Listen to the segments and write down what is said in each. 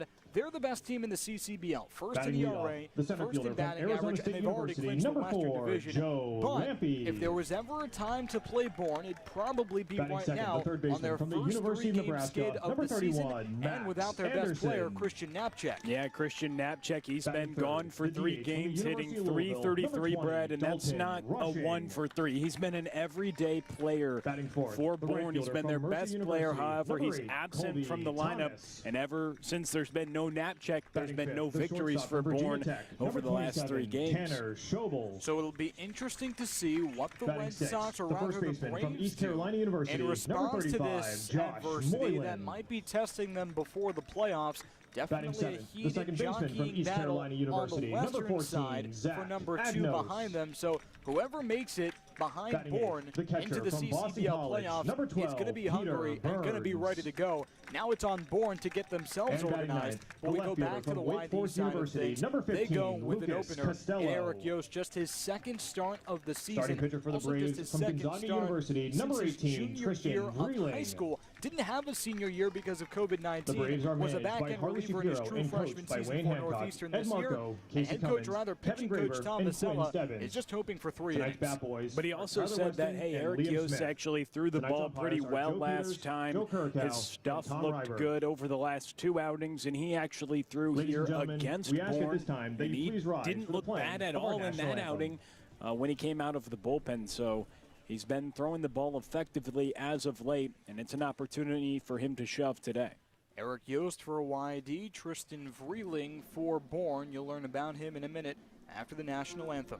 and they're the best team in the CCBL. First Batting in ERA, the center first in fielder batting from Arizona average, State and they've already University, clinched the number Western 4, Division. Joe But Lampe. if there was ever a time to play Bourne, it'd probably be Batting right second, now the third baseman on their from the first University of 3-game Nebraska, skid of number the 31, season, Max and without their Anderson. best player, Christian Knapczyk. Yeah, Christian Knapczyk, he's Batting been gone for the 3 DH games, from the hitting University of Louisville, .333, number 20, Brad, and that's Dalton not Rushing. a 1 for 3. He's been an everyday player Batting fourth, for the right Bourne. He's fielder been their from best Mercy player, University, however, number he's 8, absent Colby from the lineup, Thomas. and ever since there's been no Knapczyk, there's Batting been no fifth, the victories shortstop for from Virginia Bourne Tech, over number the last 3 27, games. Tanner Schobel. So it'll be interesting to see what the Batting Red sixth, Sox, or the rather first the baseman from Braves, East Carolina do University, in number response to 35, this Josh adversity Moylan. that might be testing them before the playoffs. Batting Definitely a seventh, the heated second baseman from jockeying East battle Carolina University, on the number western 14, side Zach for number 2 Agnos. behind them. So whoever makes it behind Batting Bourne eighth, the catcher into the from Boston CCBL College, playoffs, number 12, it's going to be Peter hungry and going to be Burns. ready to go. Now it's on Bourne to get themselves And batting organized. ninth, But we the go left back fielder to the from Wake YD Forest side of University, things. number They 15, go with an Lucas opener Costello. in Eric Yost, just his second start of the season. Starting pitcher for the Also just Braves his from second Gonzaga start University, since number his 18, junior Christian year of high Vreeling. school. Didn't have a senior year because of COVID-19. The Braves are was a managed by back-end Harvey reliever in his Shapiro true and freshman coached by season Wayne for Hancock, Northeastern Ed this Marco, year. And Casey head coach, Cummins, rather pitching Kevin coach Graver, Tom and Quinn Masella Stebbins. is just hoping for 3 Tonight's innings. bat boys But he are also Tyler said that, Weston hey, and Eric Liam Yost Smith. actually threw the Tonight's ball umpires pretty are well Joe last Peters, time. Joe Kurkow, His stuff and Tom looked Reiber. good over the last 2 outings, and he actually threw Ladies here and gentlemen, against we ask at Bourne. this time that And you he please rise didn't for the look playing bad at of our all in national that anthem. outing when he came out of the bullpen. So he's been throwing the ball effectively as of late, and it's an opportunity for him to shove today. Eric Yost for YD, Tristan Vreeling for Bourne. You'll learn about him in a minute after the national anthem.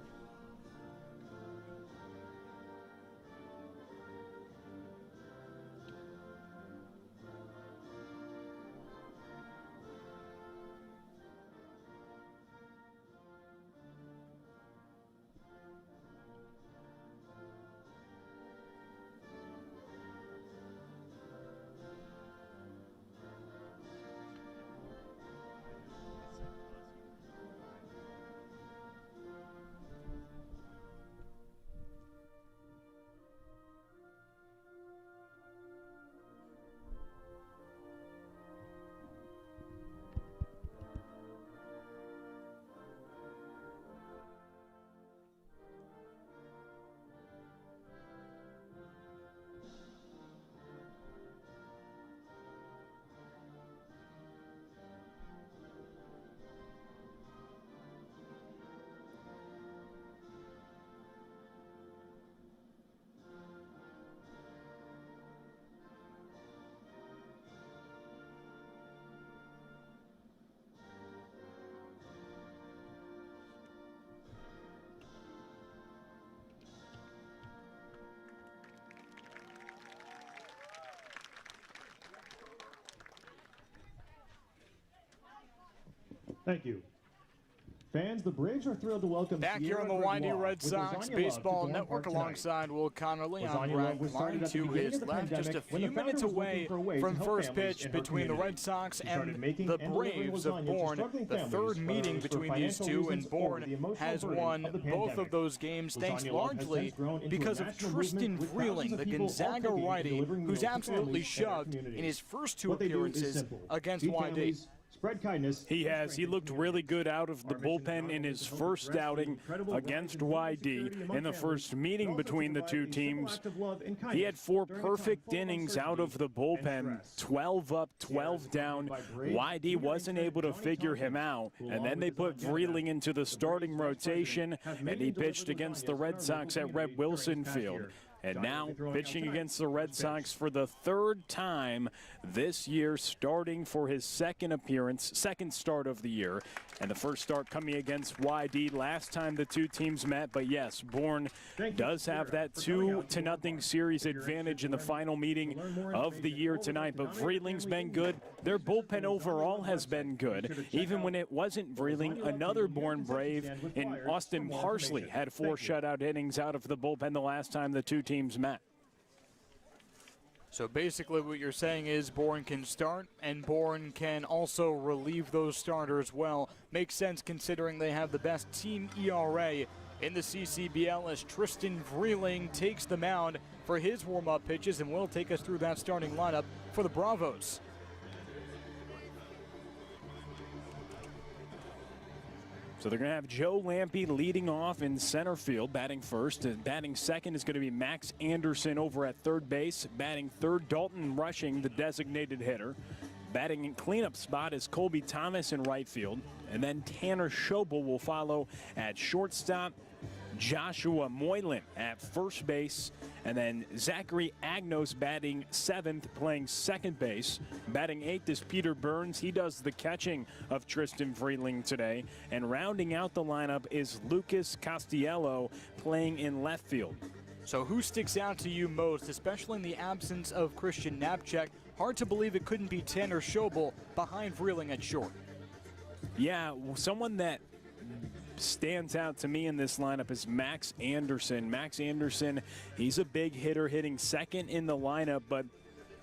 Thank you. Fans, the Braves are thrilled to welcome Back here Sierra on the Gregoire YD Red with Sox Lasagna Baseball Love to Network Bourne Park tonight. alongside Will Connerly. I'm Lasagna Brad Love was started Klein at the to beginning his of the left. Just a pandemic when few the minutes founder was away looking for a way from to help first families pitch in her between the community. Red Sox He started and making the and delivering Braves of lasagna to Bourne. struggling The families, third whether meeting it was for between these financial two, reasons and or Bourne the emotional has burden won of the both of pandemic. those games thanks Lasagna Love has largely since grown into a because of national Tristan movement with Vreeling, thousands the of people all Gonzaga cooking and righty, delivering who's meals to absolutely families in their shoved in communities. his first 2 What they do is appearances simple. against Feed YD. families, spread kindness. He has. He looked really good out of the bullpen in his first outing against YD in the first meeting between the two teams. He had 4 perfect innings out of the bullpen, 12 up, 12 down. YD wasn't able to figure him out, and then they put Vreeling into the starting rotation, and he pitched against the Red Sox at Red Wilson Field. And now pitching against the Red Sox for the 3rd time this year, starting for his second start of the year. And the first start coming against YD last time the two teams met. But yes, Bourne does have that 2-0 series advantage in the final meeting of the year tonight. But Vreeling's been good. Their bullpen overall has been good. Even when it wasn't Vreeling, another Bourne Brave in Austin Parsley had 4 shutout innings out of the bullpen the last time the two teams met. So basically what you're saying is Bourne can start and Bourne can also relieve those starters well. Makes sense considering they have the best team ERA in the CCBL as Tristan Vreeling takes the mound for his warm-up pitches and will take us through that starting lineup for the Bravos. So they're going to have Joe Lampe leading off in center field, batting first. And batting second is going to be Max Anderson over at third base. Batting third, Dalton Rushing, the designated hitter. Batting in cleanup spot is Colby Thomas in right field. And then Tanner Schobel will follow at shortstop. Joshua Moylan at first base, and then Zachary Agnos batting seventh, playing second base. Batting eighth is Peter Burns. He does the catching of Tristan Freeling today. And rounding out the lineup is Lucas Castiello playing in left field. So who sticks out to you most, especially in the absence of Christian Knapczyk? Hard to believe it couldn't be Tanner Schobel behind Freeling at short. Yeah, someone that stands out to me in this lineup is Max Anderson. Max Anderson, he's a big hitter, hitting second in the lineup, but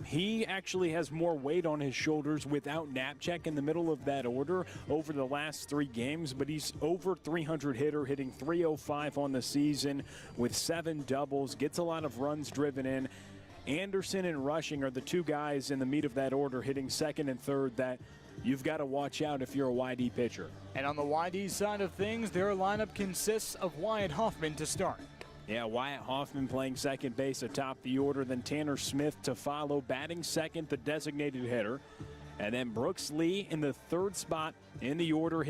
he actually has more weight on his shoulders without Knapczyk in the middle of that order over the last 3 games, but he's over 300 hitter, hitting .305 on the season with 7 doubles, gets a lot of runs driven in. Anderson and Rushing are the 2 guys in the meat of that order, hitting second and third, that you've got to watch out if you're a YD pitcher. And on the YD side of things, their lineup consists of Wyatt Hoffman to start. Yeah, Wyatt Hoffman playing second base atop the order, then Tanner Smith to follow, batting second, the designated hitter. And then Brooks Lee in the third spot in the order,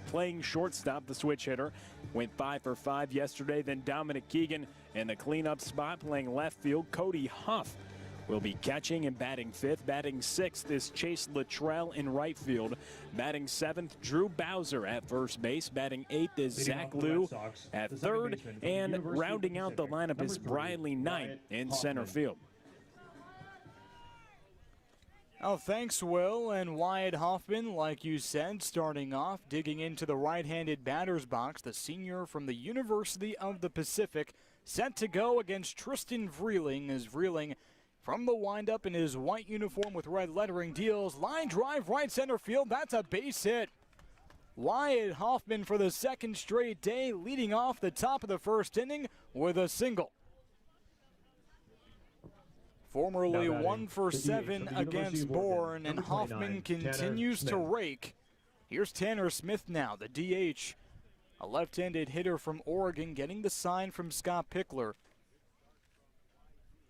playing shortstop, the switch hitter. Went 5 for 5 yesterday. Then Dominic Keegan in the cleanup spot, playing left field. Cody Huff will be catching and batting fifth. Batting sixth is Chase Luttrell in right field. Batting seventh, Drew Bowser at first base. Batting eighth is Zach Liu at third. And rounding out the lineup is Briley Knight in center field. Oh, thanks, Will. And Wyatt Hoffman, like you said, starting off, digging into the right-handed batter's box, the senior from the University of the Pacific, set to go against Tristan Freeling, as Freeling from the windup in his white uniform with red lettering deals. Line drive right center field. That's a base hit. Wyatt Hoffman for the second straight day, leading off the top of the first inning with a single. Formerly 1 for 7 against Bourne, and Hoffman continues to rake. Here's Tanner Smith now, the DH. A left-handed hitter from Oregon, getting the sign from Scott Pickler.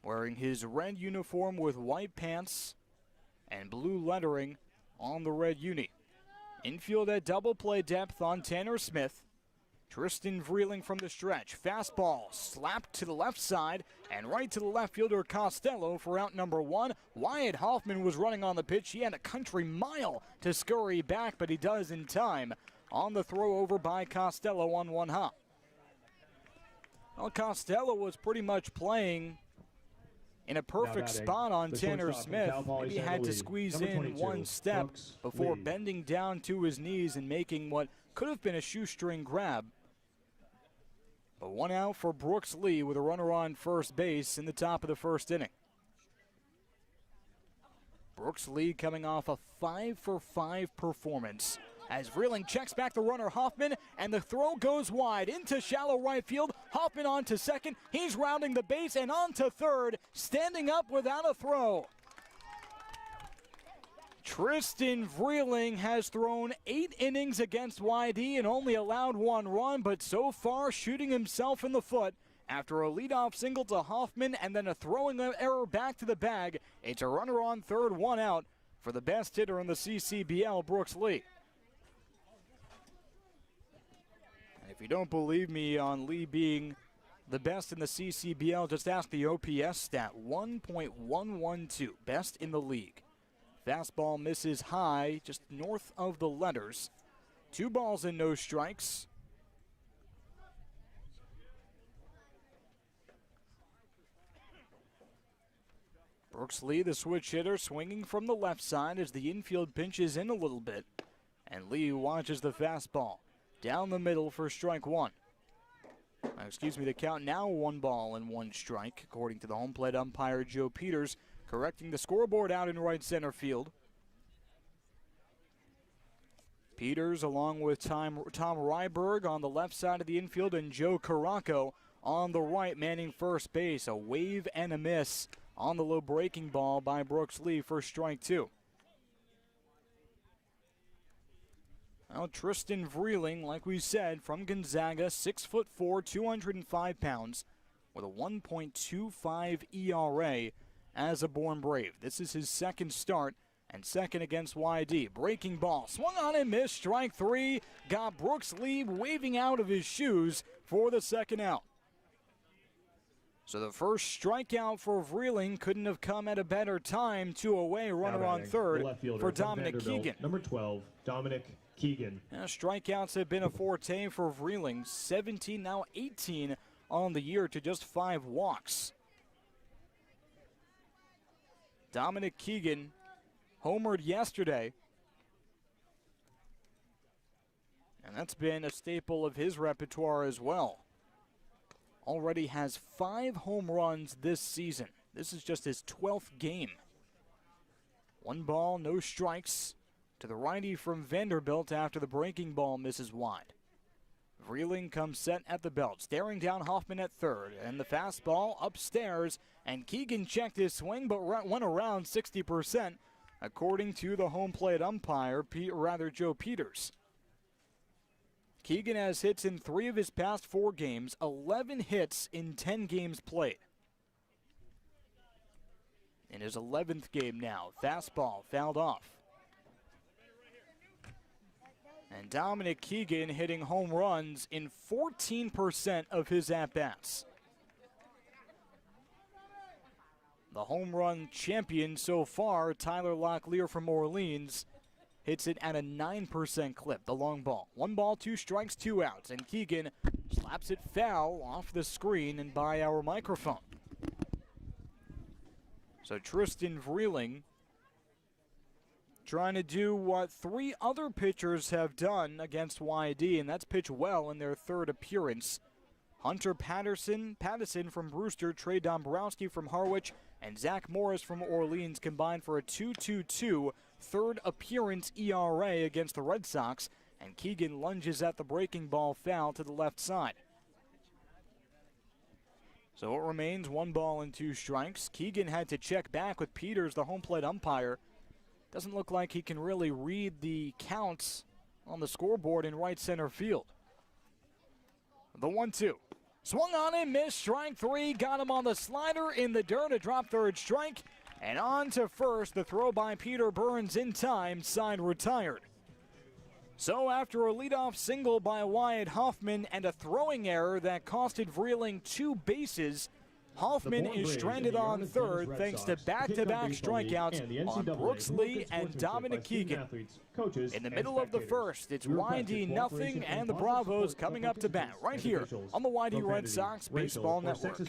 Wearing his red uniform with white pants and blue lettering on the red uni. Infield at double play depth on Tanner Smith. Tristan Freeling from the stretch. Fastball slapped to the left side and right to the left fielder Costello for out number 1. Wyatt Hoffman was running on the pitch. He had a country mile to scurry back, but he does in time on the throw over by Costello on 1 hop. Well, Costello was pretty much playing in a perfect spot on Tanner Smith. Maybe had to squeeze in 1 step before bending down to his knees and making what could have been a shoestring grab. But 1 out for Brooks Lee with a runner on first base in the top of the first inning. Brooks Lee coming off a 5 for 5 performance as Freeling checks back the runner Hoffman, and the throw goes wide into shallow right field. Hoffman on to second. He's rounding the base and on to third, standing up without a throw. Tristan Freeling has thrown 8 innings against YD and only allowed 1 run, but so far shooting himself in the foot after a leadoff single to Hoffman and then a throwing error back to the bag. It's a runner on third, 1 out for the best hitter in the CCBL, Brooks Lee. And if you don't believe me on Lee being the best in the CCBL, just ask the OPS stat, 1.112, best in the league. Fastball misses high, just north of the letters. 2 balls and no strikes. Brooks Lee, the switch hitter, swinging from the left side as the infield pinches in a little bit. And Lee watches the fastball down the middle for strike 1. The count now 1 ball and 1 strike, according to the home plate umpire Joe Peters, correcting the scoreboard out in right center field. Peters along with Tom Ryberg on the left side of the infield and Joe Caraco on the right, manning first base. A wave and a miss on the low breaking ball by Brooks Lee for strike 2. Now Tristan Vreeling, like we said, from Gonzaga, 6'4", 205 pounds, with a 1.25 ERA as a Bourne Brave. This is his second start and second against YD. Breaking ball, swung on and missed, strike three. Got Brooks Lee waving out of his shoes for the second out. So the first strikeout for Vreeling couldn't have come at a better time. 2 away, runner on third for Dominic Keegan. Number 12, Dominic Keegan. Now, strikeouts have been a forte for Vreeling. 17, now 18 on the year to just 5 walks. Dominic Keegan homered yesterday, and that's been a staple of his repertoire as well. Already has 5 home runs this season. This is just his 12th game. 1 ball, no strikes to the righty from Vanderbilt after the breaking ball misses wide. Vreeling comes set at the belt, staring down Hoffman at third, and the fastball upstairs, and Keegan checked his swing but went around 60%, according to the home plate umpire, Joe Peters. Keegan has hits in 3 of his past 4 games, 11 hits in 10 games played. In his 11th game now, fastball fouled off. And Dominic Keegan hitting home runs in 14% of his at-bats. The home run champion so far, Tyler Locklear from Orleans, hits it at a 9% clip, the long ball. 1 ball, 2 strikes, 2 outs, and Keegan slaps it foul off the screen and by our microphone. So Tristan Vreeling trying to do what 3 other pitchers have done against YD, and that's pitch well in their 3rd appearance. Hunter Patterson from Brewster, Trey Dombrowski from Harwich, and Zach Morris from Orleans combined for a 2.22 3rd appearance ERA against the Red Sox, and Keegan lunges at the breaking ball foul to the left side. So it remains 1 ball and 2 strikes. Keegan had to check back with Peters, the home plate umpire. Doesn't look like he can really read the counts on the scoreboard in right center field. The 1-2. Swung on and missed, strike 3, got him on the slider in the dirt, a drop 3rd strike, and on to first, the throw by Peter Burns in time, side retired. So after a leadoff single by Wyatt Hoffman and a throwing error that costed Vreeling 2 bases, Hoffman is stranded on third thanks to back-to-back strikeouts on Brooks Lee and Dominic Keegan. In the middle of the first, it's YD nothing and the Bravos coming up to bat right here on the YD Red Sox Baseball Network.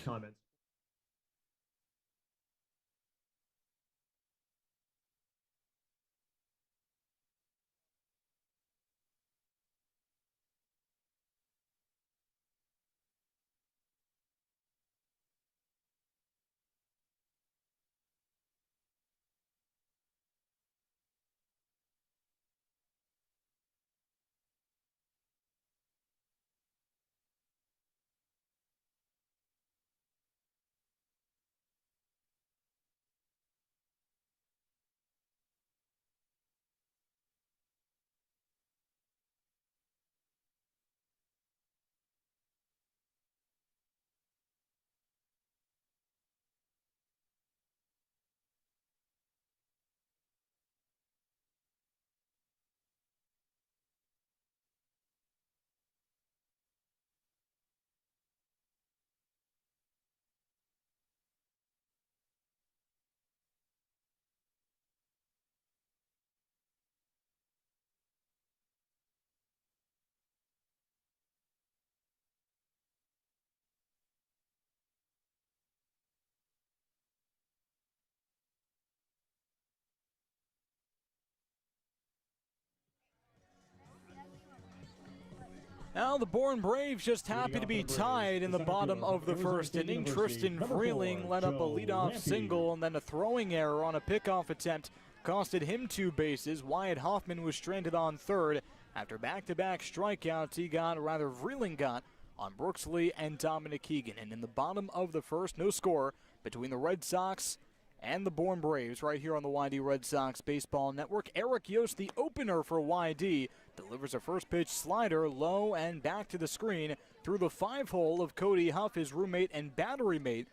Now the Bourne Braves just happy to be tied in the bottom of the first inning. Tristan Vreeling let up a leadoff single, and then a throwing error on a pickoff attempt costed him 2 bases. Wyatt Hoffman was stranded on third after back-to-back strikeouts Vreeling got on Brooks Lee and Dominic Keegan. And in the bottom of the first, no score between the Red Sox and the Bourne Braves right here on the YD Red Sox Baseball Network. Eric Yost, the opener for YD, delivers a first pitch slider low and back to the screen through the 5-hole of Cody Huff, his roommate and battery mate,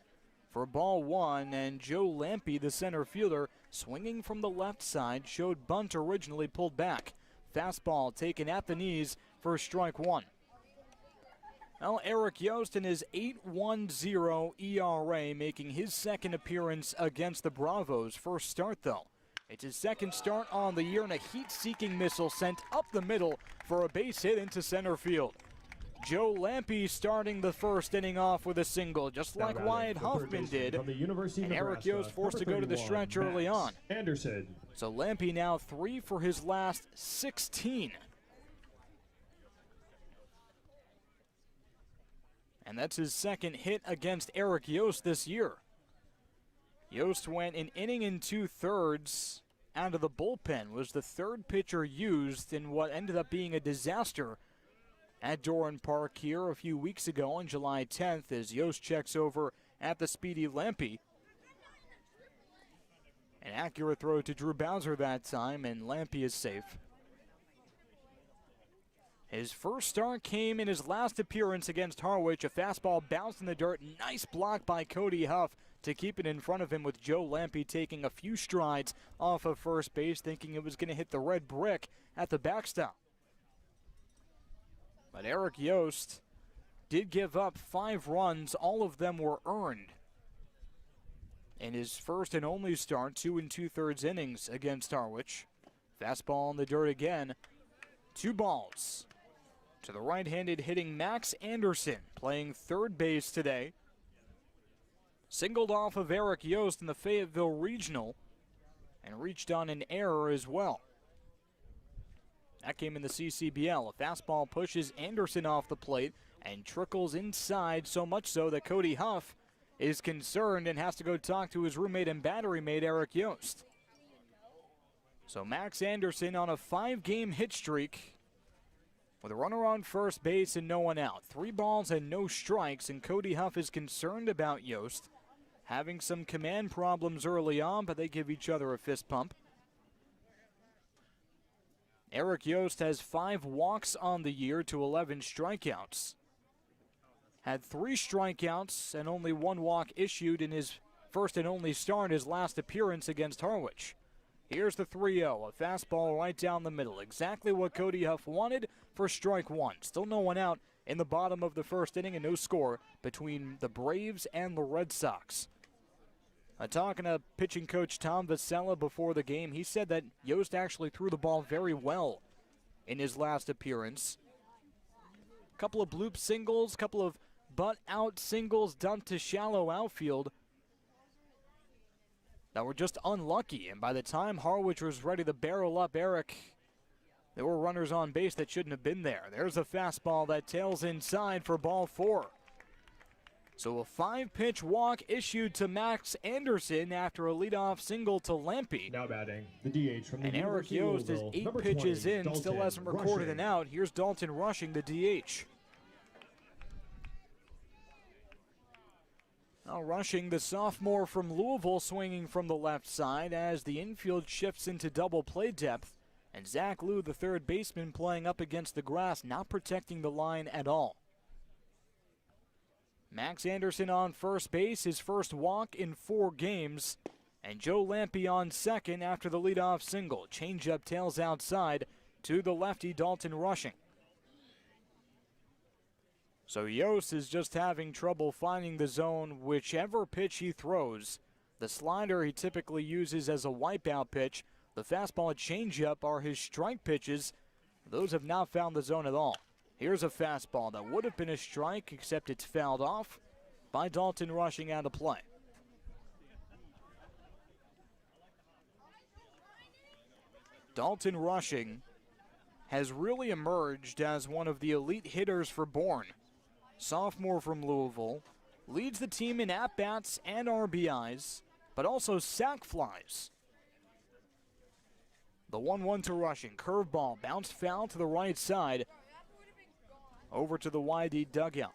for ball one. And Joe Lampe, the center fielder, swinging from the left side, showed bunt originally, pulled back. Fastball taken at the knees for strike one. Well, Eric Yost in his 8.10 ERA, making his second appearance against the Bravos. First start, though. It's his second start on the year, and a heat-seeking missile sent up the middle for a base hit into center field. Joe Lampe starting the first inning off with a single, just like Wyatt Huffman did. And Eric Yost forced to go to the stretch early on. Anderson. So Lampe now 3 for his last 16. And that's his second hit against Eric Yost this year. Yost went an inning and 2/3 out of the bullpen, was the third pitcher used in what ended up being a disaster at Doran Park here a few weeks ago on July 10th as Yost checks over at the speedy Lampe. An accurate throw to Drew Bowser that time, and Lampe is safe. His first start came in his last appearance against Harwich. A fastball bounced in the dirt. Nice block by Cody Huff to keep it in front of him, with Joe Lampe taking a few strides off of first base, thinking it was going to hit the red brick at the backstop. But Eric Yost did give up 5 runs. All of them were earned in his first and only start, 2 2/3 innings against Harwich. Fastball in the dirt again. 2 balls to the right-handed hitting Max Anderson, playing third base today. Singled off of Eric Yost in the Fayetteville Regional and reached on an error as well. That came in the CCBL. A fastball pushes Anderson off the plate and trickles inside, so much so that Cody Huff is concerned and has to go talk to his roommate and battery mate Eric Yost. So Max Anderson on a 5-game hit streak with a runner on first base and no one out. 3 balls and no strikes, and Cody Huff is concerned about Yost having some command problems early on, but they give each other a fist pump. Eric Yost has 5 walks on the year to 11 strikeouts. Had 3 strikeouts and only 1 walk issued in his first and only start, his last appearance against Harwich. Here's the 3-0, a fastball right down the middle. Exactly what Cody Huff wanted for strike one. Still no one out in the bottom of the first inning and no score between the Braves and the Red Sox. Talking to pitching coach Tom Vasella before the game, he said that Yost actually threw the ball very well in his last appearance. A couple of bloop singles, couple of butt-out singles dumped to shallow outfield that were just unlucky, and by the time Harwich was ready to barrel up Eric, there were runners on base that shouldn't have been there. There's a fastball that tails inside for ball 4. So a 5-pitch walk issued to Max Anderson after a leadoff single to Lampe. Now batting, the DH from the and Eric Yost is 8 pitches 20, in, Dalton still hasn't recorded an out. Here's Dalton Rushing, the DH. Now Rushing, the sophomore from Louisville, swinging from the left side as the infield shifts into double play depth. And Zach Liu, the third baseman, playing up against the grass, not protecting the line at all. Max Anderson on first base, his first walk in 4 games. And Joe Lampe on second after the leadoff single. Changeup tails outside to the lefty Dalton Rushing. So Yost is just having trouble finding the zone whichever pitch he throws. The slider he typically uses as a wipeout pitch. The fastball and changeup are his strike pitches. Those have not found the zone at all. Here's a fastball that would have been a strike, except it's fouled off by Dalton Rushing out of play. Dalton Rushing has really emerged as one of the elite hitters for Bourne. Sophomore from Louisville, leads the team in at-bats and RBIs, but also sac flies. The 1-1 to Rushing. Curveball bounced foul to the right side. Over to the YD dugout.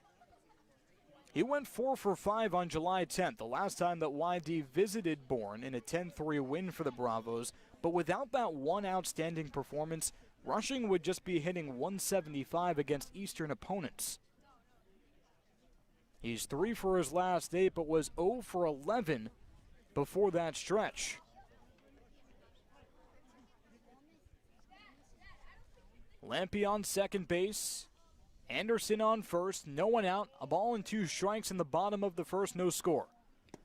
He went 4 for 5 on July 10th, the last time that YD visited Bourne in a 10-3 win for the Bravos. But without that one outstanding performance, Rushing would just be hitting 175 against Eastern opponents. He's 3 for his last 8, but was 0 for 11 before that stretch. Lampy on second base. Anderson on first, no one out, a ball and 2 strikes in the bottom of the first, no score.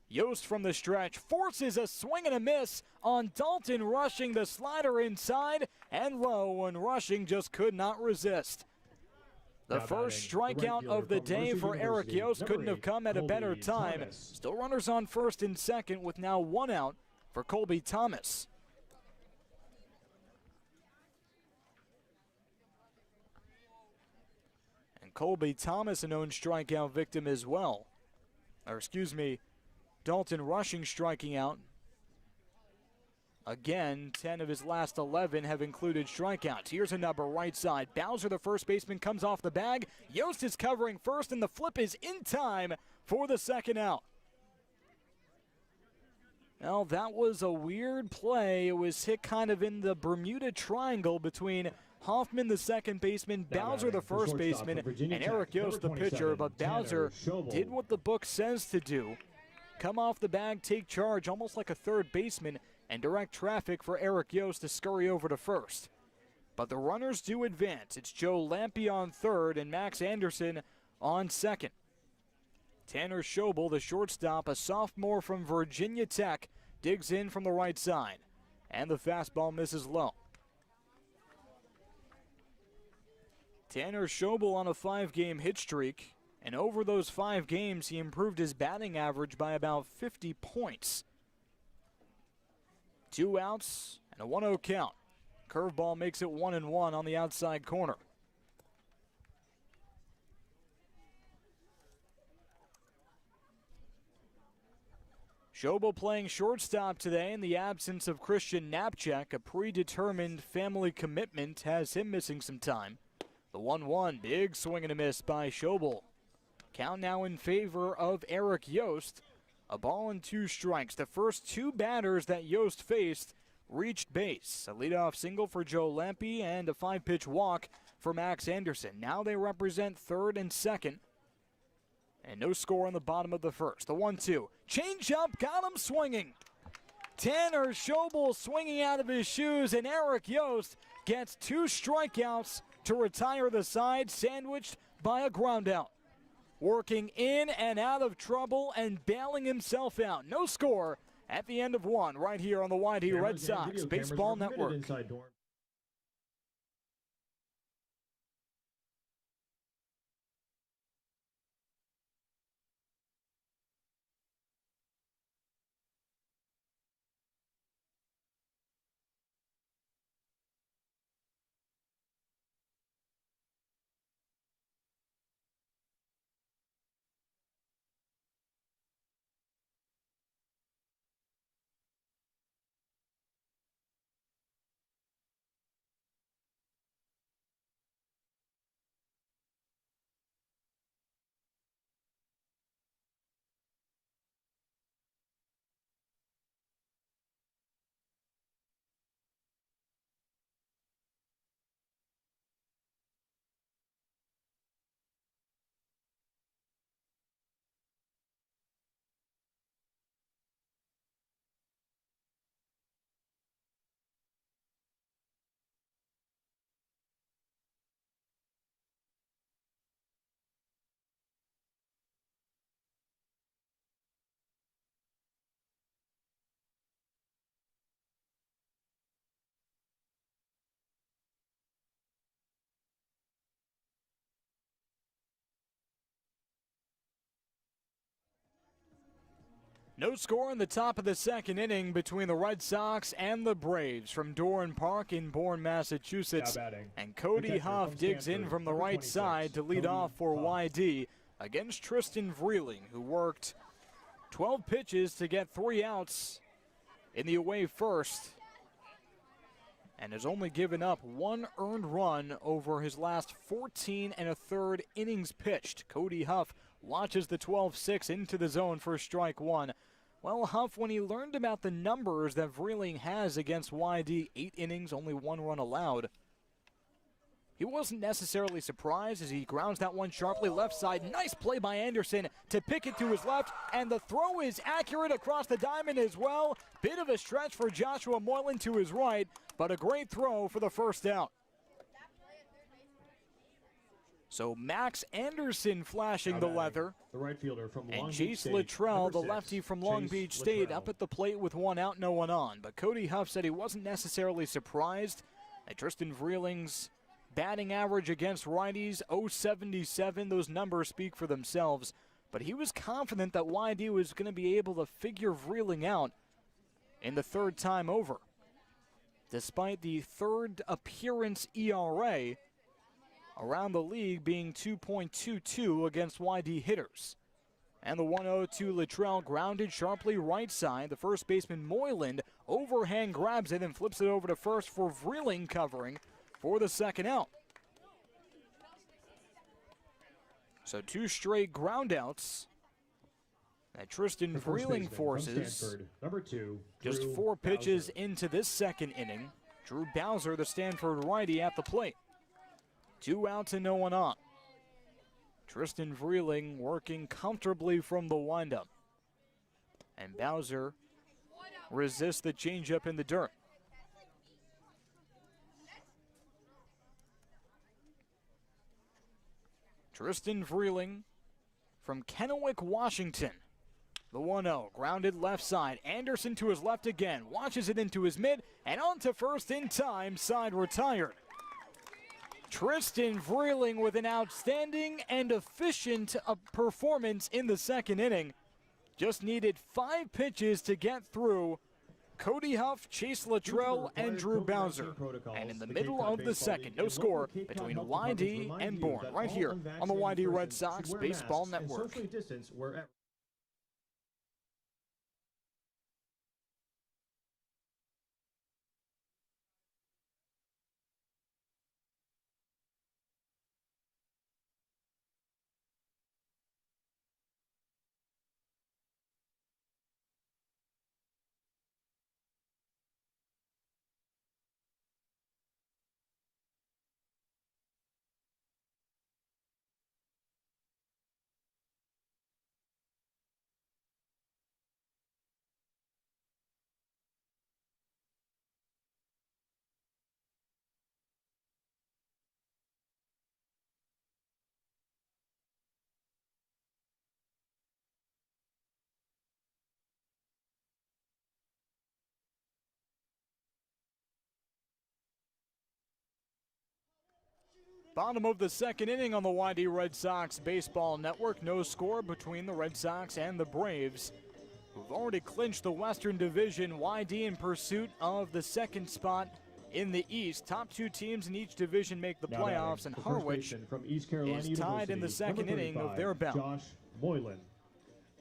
Yost from the stretch forces a swing and a miss on Dalton Rushing, the slider inside and low, and Rushing just could not resist. The first strikeout of the day for Eric Yost couldn't have come at a better time. Still runners on first and second with now 1 out for Colby Thomas. Colby Thomas, a known strikeout victim as well. Or excuse me, Dalton Rushing striking out. Again, 10 of his last 11 have included strikeouts. Here's a number right side. Bowser, the first baseman, comes off the bag. Yost is covering first, and the flip is in time for the second out. Well, that was a weird play. It was hit kind of in the Bermuda Triangle between Hoffman, the second baseman, Bowser, the first baseman, and Eric Yost, the pitcher. But Bowser did what the book says to do. Come off the bag, take charge, almost like a third baseman, and direct traffic for Eric Yost to scurry over to first. But the runners do advance. It's Joe Lampy on third and Max Anderson on second. Tanner Schobel, the shortstop, a sophomore from Virginia Tech, digs in from the right side. And the fastball misses low. Tanner Schobel on a 5-game hit streak, and over those 5 games, he improved his batting average by about 50 points. 2 outs and a 1-0 count. Curveball makes it 1-1 on the outside corner. Schobel playing shortstop today in the absence of Christian Knapczyk. A predetermined family commitment has him missing some time. The 1-1, big swing and a miss by Schobel. Count now in favor of Eric Yost. A ball and 2 strikes. The first 2 batters that Yost faced reached base. A leadoff single for Joe Lampy and a 5-pitch walk for Max Anderson. Now they represent third and second. And no score on the bottom of the first. The 1-2. Change-up, got him swinging. Tanner Schobel swinging out of his shoes, and Eric Yost gets 2 strikeouts to retire the side, sandwiched by a groundout. Working in and out of trouble and bailing himself out. No score at the end of 1 right here on the YD Red Sox Baseball Network. No score in the top of the second inning between the Red Sox and the Braves from Doran Park in Bourne, Massachusetts. And Cody Huff digs in from the right side to lead off for YD against Tristan Vreeling, who worked 12 pitches to get 3 outs in the away first. and has only given up 1 earned run over his last 14 1/3 innings pitched. Cody Huff watches the 12-6 into the zone for strike 1. Well, Huff, when he learned about the numbers that Vreeling has against YD, 8 innings, only 1 run allowed, he wasn't necessarily surprised as he grounds that one sharply left side. Nice play by Anderson to pick it to his left, and the throw is accurate across the diamond as well. Bit of a stretch for Joshua Moylan to his right, but a great throw for the first out. So Max Anderson flashing the leather, The right fielder from Long and Beach Chase State, Luttrell, the number 6, lefty from Long Chase Beach State, Luttrell. up at the plate with 1 out, no one on. But Cody Huff said he wasn't necessarily surprised at Tristan Vreeling's batting average against righties, .077. Those numbers speak for themselves. But he was confident that YD was going to be able to figure Vreeling out in the 3rd time over. Despite the 3rd appearance ERA around the league being 2.22 against YD hitters. And the 1-0 to Luttrell, grounded sharply right side. The first baseman Moylan overhand grabs it and flips it over to first for Vreeling covering for the 2nd out. So 2 straight groundouts that Tristan The first Vreeling baseman from forces. Stanford, number 2, Just Drew 4 pitches Bowser. into this 2nd inning. Drew Bowser, the Stanford righty, at the plate. 2 outs and no one on. Tristan Vreeling working comfortably from the windup. And Bowser resists the changeup in the dirt. Tristan Vreeling from Kennewick, Washington. The 1-0, grounded left side. Anderson to his left again. Watches it into his mid, and on to first in time. Side retired. Tristan Vreeling with an outstanding and efficient performance in the 2nd inning. Just needed 5 pitches to get through Cody Huff, Chase Luttrell, and Drew Bowser. And in the middle of the 2nd, no score between YD and Bourne, right here on the YD Red Sox Baseball Network. Bottom of the 2nd inning on the YD Red Sox Baseball Network. No score between the Red Sox and the Braves, who've already clinched the Western Division. YD in pursuit of the 2nd spot in the East. Top 2 teams in each division make the playoffs, and Harwich from East Carolina is tied in the 2nd inning of their bout. Josh Moylan.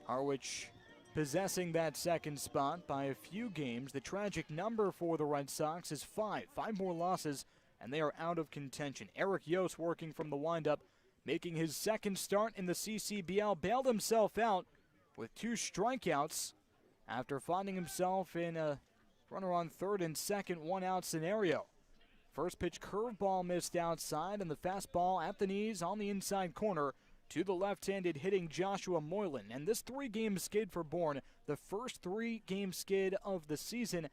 Harwich possessing that 2nd spot by a few games. The tragic number for the Red Sox is 5. 5 more losses, and they are out of contention. Eric Yost working from the windup, making his 2nd start in the CCBL, bailed himself out with 2 strikeouts after finding himself in a runner on 3rd and 2nd 1-out scenario. First pitch curveball missed outside, and the fastball at the knees on the inside corner to the left-handed hitting Joshua Moylan. And this 3-game skid for Bourne, the first 3-game skid of the season.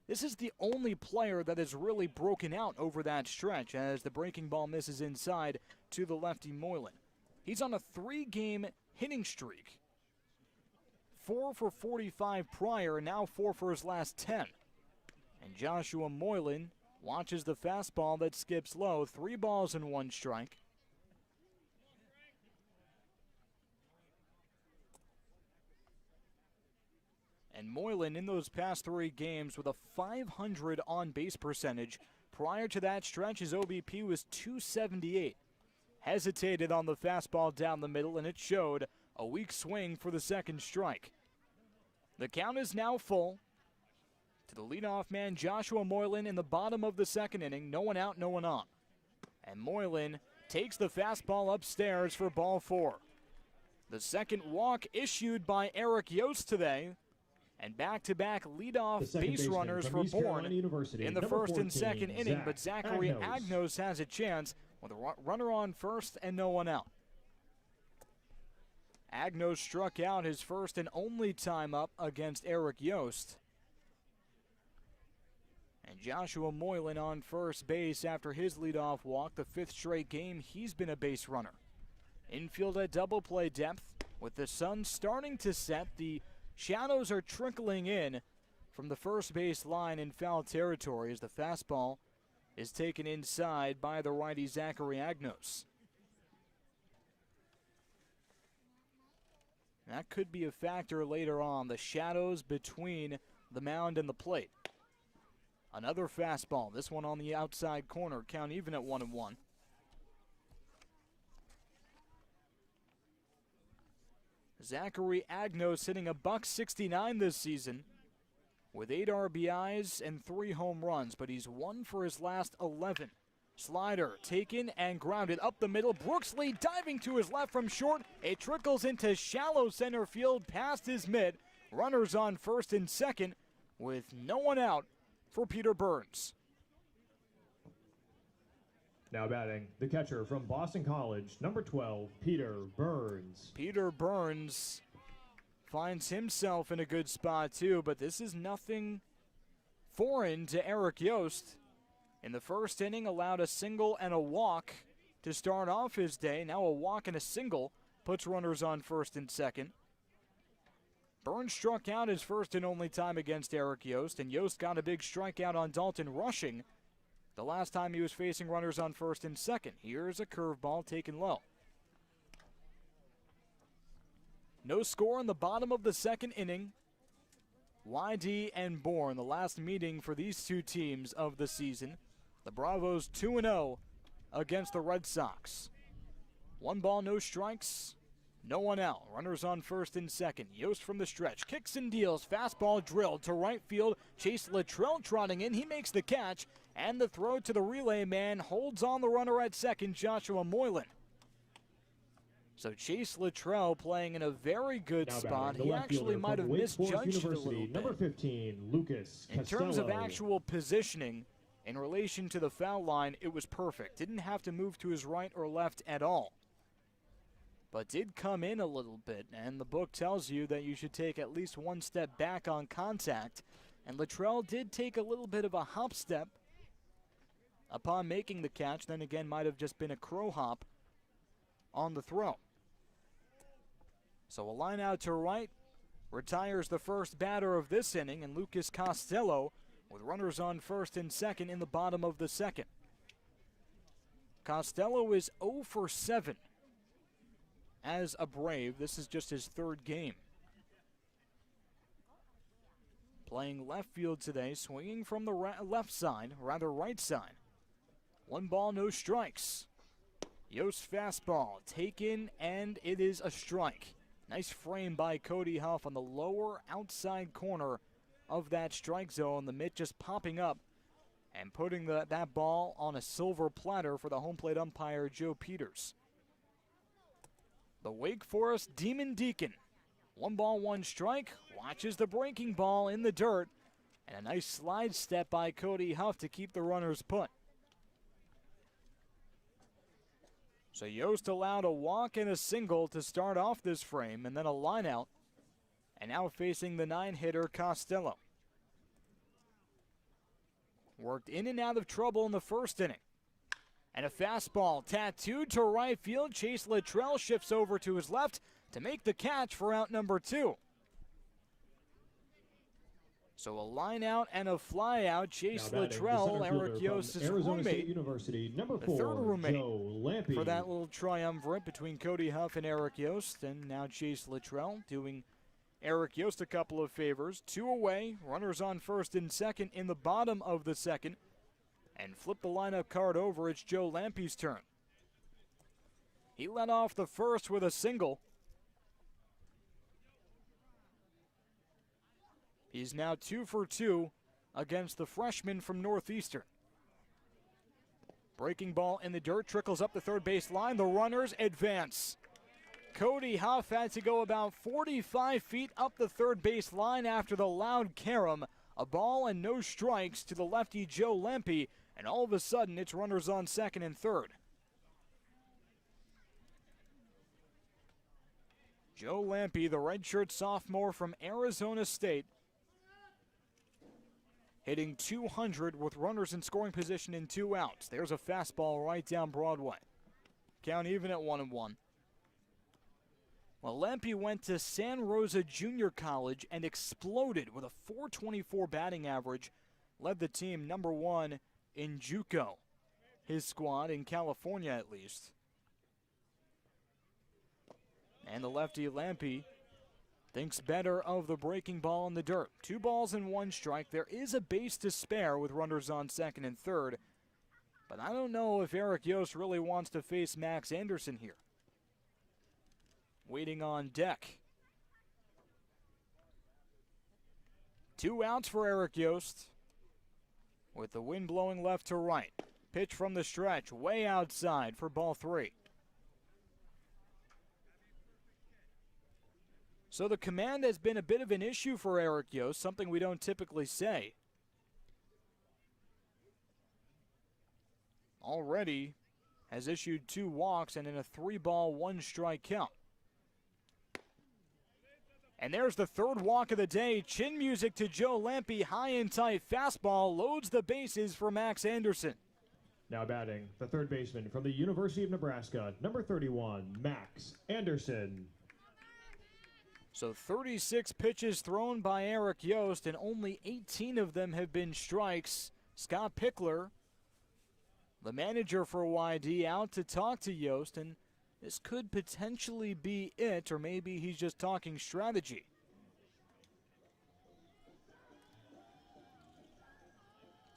This is the only player that has really broken out over that stretch as the breaking ball misses inside to the lefty Moylan. He's on a 3-game hitting streak. 4 for 45 prior, now 4 for his last 10. And Joshua Moylan watches the fastball that skips low. 3 balls and 1 strike. And Moylan in those past 3 games with a .500 on-base percentage. Prior to that stretch, his OBP was .278. Hesitated on the fastball down the middle, and it showed. A weak swing for the 2nd strike. The count is now full. to the leadoff man, Joshua Moylan, in the bottom of the second inning. No one out, no one on. And Moylan takes the fastball upstairs for ball 4. The second walk issued by Eric Yost today. And back-to-back leadoff base runners for Bourne in the first and second inning. But Zachary Agnos has a chance with a runner on first and no one out. Agnos struck out his first and only time up against Eric Yost. And Joshua Moylan on first base after his leadoff walk. The 5th straight game he's been a base runner. Infield at double play depth with the sun starting to set. The shadows are trickling in from the first base line in foul territory as the fastball is taken inside by the righty Zachary Agnos. That could be a factor later on, the shadows between the mound and the plate. Another fastball, this one on the outside corner, count even at 1-1. Zachary Agnos hitting a .169 this season with 8 RBIs and 3 home runs, but he's 1 for his last 11. Slider taken and grounded up the middle. Brooksley diving to his left from short. It trickles into shallow center field past his mid. Runners on first and second with no one out for Peter Burns. Now batting, the catcher from Boston College, number 12, Peter Burns. Peter Burns finds himself in a good spot too, but this is nothing foreign to Eric Yost. In the first inning, allowed a single and a walk to start off his day. Now a walk and a single puts runners on first and second. Burns struck out his first and only time against Eric Yost, and Yost got a big strikeout on Dalton Rushing the last time he was facing runners on first and second. Here's a curveball taken low. No score in the bottom of the second inning. YD and Bourne, the last meeting for these two teams of the season. The Bravos 2-0 against the Red Sox. 1 ball, no strikes, no one out. Runners on first and second. Yost from the stretch, kicks and deals. Fastball drilled to right field. Chase Luttrell trotting in. He makes the catch, and the throw to the relay man holds on the runner at second, Joshua Moylan. So Chase Luttrell playing in a very good spot. He actually might have misjudged it a little bit. Number 15, Lucas In terms of actual positioning, in relation to the foul line, it was perfect. Didn't have to move to his right or left at all. But did come in a little bit, and the book tells you that you should take at least 1 step back on contact. And Luttrell did take a little bit of a hop step upon making the catch, then again might have just been a crow hop on the throw. So a line out to right retires the first batter of this inning, and Lucas Costello with runners on first and second in the bottom of the second. Costello is 0 for 7 as a Brave. This is just his 3rd game. Playing left field today, swinging from the right side. 1 ball, no strikes. Yost fastball taken, and it is a strike. Nice frame by Cody Huff on the lower outside corner of that strike zone. The mitt just popping up and putting that ball on a silver platter for the home plate umpire, Joe Peters. The Wake Forest Demon Deacon. 1 ball, 1 strike. Watches the breaking ball in the dirt. And a nice slide step by Cody Huff to keep the runners put. So Yost allowed a walk and a single to start off this frame, and then a line out. And now facing the 9-hitter Costello. Worked in and out of trouble in the first inning. And a fastball tattooed to right field. Chase Luttrell shifts over to his left to make the catch for out number 2. So a line out and a fly out. Chase Luttrell, Eric Yost's roommate, number 4, the 3rd roommate Joe Lampe. for that little triumvirate between Cody Huff and Eric Yost. And now Chase Luttrell doing Eric Yost a couple of favors. 2 away, runners on first and second in the bottom of the second. And flip the lineup card over, it's Joe Lampe's turn. He led off the first with a single. He's now 2 for 2 against the freshman from Northeastern. Breaking ball in the dirt, trickles up the third base line. The runners advance. Cody Huff had to go about 45 feet up the third base line after the loud carom. A ball and no strikes to the lefty Joe Lempe, and all of a sudden it's runners on second and third. Joe Lempe, the redshirt sophomore from Arizona State, hitting 200 with runners in scoring position in 2 outs. There's a fastball right down Broadway. Count even at 1-1. Well, Lempe went to San Rosa Junior College and exploded with a .424 batting average. Led the team #1 in JUCO, his squad in California at least. And the lefty Lempe thinks better of the breaking ball in the dirt. 2 balls and 1 strike. There is a base to spare with runners on second and third. But I don't know if Eric Yost really wants to face Max Anderson here. Waiting on deck. 2 outs for Eric Yost, with the wind blowing left to right. Pitch from the stretch, way outside for ball 3. So the command has been a bit of an issue for Eric Yost, something we don't typically say. Already has issued 2 walks and in a 3-ball, 1-strike count. And there's the third walk of the day. Chin music to Joe Lempe, high and tight fastball, loads the bases for Max Anderson. Now batting, the third baseman from the University of Nebraska, number 31, Max Anderson. So 36 pitches thrown by Eric Yost, and only 18 of them have been strikes. Scott Pickler, the manager for YD, out to talk to Yost, and this could potentially be it, or maybe he's just talking strategy.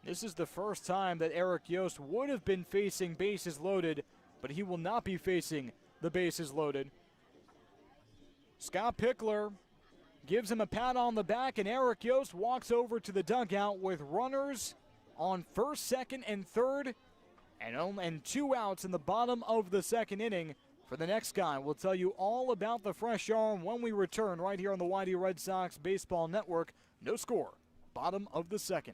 This is the first time that Eric Yost would have been facing bases loaded, but he will not be facing the bases loaded. Scott Pickler gives him a pat on the back, and Eric Yost walks over to the dugout with runners on first, second, and third, and 2 outs in the bottom of the second inning. For the next guy, we'll tell you all about the fresh arm when we return right here on the YD Red Sox Baseball Network. No score, bottom of the second.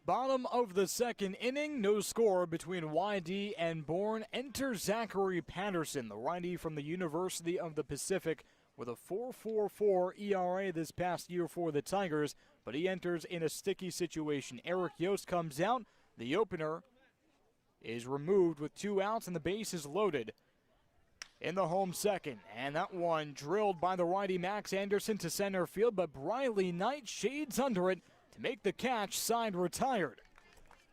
Bottom of the second inning, no score between YD and Bourne. Enter Zachary Patterson, the righty from the University of the Pacific, with a 4.44 ERA this past year for the Tigers, but he enters in a sticky situation. Eric Yost comes out. The opener is removed with 2 outs and the base is loaded in the home second. And that one drilled by the righty Max Anderson to center field, but Briley Knight shades under it to make the catch, side retired.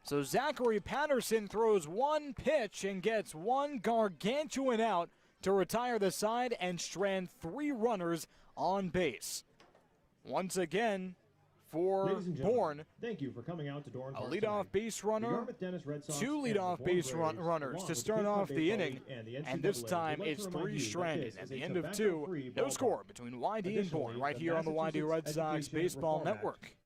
So Zachary Patterson throws 1 pitch and gets 1 gargantuan out to retire the side and strand 3 runners on base. Once again, for Bourne, thank you for coming out to Dorn a leadoff base runner, 2 leadoff base runners to start off the inning, and this time it's 3 stranded. At the end of 2, no score between YD and Bourne right here on the YD Red Sox Baseball Network.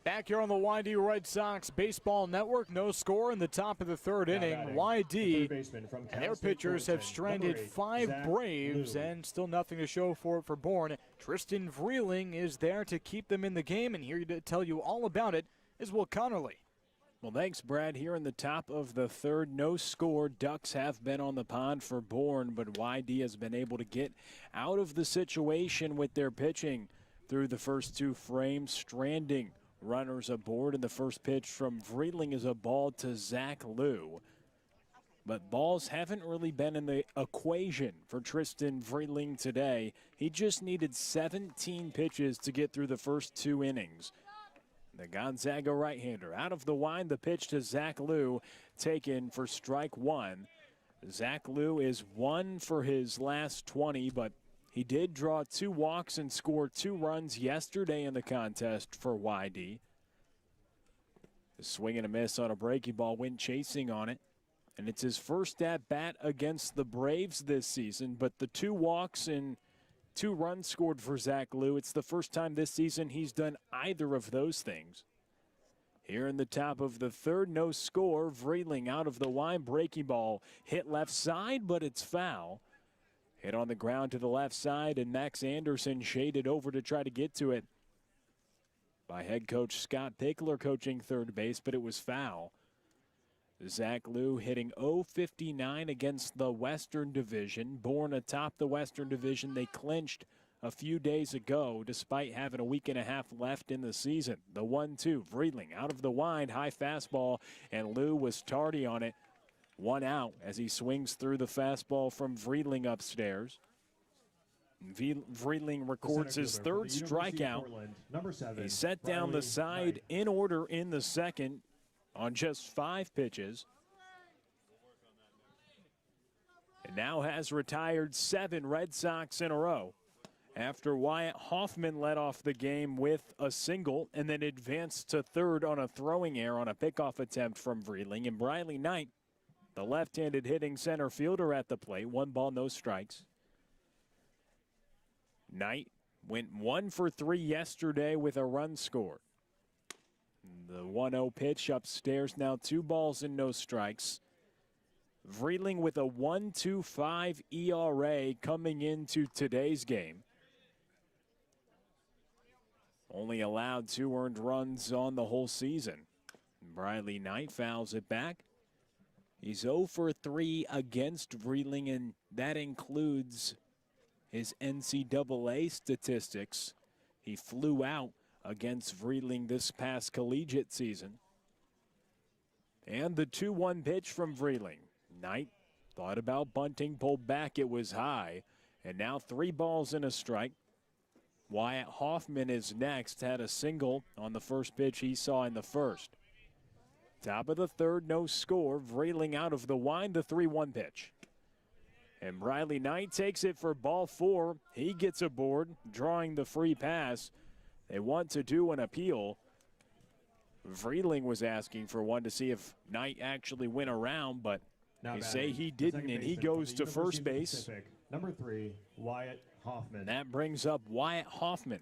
Back here on the YD Red Sox Baseball Network, no score in the top of the 3rd inning. YD and their pitchers have stranded 5 Braves and still nothing to show for it for Bourne. Tristan Vreeling is there to keep them in the game, and here to tell you all about it is Will Connerly. Well, thanks, Brad. Here in the top of the 3rd, no score. Ducks have been on the pond for Bourne, but YD has been able to get out of the situation with their pitching through the first 2 frames, stranding runners aboard, and the first pitch from Vreeling is a ball to Zach Liu. But balls haven't really been in the equation for Tristan Vreeling today. He just needed 17 pitches to get through the first 2 innings. The Gonzaga right-hander out of the wind, the pitch to Zach Liu, taken for strike 1. Zach Liu is 1 for his last 20, but he did draw 2 walks and score 2 runs yesterday in the contest for YD. A swing and a miss on a breaking ball, went chasing on it. And it's his first at-bat against the Braves this season, but the 2 walks and 2 runs scored for Zach Liu. It's the first time this season he's done either of those things. Here in the top of the 3rd, no score. Vreeling out of the line, breaking ball hit left side, but it's foul. Hit on the ground to the left side, and Max Anderson shaded over to try to get to it by head coach Scott Pickler coaching 3rd base, but it was foul. Zach Liu hitting .059 against the Western Division. Bourne atop the Western Division. They clinched a few days ago despite having a week and a half left in the season. The 1-2, Vreeling out of the wind, high fastball, and Liu was tardy on it. 1 out as he swings through the fastball from Vreeling upstairs. Vreeling records his 3rd strikeout. He set down the side in order in the 2nd on just 5 pitches. And now has retired 7 Red Sox in a row after Wyatt Hoffman led off the game with a single and then advanced to 3rd on a throwing error on a pickoff attempt from Vreeling. And Briley Knight, the left-handed hitting center fielder at the plate, 1 ball, no strikes. Knight went 1 for 3 yesterday with a run scored. The 1-0 pitch upstairs, now 2 balls and no strikes. Vreeling with a 1.25 ERA coming into today's game. Only allowed 2 earned runs on the whole season. Briley Knight fouls it back. He's 0 for 3 against Vreeling, and that includes his NCAA statistics. He flew out against Vreeling this past collegiate season. And the 2-1 pitch from Vreeling. Knight Thought about bunting, pulled back, it was high. And now 3 balls and a strike. Wyatt Hoffman is next, had a single on the first pitch he saw in the first. Top of the third, no score. Vreeling out of the wind, the 3-1 pitch. And Briley Knight takes it for ball 4. He gets aboard, drawing the free pass. They want to do an appeal. Vreeling was asking for one to see if Knight actually went around, but they say he didn't, and he goes to first base. Number 3, Wyatt Hoffman. That brings up Wyatt Hoffman.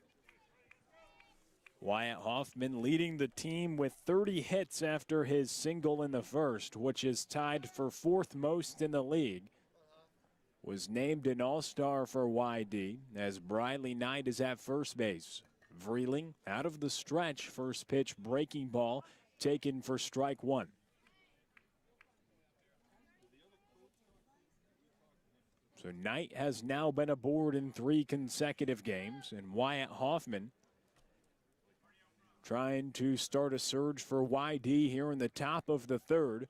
Wyatt Hoffman leading the team with 30 hits after his single in the first, which is tied for 4th most in the league. Was named an all-star for YD as Briley Knight is at first base. Vreeling out of the stretch, first pitch breaking ball taken for strike 1. So Knight has now been aboard in 3 consecutive games, and Wyatt Hoffman trying to start a surge for YD here in the top of the third.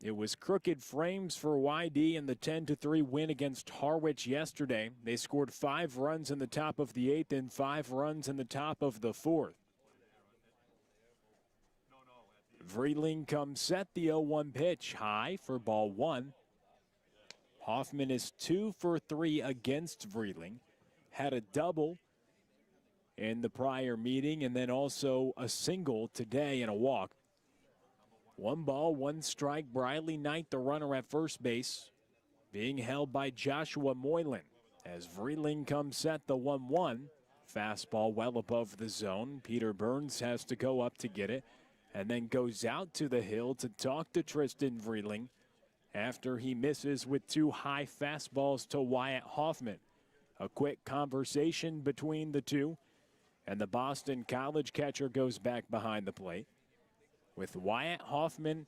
It was crooked frames for YD in the 10-3 win against Harwich yesterday. They scored 5 runs in the top of the 8th and 5 runs in the top of the 4th. Vreeling comes set, the 0-1 pitch high for ball 1. Hoffman is 2 for 3 against Vreeling. Had a double in the prior meeting and then also a single today and a walk. 1 ball, 1 strike. Briley Knight, the runner at first base, being held by Joshua Moylan. As Vreeling comes set, the 1-1. Fastball well above the zone. Peter Burns has to go up to get it and then goes out to the hill to talk to Tristan Vreeling after he misses with 2 high fastballs to Wyatt Hoffman. A quick conversation between the two, and the Boston College catcher goes back behind the plate. With Wyatt Hoffman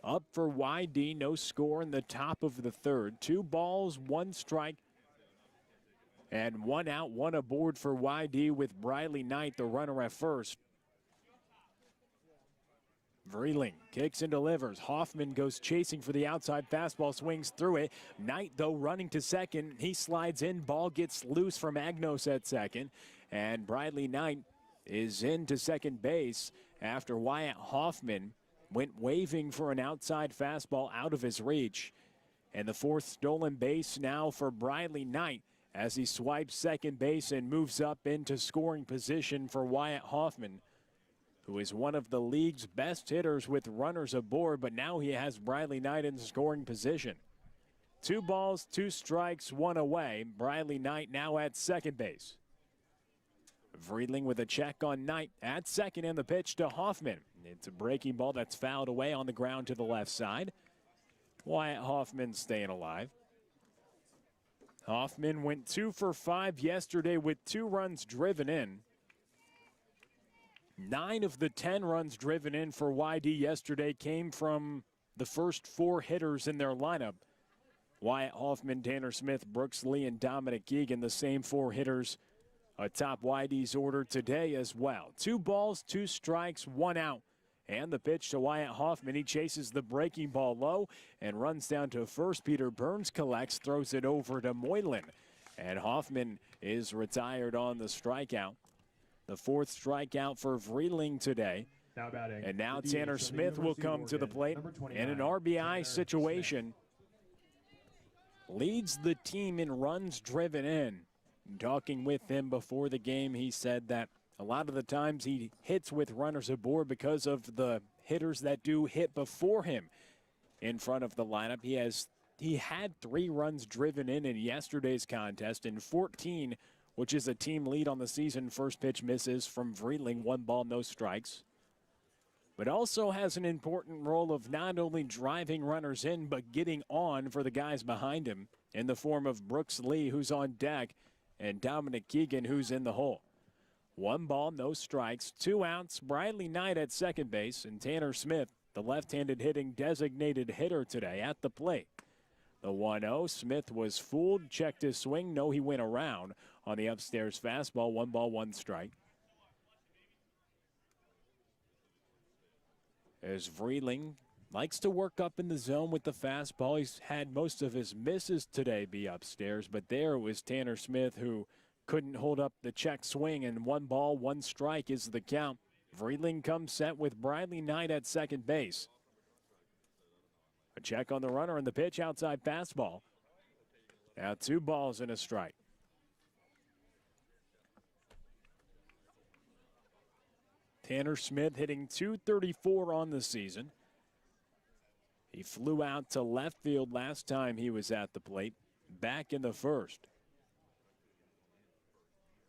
up for YD, no score in the top of the third. 2 balls, 1 strike, and 1 out, 1 aboard for YD with Briley Knight, the runner at first. Vreeling kicks and delivers. Hoffman goes chasing for the outside fastball, swings through it. Knight, though, running to second. He slides in. Ball gets loose from Agnos at second. And Briley Knight is into second base after Wyatt Hoffman went waving for an outside fastball out of his reach. And the 4th stolen base now for Briley Knight as he swipes second base and moves up into scoring position for Wyatt Hoffman, who is one of the league's best hitters with runners aboard, but now he has Briley Knight in scoring position. 2 balls, 2 strikes, 1 away. Briley Knight now at second base. Vreeling with a check on Knight at second, and the pitch to Hoffman. It's a breaking ball that's fouled away on the ground to the left side. Wyatt Hoffman staying alive. Hoffman went 2 for 5 yesterday with 2 runs driven in. 9 of the 10 runs driven in for YD yesterday came from the first 4 hitters in their lineup. Wyatt Hoffman, Tanner Smith, Brooks Lee, and Dominic Egan, the same 4 hitters atop YD's order today as well. 2 balls, 2 strikes, 1 out. And the pitch to Wyatt Hoffman. He chases the breaking ball low and runs down to first. Peter Burns collects, throws it over to Moylan. And Hoffman is retired on the strikeout. The 4th strikeout for Vreeling today. Now batting. And now Tanner Smith will come to the plate in an RBI situation. Leads the team in runs driven in. Talking with him before the game, he said that a lot of the times he hits with runners aboard because of the hitters that do hit before him in front of the lineup. He had 3 runs driven in yesterday's contest, and 14, which is a team lead on the season. First pitch misses from Vreeling, 1 ball, no strikes. But also has an important role of not only driving runners in, but getting on for the guys behind him in the form of Brooks Lee, who's on deck, and Dominic Keegan, who's in the hole. 1 ball, no strikes, 2 outs. Briley Knight at second base, and Tanner Smith, the left-handed hitting designated hitter today, at the plate. The 1-0, Smith was fooled, checked his swing. No, he went around on the upstairs fastball. 1 ball, 1 strike. As Vreeling Likes to work up in the zone with the fastball. He's had most of his misses today be upstairs, but there it was Tanner Smith who couldn't hold up the check swing, and 1 ball, 1 strike is the count. Vreeling comes set with Briley Knight at second base. A check on the runner and the pitch, outside fastball. Now 2 balls and a strike. Tanner Smith hitting .234 on the season. He flew out to left field last time he was at the plate, back in the first.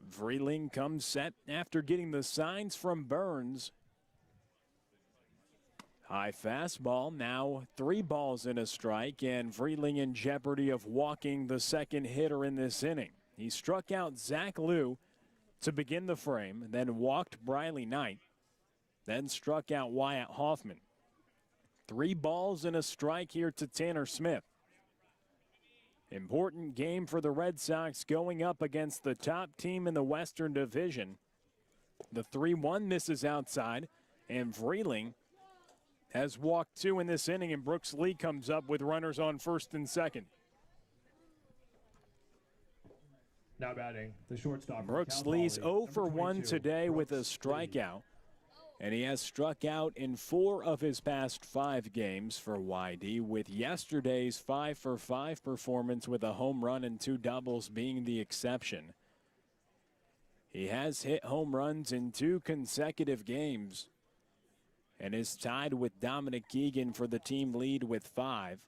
Vreeling comes set after getting the signs from Burns. High fastball, now 3 balls and a strike, and Vreeling in jeopardy of walking the second hitter in this inning. He struck out Zach Liu to begin the frame, then walked Briley Knight, then struck out Wyatt Hoffman. 3 balls and a strike here to Tanner Smith. Important game for the Red Sox going up against the top team in the Western Division. The 3-1 misses outside, and Vreeling has walked 2 in this inning, and Brooks Lee comes up with runners on first and second. Now batting, the shortstop. Brooks Lee's 0 for 1 today with a strikeout. And he has struck out in 4 of his past 5 games for YD, with yesterday's 5 for 5 performance with a home run and 2 doubles being the exception. He has hit home runs in 2 consecutive games and is tied with Dominic Keegan for the team lead with 5.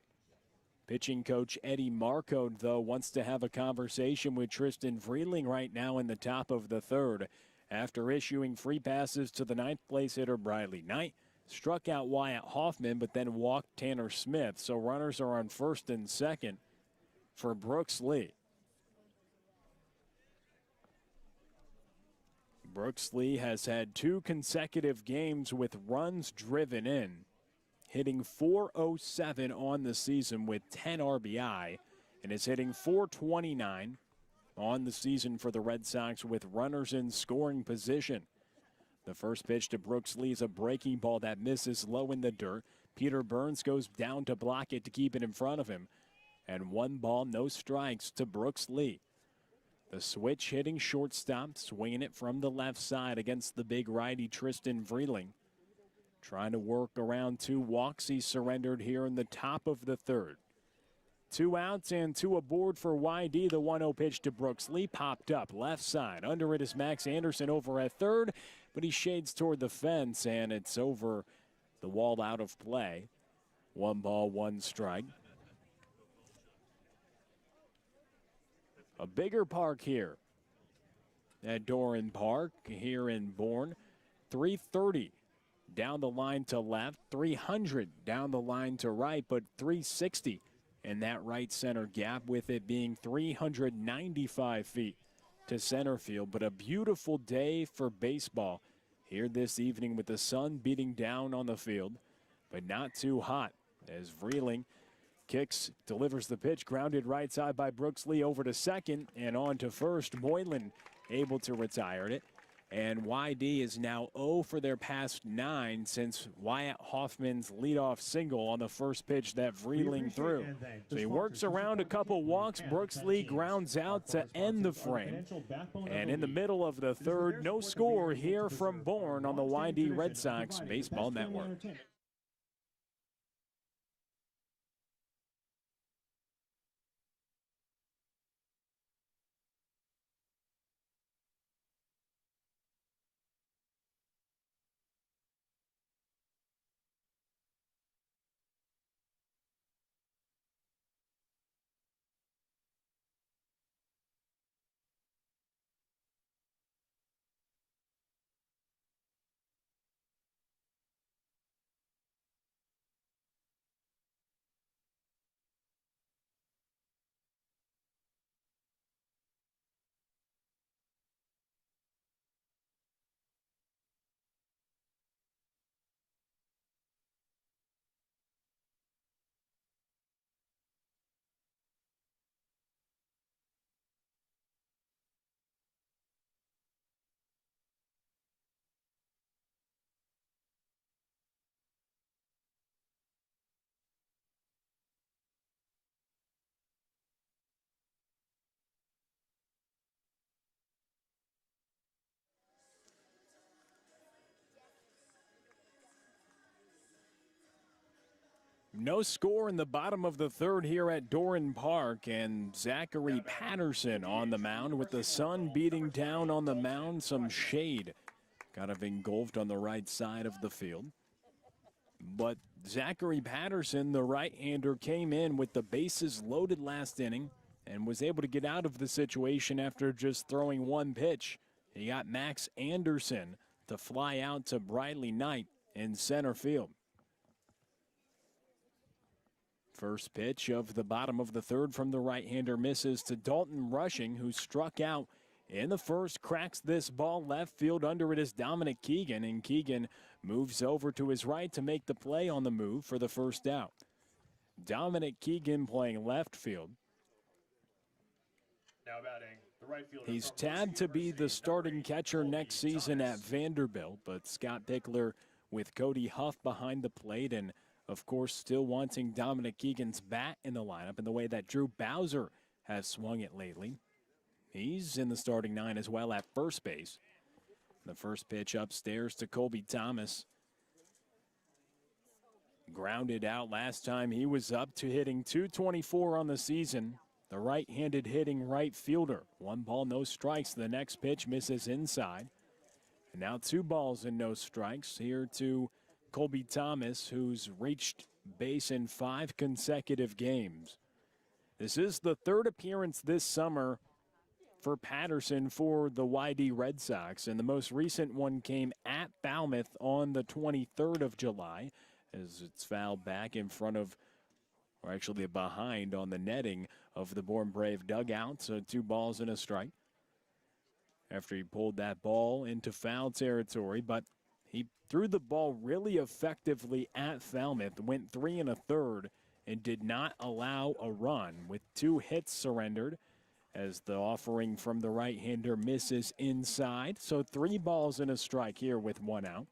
Pitching coach Eddie Marco, though, wants to have a conversation with Tristan Vreeling right now in the top of the 3rd. After issuing free passes to the 9th place hitter Briley Knight, struck out Wyatt Hoffman, but then walked Tanner Smith. So runners are on first and second for Brooks Lee. Brooks Lee has had 2 consecutive games with runs driven in, hitting .407 on the season with 10 RBI, and is hitting .429 on the season for the Red Sox with runners in scoring position. The first pitch to Brooks Lee is a breaking ball that misses low in the dirt. Peter Burns goes down to block it to keep it in front of him. And 1 ball, no strikes to Brooks Lee. The switch hitting shortstop, swinging it from the left side against the big righty Tristan Vreeling. Trying to work around 2 walks. He surrendered here in the top of the 3rd. 2 outs and 2 aboard for YD. The 1-0 pitch to Brooks Lee popped up left side. Under it is Max Anderson over at 3rd, but he shades toward the fence, and it's over the wall out of play. 1 ball, 1 strike. A bigger park here at Doran Park here in Bourne. 330 down the line to left, 300 down the line to right, but 360 in that right center gap, with it being 395 feet to center field. But a beautiful day for baseball here this evening with the sun beating down on the field, but not too hot as Vreeling kicks, delivers the pitch, grounded right side by Brooks Lee over to second and on to first. Moylan able to retire it. And YD is now 0 for their past 9 since Wyatt Hoffman's leadoff single on the first pitch that Vreeling threw. So he works around a couple walks. Brooks Lee grounds out to end the frame. And in the middle of the 3rd, no score here from Bourne on the YD Red Sox Baseball Network. No score in the bottom of the third here at Bourne Park, and Zachary Patterson on the mound with the sun beating down on the mound. Some shade kind of engulfed on the right side of the field. But Zachary Patterson, the right-hander, came in with the bases loaded last inning and was able to get out of the situation after just throwing one pitch. He got Max Anderson to fly out to Briley Knight in center field. First pitch of the bottom of the third from the right-hander misses to Dalton Rushing, who struck out in the first, cracks this ball left field. Under it is Dominic Keegan, and Keegan moves over to his right to make the play on the move for the first out. Dominic Keegan playing left field. Now batting, the right fielder. He's tabbed to be the starting catcher next season at Vanderbilt, but Scott Pickler with Cody Huff behind the plate, and of course still wanting Dominic Keegan's bat in the lineup in the way that Drew Bowser has swung it lately. He's in the starting nine as well at first base. The first pitch upstairs to Colby Thomas. Grounded out last time he was up to hitting .224 on the season. The right-handed hitting right fielder. 1 ball, no strikes. The next pitch misses inside. And now 2 balls and no strikes here to Colby Thomas, who's reached base in 5 consecutive games. This is the 3rd appearance this summer for Patterson for the YD Red Sox, and the most recent one came at Falmouth on the 23rd of July as it's fouled back in front of, or actually behind on the netting of the Bourne Brave dugout. So 2 balls and a strike after he pulled that ball into foul territory, but he threw the ball really effectively at Falmouth, went 3 1/3 and did not allow a run with 2 hits surrendered as the offering from the right-hander misses inside. So 3 balls and a strike here with 1 out.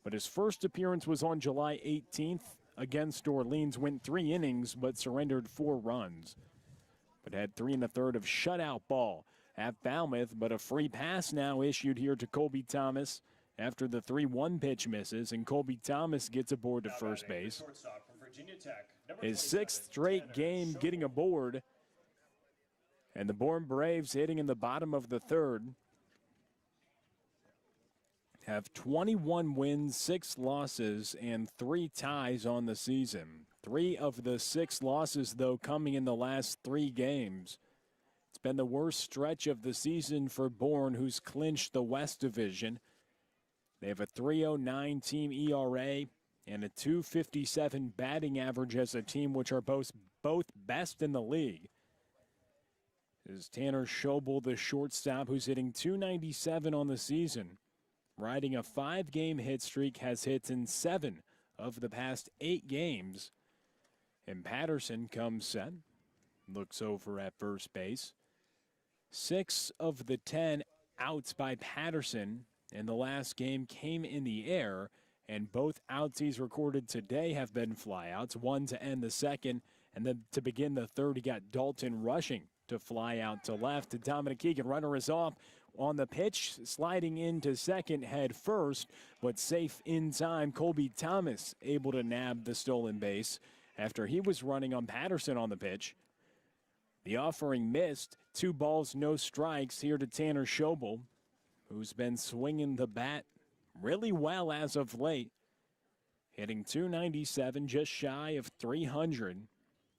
But his first appearance was on July 18th against Orleans, went 3 innings but surrendered 4 runs. But had 3 1/3 of shutout ball at Falmouth, but a free pass now issued here to Colby Thomas after the 3-1 pitch misses, and Colby Thomas gets aboard to first base. His 6th straight game getting aboard, and the Bourne Braves hitting in the bottom of the third have 21 wins, 6 losses, and 3 ties on the season. 3 of the 6 losses, though, coming in the last 3 games. It's been the worst stretch of the season for Bourne, who's clinched the West Division. They have a .309 team ERA and a .257 batting average as a team, which are both best in the league. Is Tanner Schobel, the shortstop, who's hitting .297 on the season. Riding a 5-game hit streak, has hits in 7 of the past 8 games. And Patterson comes set, looks over at first base. 6 of the 10 outs by Patterson in the last game came in the air, and both outs he's recorded today have been flyouts. 1 to end the second, and then to begin the third, he got Dalton Rushing to fly out to left. To Dominic Keegan, runner is off on the pitch, sliding into second head first, but safe in time. Colby Thomas able to nab the stolen base after he was running on Patterson on the pitch. The offering missed. 2 balls, no strikes here to Tanner Schobel, who's been swinging the bat really well as of late. Hitting .297, just shy of 300.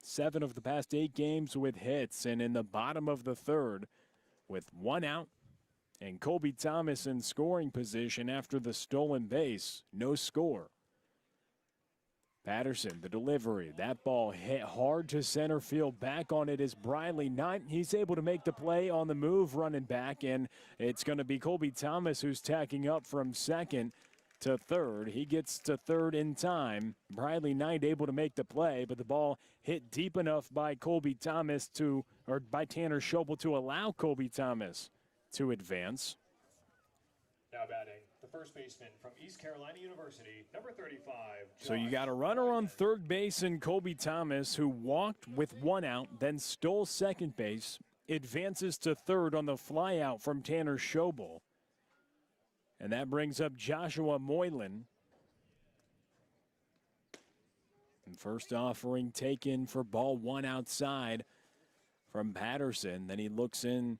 7 of the past 8 games with hits, and in the bottom of the third with 1 out and Colby Thomas in scoring position after the stolen base. No score. Patterson, the delivery. That ball hit hard to center field. Back on it is Briley Knight. He's able to make the play on the move, running back, and it's going to be Colby Thomas who's tacking up from second to third. He gets to third in time. Briley Knight able to make the play, but the ball hit deep enough by Colby Thomas by Tanner Schobel to allow Colby Thomas to advance. Now batting, the first baseman from East Carolina University, number 35. So you got a runner on third base in Colby Thomas, who walked with 1 out, then stole second base, advances to third on the flyout from Tanner Schobel. And that brings up Joshua Moylan. And first offering taken for ball one outside from Patterson. Then he looks in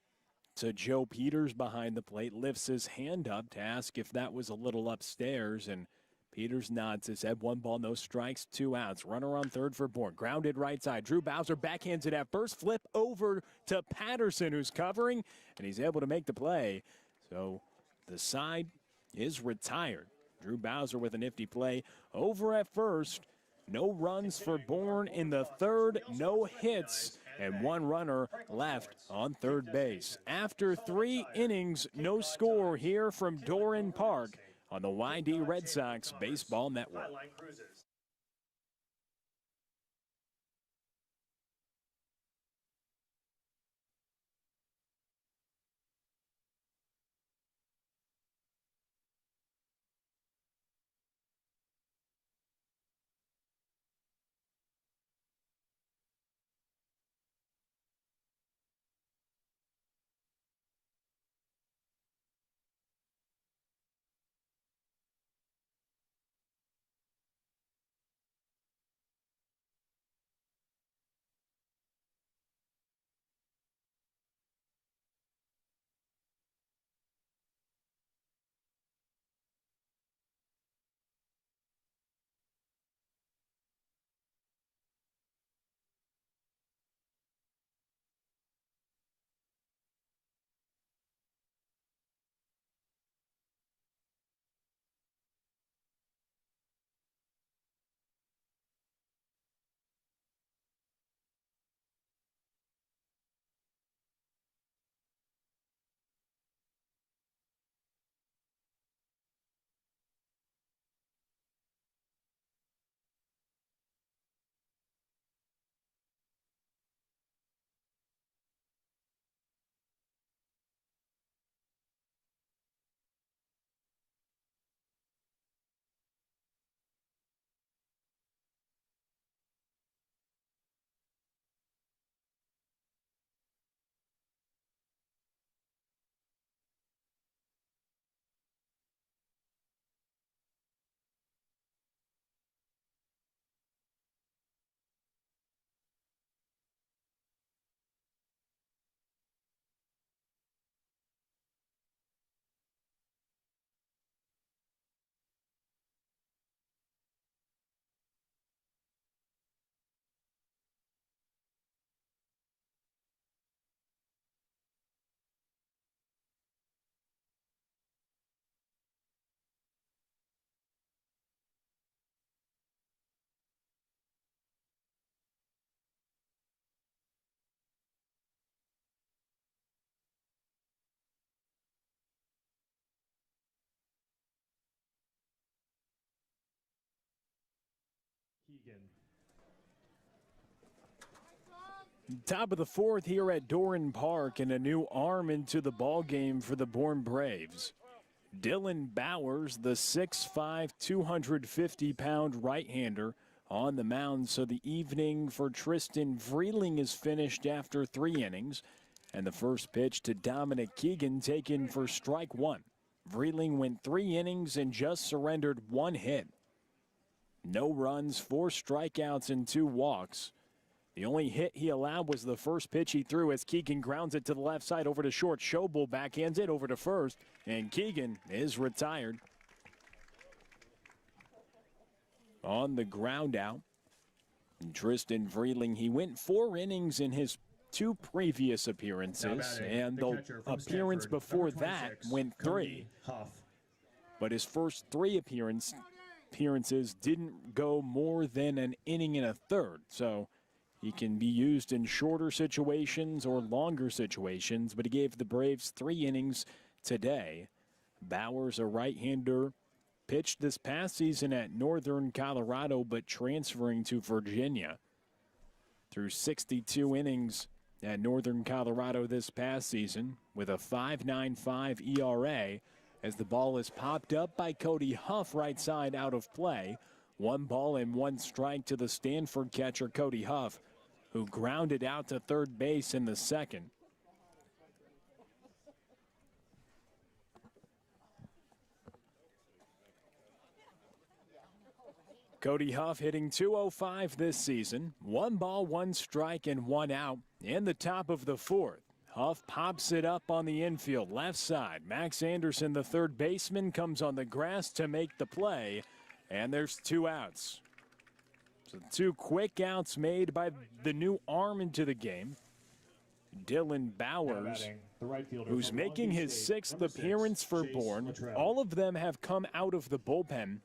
to Joe Peters behind the plate, lifts his hand up to ask if that was a little upstairs, and Peters nods his head. 1 ball, no strikes, 2 outs. Runner on third for Bourne. Grounded right side. Drew Bowser backhands it at first. Flip over to Patterson, who's covering, and he's able to make the play. So the side is retired. Drew Bowser with a nifty play over at first. No runs for Bourne in the third, no hits, and 1 runner left on third base. After 3 innings, no score here from Bourne Park on the YD Red Sox Baseball Network. Top of the fourth here at Bourne Park, and a new arm into the ball game for the Bourne Braves. Dylan Bowers, the 6'5", 250-pound right-hander, on the mound. So the evening for Tristan Vreeling is finished after 3 innings. And the first pitch to Dominic Keegan taken for strike 1. Vreeling went 3 innings and just surrendered 1 hit. No runs, 4 strikeouts, and 2 walks. The only hit he allowed was the first pitch he threw as Keegan grounds it to the left side over to short. Schobel backhands it over to first, and Keegan is retired. On the ground out, Tristan Vreeling, he went 4 innings in his 2 previous appearances, and the appearance before that went 3. But his first 3 appearances didn't go more than an inning and a third, so he can be used in shorter situations or longer situations, but he gave the Braves 3 innings today. Bowers, a right-hander, pitched this past season at Northern Colorado, but transferring to Virginia. Through 62 innings at Northern Colorado this past season with a 5.95 ERA, as the ball is popped up by Cody Huff right side out of play. 1 ball and 1 strike to the Stanford catcher Cody Huff, who grounded out to third base in the second. Cody Huff hitting .205 this season. 1 ball, 1 strike, and 1 out in the top of the 4th. Huff pops it up on the infield, left side. Max Anderson, the third baseman, comes on the grass to make the play, and there's 2 outs. So 2 quick outs made by the new arm into the game, Dylan Bowers, who's making his 6th appearance for Bourne. All of them have come out of the bullpen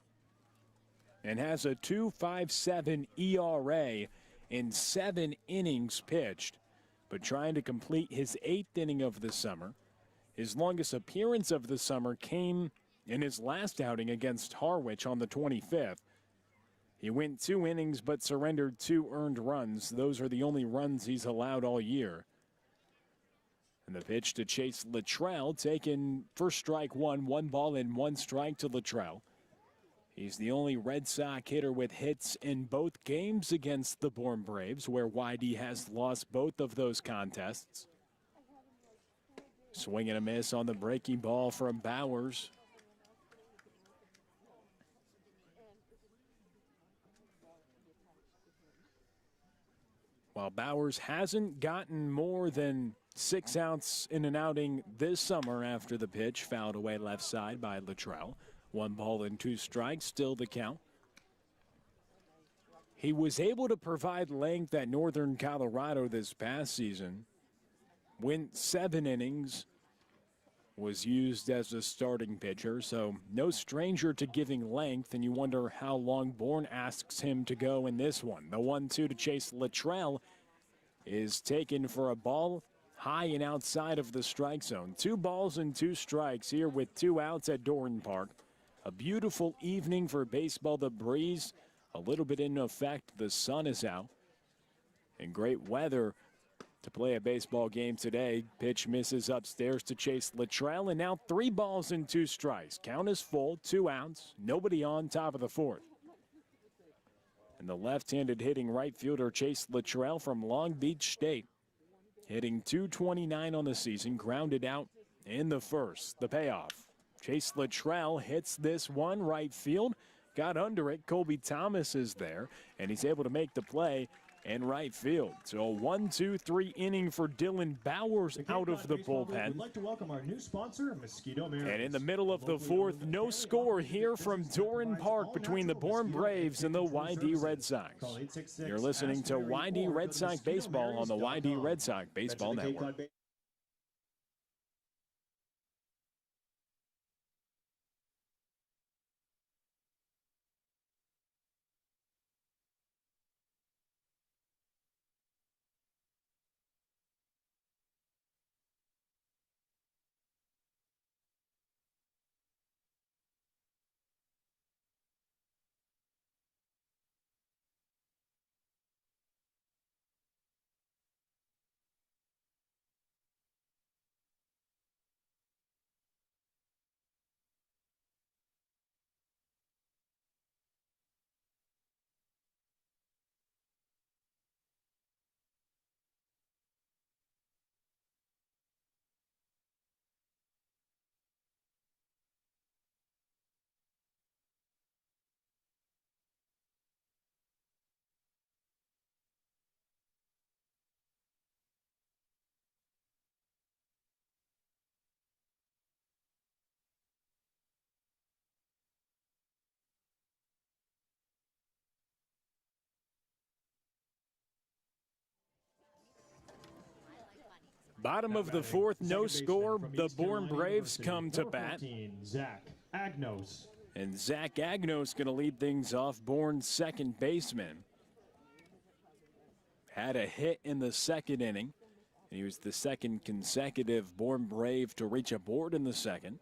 and has a 2.57 ERA in 7 innings pitched, but trying to complete his 8th inning of the summer. His longest appearance of the summer came in his last outing against Harwich on the 25th. He went 2 innings but surrendered 2 earned runs. Those are the only runs he's allowed all year. And the pitch to Chase Luttrell, taken for strike 1, 1 ball and 1 strike to Luttrell. He's the only Red Sox hitter with hits in both games against the Bourne Braves, where YD has lost both of those contests. Swing and a miss on the breaking ball from Bowers. While Bowers hasn't gotten more than 6 outs in an outing this summer after the pitch fouled away left side by Luttrell. 1 ball and 2 strikes, still the count. He was able to provide length at Northern Colorado this past season. Went 7 innings, was used as a starting pitcher, so no stranger to giving length, and you wonder how long Bourne asks him to go in this one. The 1-2 to Chase Luttrell is taken for a ball high and outside of the strike zone. 2 balls and 2 strikes here with 2 outs at Doran Park. A beautiful evening for baseball. The breeze a little bit in effect. The sun is out. And great weather to play a baseball game today. Pitch misses upstairs to Chase Luttrell, and now 3 balls and 2 strikes. Count is full, 2 outs, nobody on, top of the 4th. And the left-handed hitting right fielder Chase Luttrell from Long Beach State, hitting .229 on the season, grounded out in the 1st. The payoff. Chase Luttrell hits this one right field, got under it. Colby Thomas is there, and he's able to make the play in right field. So a 1-2-3 inning for Dylan Bowers out of the bullpen. We'd like to welcome our new sponsor, Mosquito Mariners. And in the middle of the 4th, no score here from Doran Park between the Bourne Braves and the YD Red Sox. You're listening to YD Red Sox Baseball on the YD Red Sox Baseball Network. Bottom of the 4th, no score. The Bourne Braves come to bat. Zach Agnos. And Zach Agnos going to lead things off, Bourne's second baseman. Had a hit in the 2nd inning. He was the 2nd consecutive Bourne Brave to reach a board in the 2nd.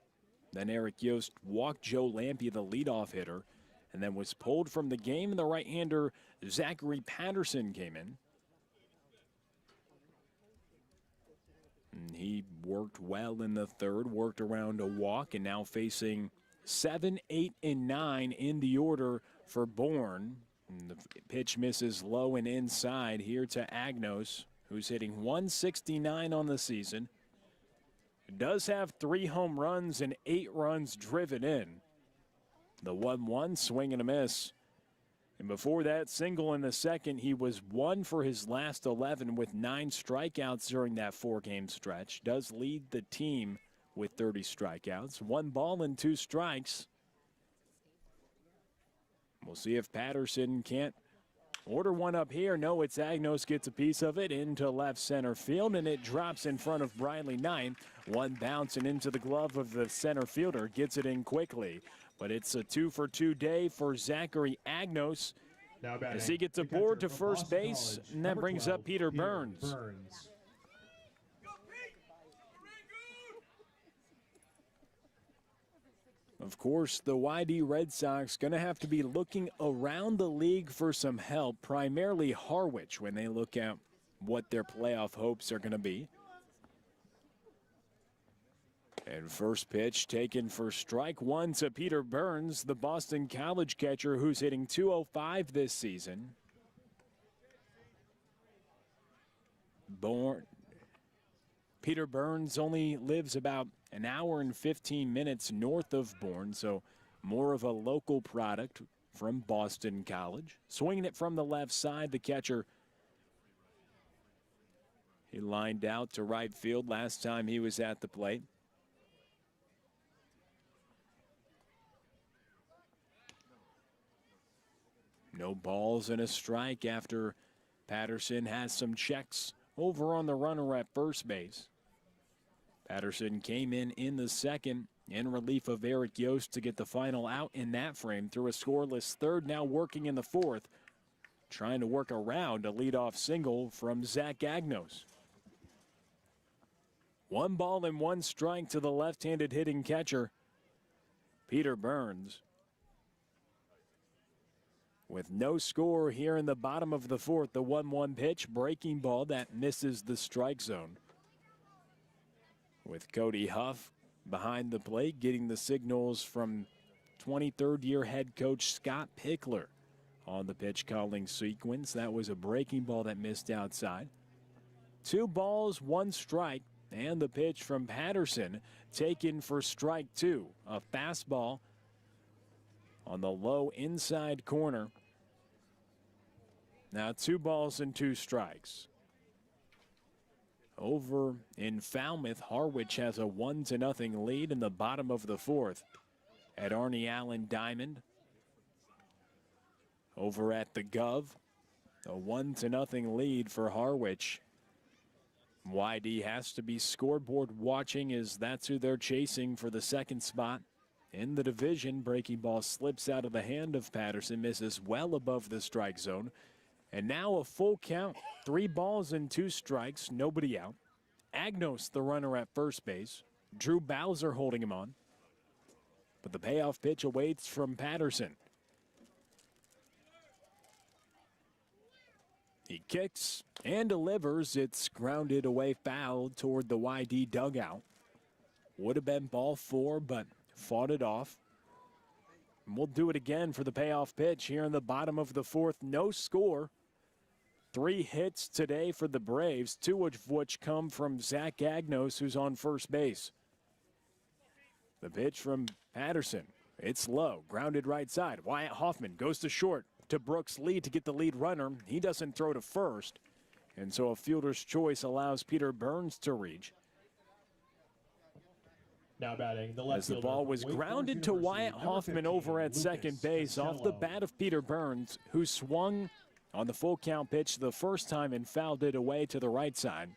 Then Eric Yost walked Joe Lampe, the leadoff hitter, and then was pulled from the game. And the right-hander Zachary Patterson came in. And he worked well in the 3rd, worked around a walk, and now facing 7, 8, and 9 in the order for Bourne. And the pitch misses low and inside here to Agnos, who's hitting .169 on the season. Does have 3 home runs and 8 runs driven in. The 1-1 swing and a miss. And before that single in the second, he was 1 for his last 11 with 9 strikeouts during that 4-game stretch. Does lead the team with 30 strikeouts. 1 ball and 2 strikes. We'll see if Patterson can't order one up here. No, it's Agnos gets a piece of it into left center field, and it drops in front of Briley Knight. One bouncing into the glove of the center fielder, gets it in quickly. But it's a 2-for-2 day for Zachary Agnos as he gets aboard to first base, and that brings up Peter Burns. Of course, the YD Red Sox going to have to be looking around the league for some help, primarily Harwich, when they look at what their playoff hopes are going to be. And first pitch taken for strike 1 to Peter Burns, the Boston College catcher who's hitting .205 this season. Peter Burns only lives about an hour and 15 minutes north of Bourne, so more of a local product from Boston College. Swinging it from the left side, the catcher, he lined out to right field last time he was at the plate. No balls and a strike after Patterson has some checks over on the runner at first base. Patterson came in the second in relief of Eric Yost to get the final out in that frame through a scoreless third, now working in the fourth, trying to work around a leadoff single from Zach Agnos. 1 ball and 1 strike to the left-handed hitting catcher, Peter Burns. With no score here in the bottom of the fourth, the 1-1 pitch, breaking ball that misses the strike zone. With Cody Huff behind the plate, getting the signals from 23rd year head coach Scott Pickler on the pitch calling sequence. That was a breaking ball that missed outside. 2 balls, 1 strike, and the pitch from Patterson taken for strike 2. A fastball on the low inside corner. Now 2 balls and 2 strikes. Over in Falmouth, Harwich has a 1-0 lead in the bottom of the fourth at Arnie Allen Diamond. Over at the Gov, a 1-0 lead for Harwich. YD has to be scoreboard watching as that's who they're chasing for the second spot in the division. Breaking ball slips out of the hand of Patterson, misses well above the strike zone. And now a full count, 3 balls and 2 strikes, nobody out. Agnos, the runner at first base. Drew Bowser holding him on. But the payoff pitch awaits from Patterson. He kicks and delivers. It's grounded away foul toward the YD dugout. Would have been ball 4, but fought it off. And we'll do it again for the payoff pitch here in the bottom of the fourth. No score. 3 hits today for the Braves, 2 of which come from Zach Agnos, who's on first base. The pitch from Patterson. It's low, grounded right side. Wyatt Hoffman goes to short to Brooks Lee to get the lead runner. He doesn't throw to first, and so a fielder's choice allows Peter Burns to reach. Now batting the left as the ball was grounded to Wyatt Hoffman over at second base off the bat of Peter Burns, who swung on the full count pitch the first time and fouled it away to the right side.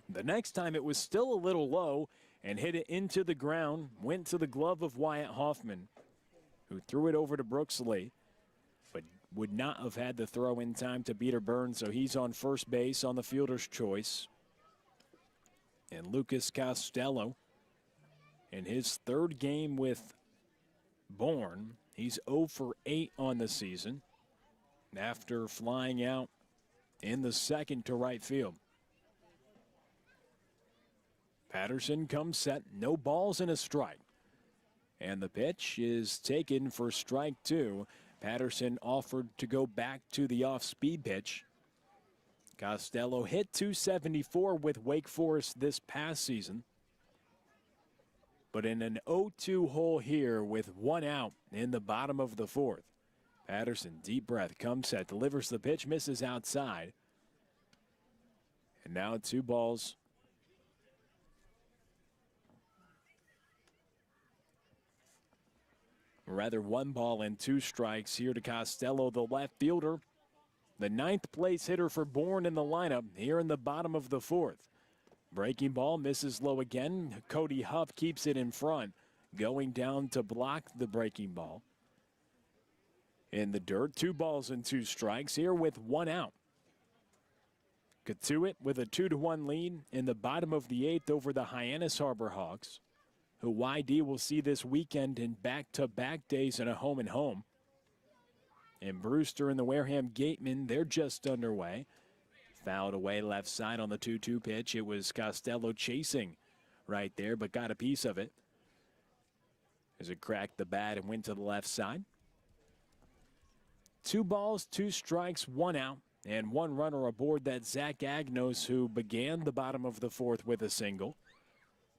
The next time it was still a little low and hit it into the ground, went to the glove of Wyatt Hoffman, who threw it over to Brooks Lee, but would not have had the throw in time to Peter Burns, so he's on first base on the fielder's choice. And Lucas Costello, in his 3rd game with Bourne, he's 0 for 8 on the season after flying out in the second to right field. Patterson comes set, no balls and a strike. And the pitch is taken for strike 2. Patterson offered to go back to the off-speed pitch. Costello hit .274 with Wake Forest this past season. But in an 0-2 hole here with 1 out in the bottom of the fourth, Patterson, deep breath, comes set, delivers the pitch, misses outside. And now 2 balls. Or rather, 1 ball and 2 strikes here to Costello, the left fielder. The 9th place hitter for Bourne in the lineup here in the bottom of the 4th. Breaking ball misses low again. Cody Huff keeps it in front, going down to block the breaking ball. In the dirt, 2 balls and 2 strikes here with 1 out. Katuitt with a 2-1 lead in the bottom of the 8th over the Hyannis Harbor Hawks, who YD will see this weekend in back-to-back days in a home-and-home. And Brewster and the Wareham Gatemen, they're just underway. Fouled away left side on the 2-2 pitch. It was Costello chasing right there, but got a piece of it as it cracked the bat and went to the left side. 2 balls, 2 strikes, 1 out, and 1 runner aboard. That Zach Agnos, who began the bottom of the 4th with a single.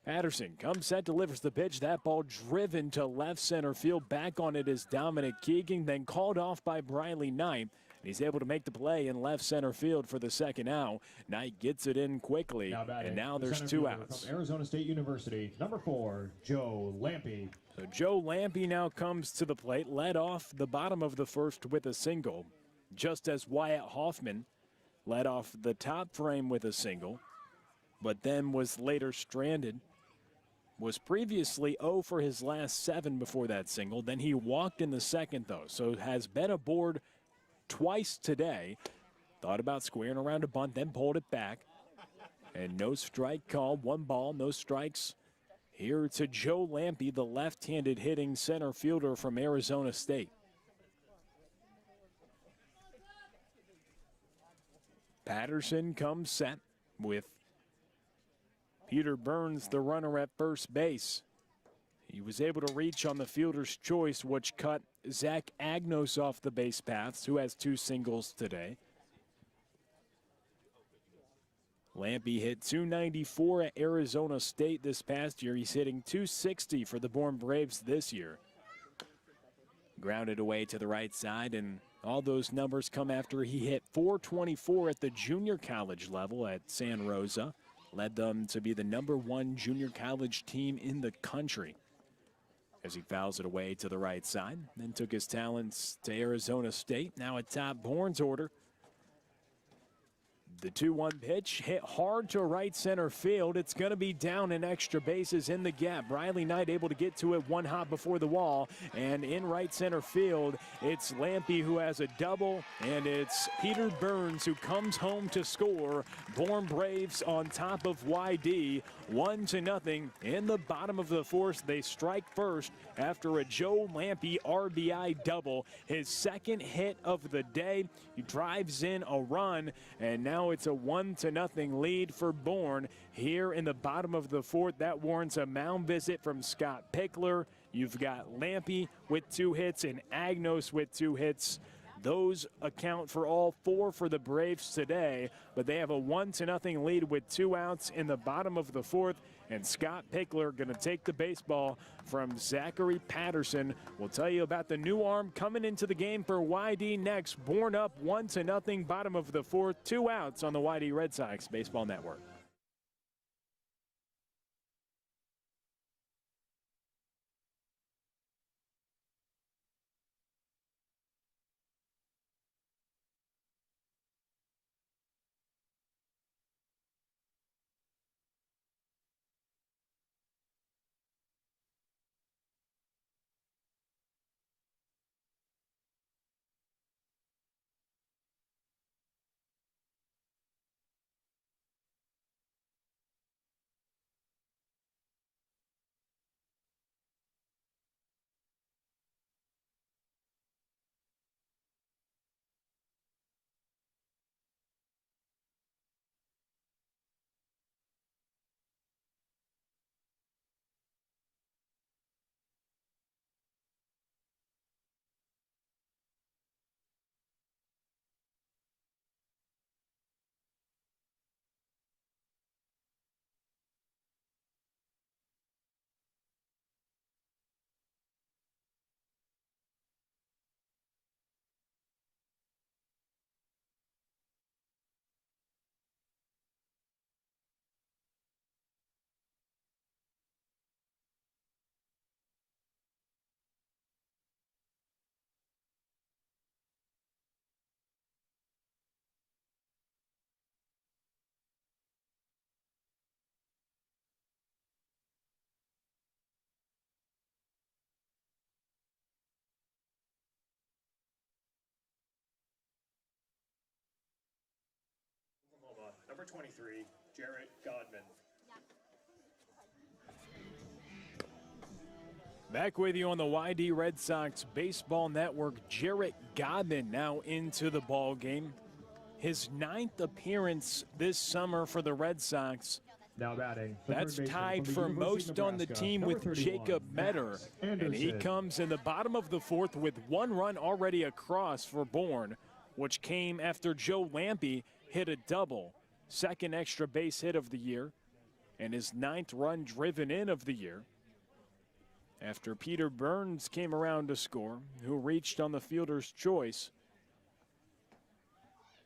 Patterson comes set, delivers the pitch. That ball driven to left center field. Back on it is Dominic Keegan, then called off by Briley Knight. He's able to make the play in left center field for the 2nd out. Knight gets it in quickly, and now there's 2 outs. From Arizona State University, number 4, Joe Lampe. So Joe Lampe now comes to the plate, led off the bottom of the 1st with a single, just as Wyatt Hoffman led off the top frame with a single, but then was later stranded. Was previously 0 for his last 7 before that single. Then he walked in the 2nd, though, so has been aboard twice today. Thought about squaring around a bunt, then pulled it back. And no strike call, 1 ball, no strikes. Here to Joe Lampe, the left-handed hitting center fielder from Arizona State. Patterson comes set with Peter Burns, the runner at first base. He was able to reach on the fielder's choice, which cut Zach Agnos off the base paths, who has 2 singles today. Lampe hit .294 at Arizona State this past year. He's hitting .260 for the Bourne Braves this year. Grounded away to the right side, and all those numbers come after he hit .424 at the junior college level at San Rosa. Led them to be the #1 junior college team in the country. As he fouls it away to the right side, then took his talents to Arizona State, now atop Bourne's order. The 2-1 pitch hit hard to right center field. It's going to be down in extra bases in the gap. Briley Knight able to get to it 1 hop before the wall. And in right center field, it's Lampe who has a double. And it's Peter Burns who comes home to score. Bourne Braves on top of YD. 1-0 in the bottom of the 4th. They strike first after a Joe Lampe RBI double. His 2nd hit of the day. He drives in a run, and now it's a 1-0 lead for Bourne here in the bottom of the 4th. That warrants a mound visit from Scott Pickler. You've got Lampe with 2 hits and Agnos with 2 hits. Those account for all 4 for the Braves today, but they have a 1-0 lead with 2 outs in the bottom of the 4th. And Scott Pickler going to take the baseball from Zachary Patterson. We'll tell you about the new arm coming into the game for YD next. Bourne up 1-0, bottom of the 4th, 2 outs on the YD Red Sox Baseball Network. number 23, Jarrett Godman. Back with you on the YD Red Sox Baseball Network. Jarrett Godman now into the ball game. His 9th appearance this summer for the Red Sox. Now batting. That's tied for most on the team with Jacob Metter. And he comes in the bottom of the 4th with 1 run already across for Bourne, which came after Joe Lampe hit a double. 2nd extra base hit of the year and his 9th run driven in of the year. After Peter Burns came around to score, who reached on the fielder's choice.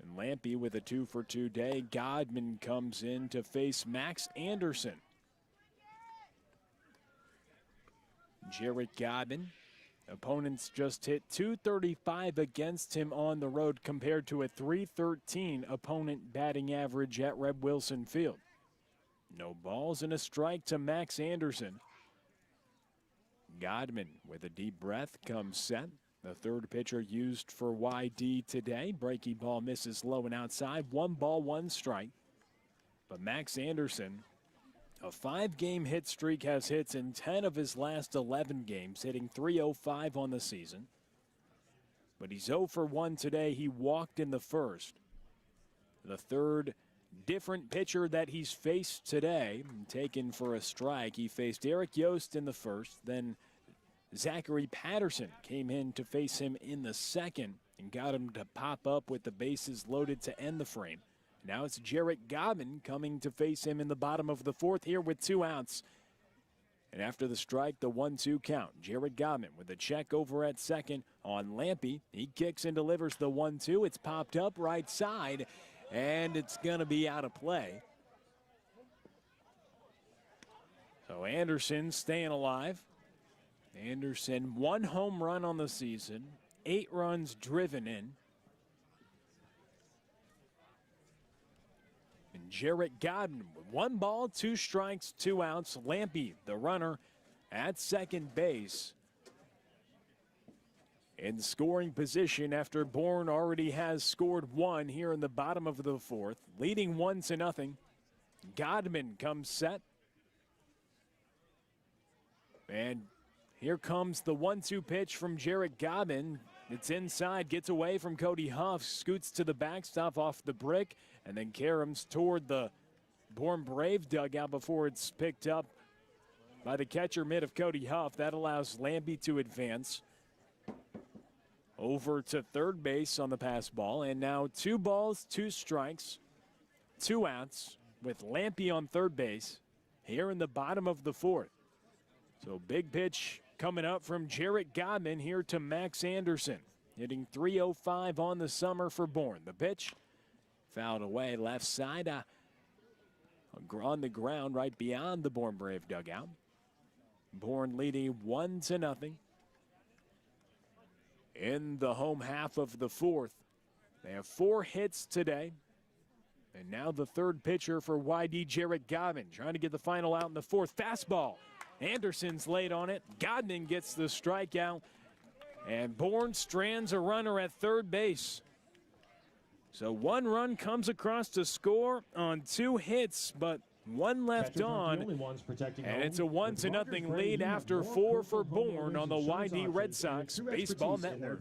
And Lampe with a 2-for-2 day. Godman comes in to face Max Anderson. Jarrett Godman. Opponents just hit .235 against him on the road compared to a .313 opponent batting average at Reb Wilson Field. No balls and a strike to Max Anderson. Godman with a deep breath comes set. The 3rd pitcher used for YD today. Breaking ball misses low and outside. 1 ball, 1 strike. But Max Anderson, a 5-game hit streak, has hits in 10 of his last 11 games, hitting .305 on the season. But he's 0 for 1 today. He walked in the 1st. The 3rd different pitcher that he's faced today, taken for a strike. He faced Eric Yost in the 1st, then Zachary Patterson came in to face him in the 2nd and got him to pop up with the bases loaded to end the frame. Now it's Jarrett Godman coming to face him in the bottom of the 4th here with 2 outs. And after the strike, the 1-2 count. Jarrett Godman with a check over at 2nd on Lampe. He kicks and delivers the 1-2. It's popped up right side, and it's going to be out of play. So Anderson staying alive. Anderson, 1 home run on the season, 8 runs driven in. And Jarrett Godman with 1 ball, 2 strikes, 2 outs. Lampe, the runner, at 2nd base. In scoring position after Bourne already has scored 1 here in the bottom of the 4th, leading 1-0. Godman comes set. And here comes the 1-2 pitch from Jarrett Godman. It's inside, gets away from Cody Huff, scoots to the backstop off the brick, and then caroms toward the Bourne Brave dugout before it's picked up by the catcher mid of Cody Huff. That allows Lampe to advance over to 3rd base on the pass ball. And now 2 balls, 2 strikes, 2 outs with Lampe on 3rd base here in the bottom of the 4th. So big pitch coming up from Jarrett Godman here to Max Anderson, hitting .305 on the summer for Bourne. The pitch fouled away left side on the ground right beyond the Bourne Brave dugout. Bourne leading 1-0 in the home half of the 4th. They have 4 hits today. And now the 3rd pitcher for YD, Jarrett Godman, trying to get the final out in the 4th. Fastball. Anderson's late on it. Godman gets the strikeout. And Bourne strands a runner at 3rd base. So 1 run comes across to score on 2 hits, but 1 left on. And it's a 1-0 lead after 4 for Bourne on the YD Red Sox Baseball Network.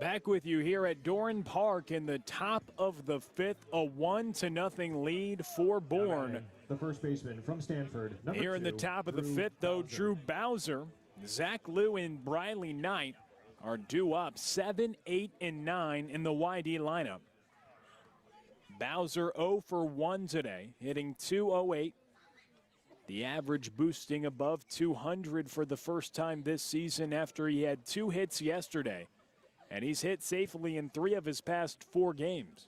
Back with you here at Bourne Park in the top of the fifth, a 1-0 lead for Bourne. The first baseman from Stanford, number Here in the top of the fifth, though, Drew Bowser, Zach Liu, and Briley Knight are due up 7, 8, and 9 in the YD lineup. Bowser 0 for 1 today, hitting .208. The average boosting above 200 for the first time this season after he had 2 hits yesterday. And he's hit safely in 3 of his past 4 games.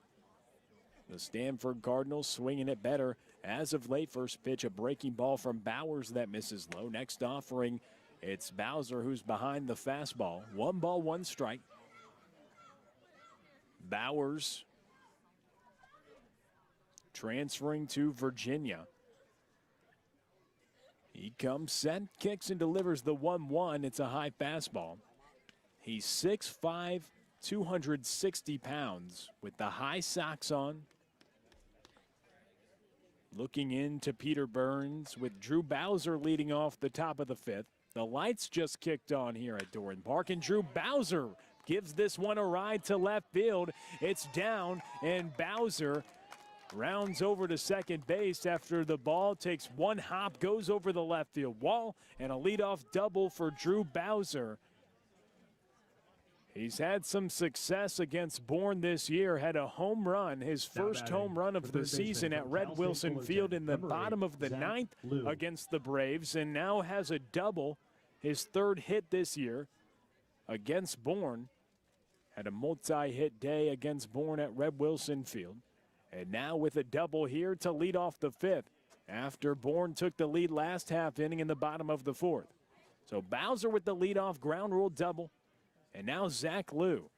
The Stanford Cardinals swinging it better as of late. First pitch, a breaking ball from Bowers that misses low. Next offering, it's Bowser who's behind the fastball. 1 ball, 1 strike. Bowers transferring to Virginia. He comes set, kicks and delivers the 1-1. It's a high fastball. He's 6'5", 260 pounds with the high socks on. Looking into Peter Burns with Drew Bowser leading off the top of the fifth. The lights just kicked on here at Bourne Park, and Drew Bowser gives this one a ride to left field. It's down, and Bowser rounds over to second base after the ball takes 1 hop, goes over the left field wall, and a leadoff double for Drew Bowser. He's had some success against Bourne this year, had a home run, his first home run of the season at Red Wilson Field in the bottom of the 9th against the Braves, and now has a double, his 3rd hit this year against Bourne. Had a multi-hit day against Bourne at Red Wilson Field, and now with a double here to lead off the 5th after Bourne took the lead last half inning in the bottom of the 4th. So Bowser with the leadoff ground rule double. And now Zach Liu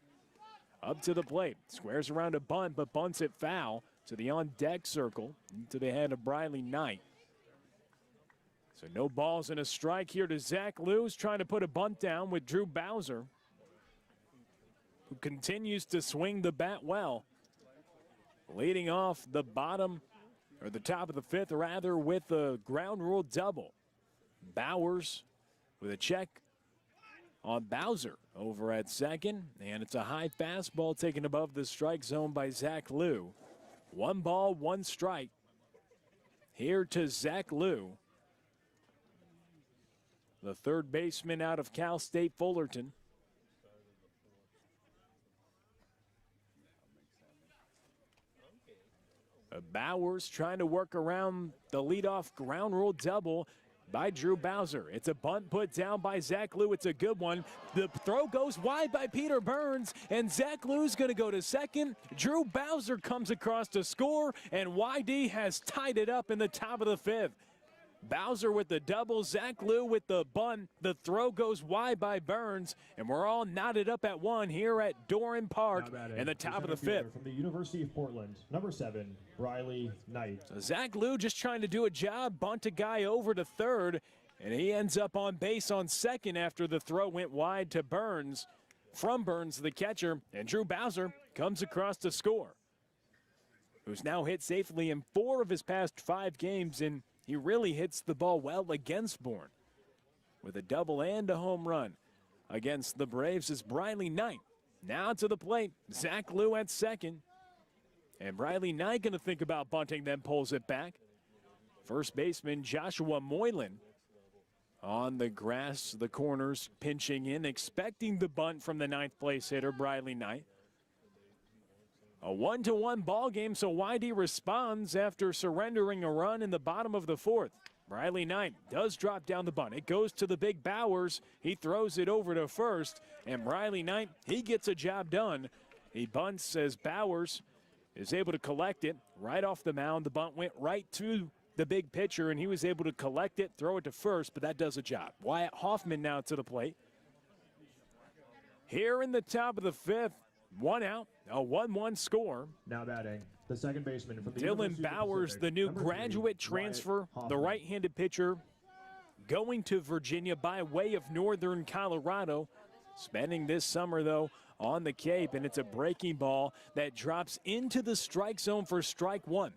up to the plate. Squares around a bunt, but bunts it foul to the on-deck circle into the head of Briley Knight. So no balls and a strike here to Zach Liu, who's trying to put a bunt down with Drew Bowser, who continues to swing the bat well. Leading off the bottom, or the top of the 5th, rather, with a ground rule double. Bowers with a check on Bowser over at second, and it's a high fastball taken above the strike zone by Zach Liu. 1 ball, 1 strike. Here to Zach Liu, the 3rd baseman out of Cal State Fullerton. Bowers trying to work around the leadoff ground rule double by Drew Bowser. It's a bunt put down by Zach Liu. It's a good one. The throw goes wide by Peter Burns, and Zach Liu's going to go to second. Drew Bowser comes across to score, and YD has tied it up in the top of the 5th. Bowser with the double, Zach Liu with the bunt. The throw goes wide by Burns, and we're all knotted up at 1 here at Bourne Park in the top of the 5th. From the University of Portland, number 7, Briley Knight. So Zach Liu just trying to do a job, bunt a guy over to 3rd, and he ends up on base on 2nd after the throw went wide to Burns. From Burns, the catcher, and Drew Bowser comes across to score, who's now hit safely in 4 of his past 5 games, and he really hits the ball well against Bourne. With a double and a home run against the Braves is Briley Knight. Now to the plate, Zach Liu at second. And Briley Knight going to think about bunting, then pulls it back. First baseman Joshua Moylan on the grass, the corners, pinching in, expecting the bunt from the 9th place hitter, Briley Knight. A 1-1 ball game, so YD responds after surrendering a run in the bottom of the 4th. Briley Knight does drop down the bunt. It goes to the big Bowers. He throws it over to first, and Briley Knight, he gets a job done. He bunts as Bowers is able to collect it right off the mound. The bunt went right to the big pitcher, and he was able to collect it, throw it to first, but that does a job. Wyatt Hoffman now to the plate. Here in the top of the 5th, 1 out, a 1-1 score. Now batting, the second baseman from the Dylan Bowers, the new graduate transfer, the right-handed pitcher, going to Virginia by way of Northern Colorado. Spending this summer, though, on the Cape, and it's a breaking ball that drops into the strike zone for strike 1.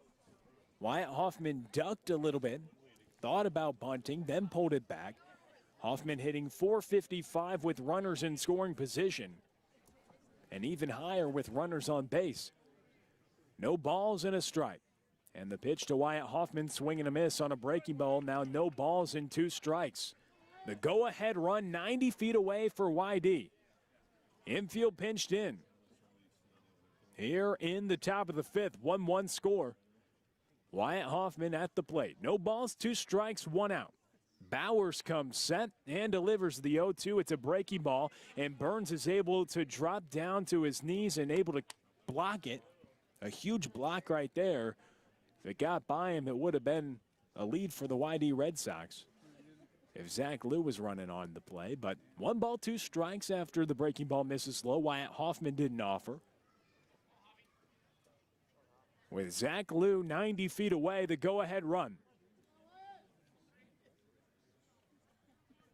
Wyatt Hoffman ducked a little bit, thought about bunting, then pulled it back. Hoffman hitting .455 with runners in scoring position. and even higher with runners on base. No balls and a strike. And the pitch to Wyatt Hoffman, swing and a miss on a breaking ball. Now no balls and 2 strikes. The go-ahead run 90 feet away for YD. Infield pinched in. Here in the top of the 5th, 1-1 score. Wyatt Hoffman at the plate. No balls, 2 strikes, 1 out. Bowers comes set and delivers the 0-2. It's a breaking ball, and Burns is able to drop down to his knees and able to block it. A huge block right there. If it got by him, it would have been a lead for the YD Red Sox if Zach Liu was running on the play. But 1 ball, 2 strikes after the breaking ball misses low. Wyatt Hoffman didn't offer. With Zach Liu 90 feet away, the go-ahead run.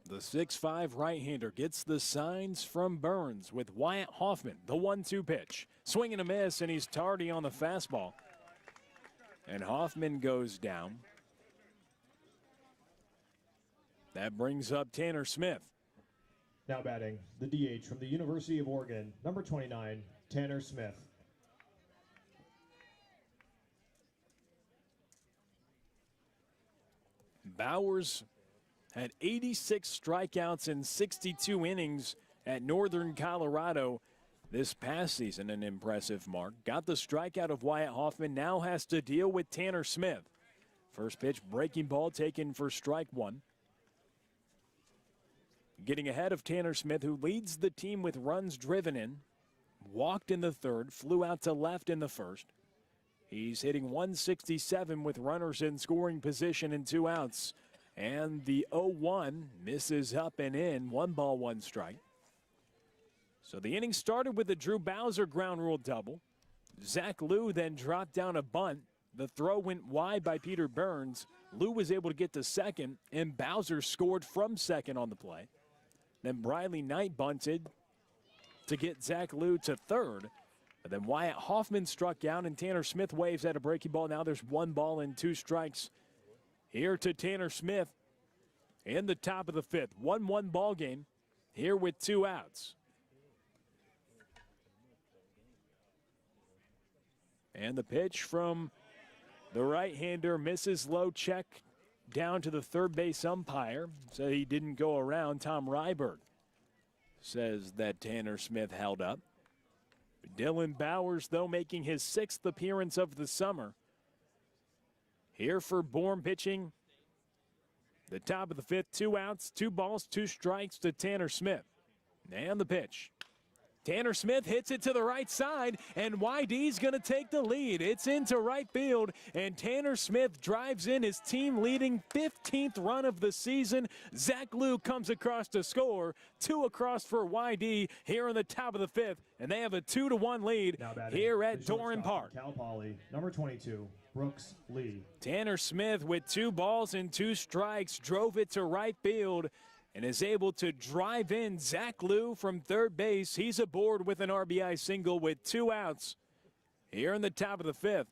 The 6'5" right-hander gets the signs from Burns with Wyatt Hoffman, the 1-2 pitch. Swing and a miss, and he's tardy on the fastball. And Hoffman goes down. That brings up Tanner Smith. Now batting, the DH from the University of Oregon, number 29, Tanner Smith. Bowers had 86 strikeouts in 62 innings at Northern Colorado this past season, an impressive mark. Got the strikeout of Wyatt Hoffman, now has to deal with Tanner Smith. First pitch, breaking ball taken for strike 1. Getting ahead of Tanner Smith, who leads the team with runs driven in. Walked in the 3rd, flew out to left in the 1st. He's hitting 167 with runners in scoring position and 2 outs. And the 0-1 misses up and in. 1 ball, 1 strike. So the inning started with a Drew Bowser ground rule double. Zach Liu then dropped down a bunt. The throw went wide by Peter Burns. Liu was able to get to second, and Bowser scored from second on the play. Then Briley Knight bunted to get Zach Liu to 3rd. And then Wyatt Hoffman struck out, and Tanner Smith waves at a breaking ball. Now there's 1 ball and 2 strikes here to Tanner Smith in the top of the 5th. 1-1 ball game here with 2 outs. And the pitch from the right-hander misses low, check down to the 3rd base umpire. So he didn't go around. Tom Ryberg says that Tanner Smith held up. Dylan Bowers, though, making his 6th appearance of the summer. Here for Bourne pitching. The top of the 5th, 2 outs, 2 balls, 2 strikes to Tanner Smith. And the pitch. Tanner Smith hits it to the right side, and YD's going to take the lead. It's into right field, and Tanner Smith drives in his team-leading 15th run of the season. Zach Liu comes across to score. 2 across for YD here in the top of the 5th, and they have a 2-1 lead here at Doran Park. Cal Poly, number 22, Brooks Lee. Tanner Smith with 2 balls and 2 strikes drove it to right field and is able to drive in Zach Liu from 3rd base. He's aboard with an RBI single with 2 outs here in the top of the 5th.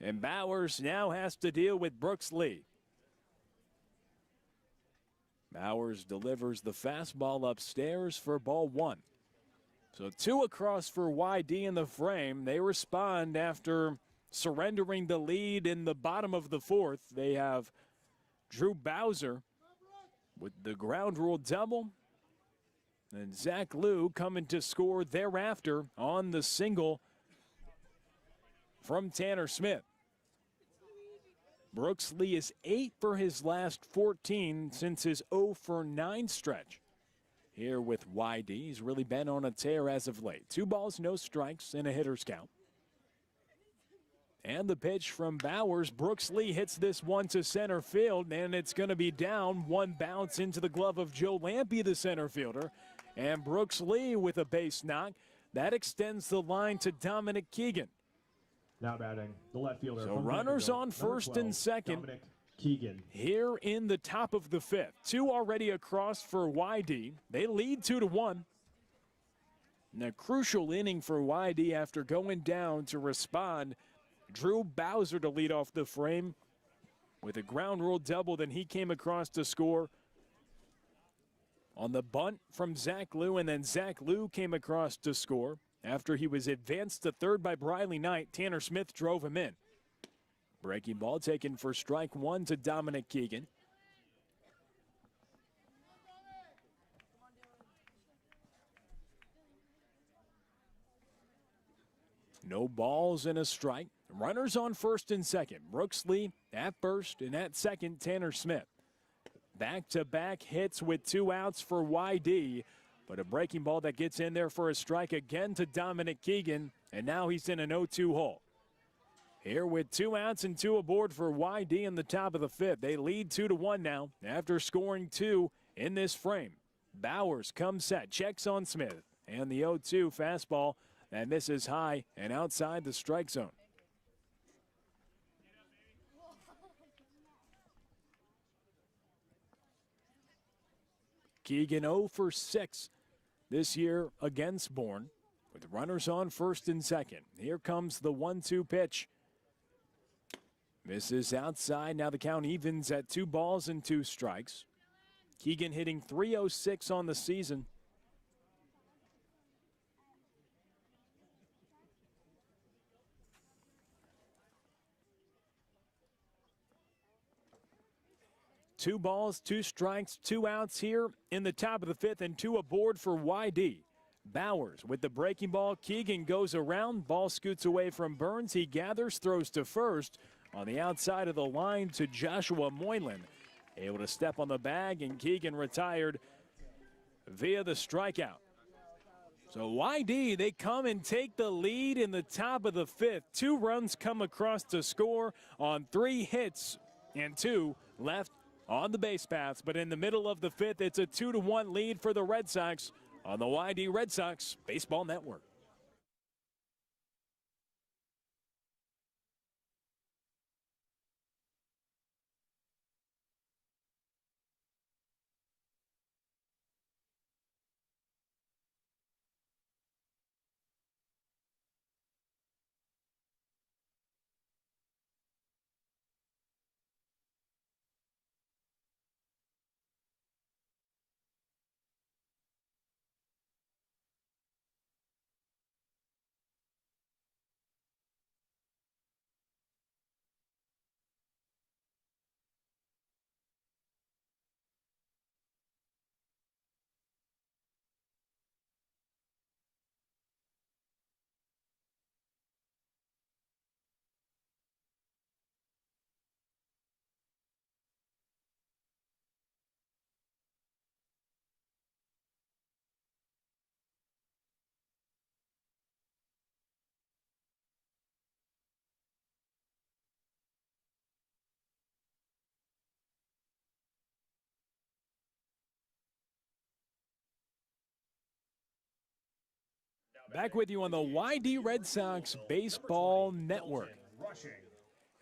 And Bowers now has to deal with Brooks Lee. Bowers delivers the fastball upstairs for ball 1. So 2 across for YD in the frame. They respond after surrendering the lead in the bottom of the 4th. They have Drew Bowser with the ground rule double, and Zach Liu coming to score thereafter on the single from Tanner Smith. Brooks Lee is 8 for his last 14 since his 0 for 9 stretch here with YD. He's really been on a tear as of late. 2 balls, no strikes, and a hitter's count. And the pitch from Bowers. Brooks Lee hits this one to center field, and it's going to be down. 1 bounce into the glove of Joe Lampe, the center fielder. And Brooks Lee with a base knock. That extends the line to Dominic Keegan. Now batting, the left fielder. So runners on 1st and 2nd. Dominic Keegan. Here in the top of the 5th. 2 already across for YD. They lead 2-1. And a crucial inning for YD after going down to respond. Drew Bowser to lead off the frame with a ground rule double. Then he came across to score on the bunt from Zach Liu, and then Zach Liu came across to score. After he was advanced to third by Briley Knight, Tanner Smith drove him in. Breaking ball taken for strike one to Dominic Keegan. No balls and a strike. Runners on first and second. Brooks Lee at first, and at second, Tanner Smith. Back-to-back hits with 2 outs for YD, but a breaking ball that gets in there for a strike again to Dominic Keegan, and now he's in an 0-2 hole. Here with 2 outs and 2 aboard for YD in the top of the 5th. They lead 2-1 now after scoring 2 in this frame. Bowers comes set, checks on Smith, and the 0-2 fastball that misses high and outside the strike zone. Keegan 0 for 6 this year against Bourne, with runners on first and second. Here comes the 1-2 pitch. Misses outside. Now the count evens at 2 balls and 2 strikes. Keegan hitting .306 on the season. Two balls, 2 strikes, 2 outs here in the top of the 5th, and 2 aboard for YD. Bowers with the breaking ball. Keegan goes around. Ball scoots away from Burns. He gathers, throws to first. On the outside of the line to Joshua Moylan. Able to step on the bag, and Keegan retired via the strikeout. So YD, they come and take the lead in the top of the 5th. 2 runs come across to score on 3 hits and 2 left on the base paths. But in the middle of the 5th, it's a 2-1 lead for the Red Sox on the YD Red Sox Baseball Network. Back with you on the YD Red Sox Baseball Network.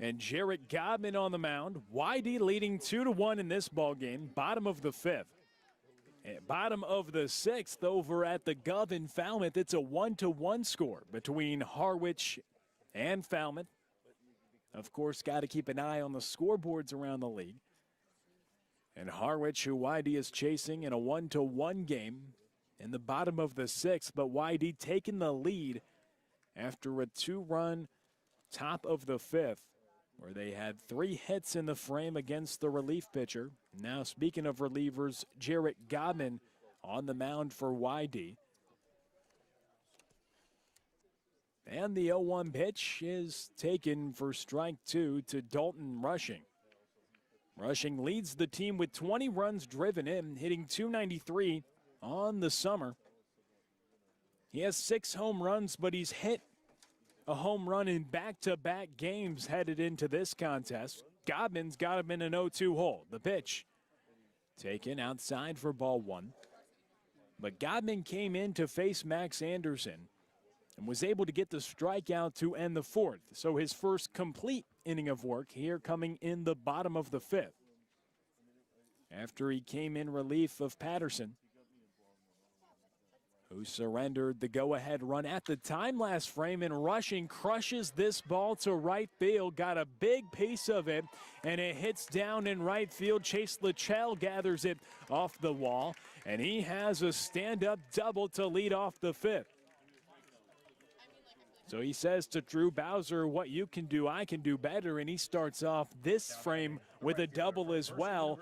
And Jarrett Godman on the mound. YD leading 2-1 in this ball game. Bottom of the 5th. And bottom of the 6th over at the Gov in Falmouth. It's a 1-1 score between Harwich and Falmouth. Of course, got to keep an eye on the scoreboards around the league. And Harwich, who YD is chasing in a 1-1 game in the bottom of the 6th, but YD taking the lead after a 2-run top of the 5th, where they had 3 hits in the frame against the relief pitcher. Now, speaking of relievers, Jarrett Godman on the mound for YD. And the 0-1 pitch is taken for strike 2 to Dalton Rushing. Rushing leads the team with 20 runs driven in, hitting .293 on the summer. He has 6 home runs, but he's hit a home run in back-to-back games headed into this contest. Godman's got him in an 0-2 hole. The pitch taken outside for ball 1. But Godman came in to face Max Anderson and was able to get the strikeout to end the 4th. So his first complete inning of work here coming in the bottom of the 5th. After he came in relief of Patterson, who surrendered the go-ahead run at the time last frame, and rushing crushes this ball to right field. Got a big piece of it, and it hits down in right field. Chase Lichell gathers it off the wall, and he has a stand-up double to lead off the fifth. So he says to Drew Bowser, what you can do, I can do better, and he starts off this frame with a double as well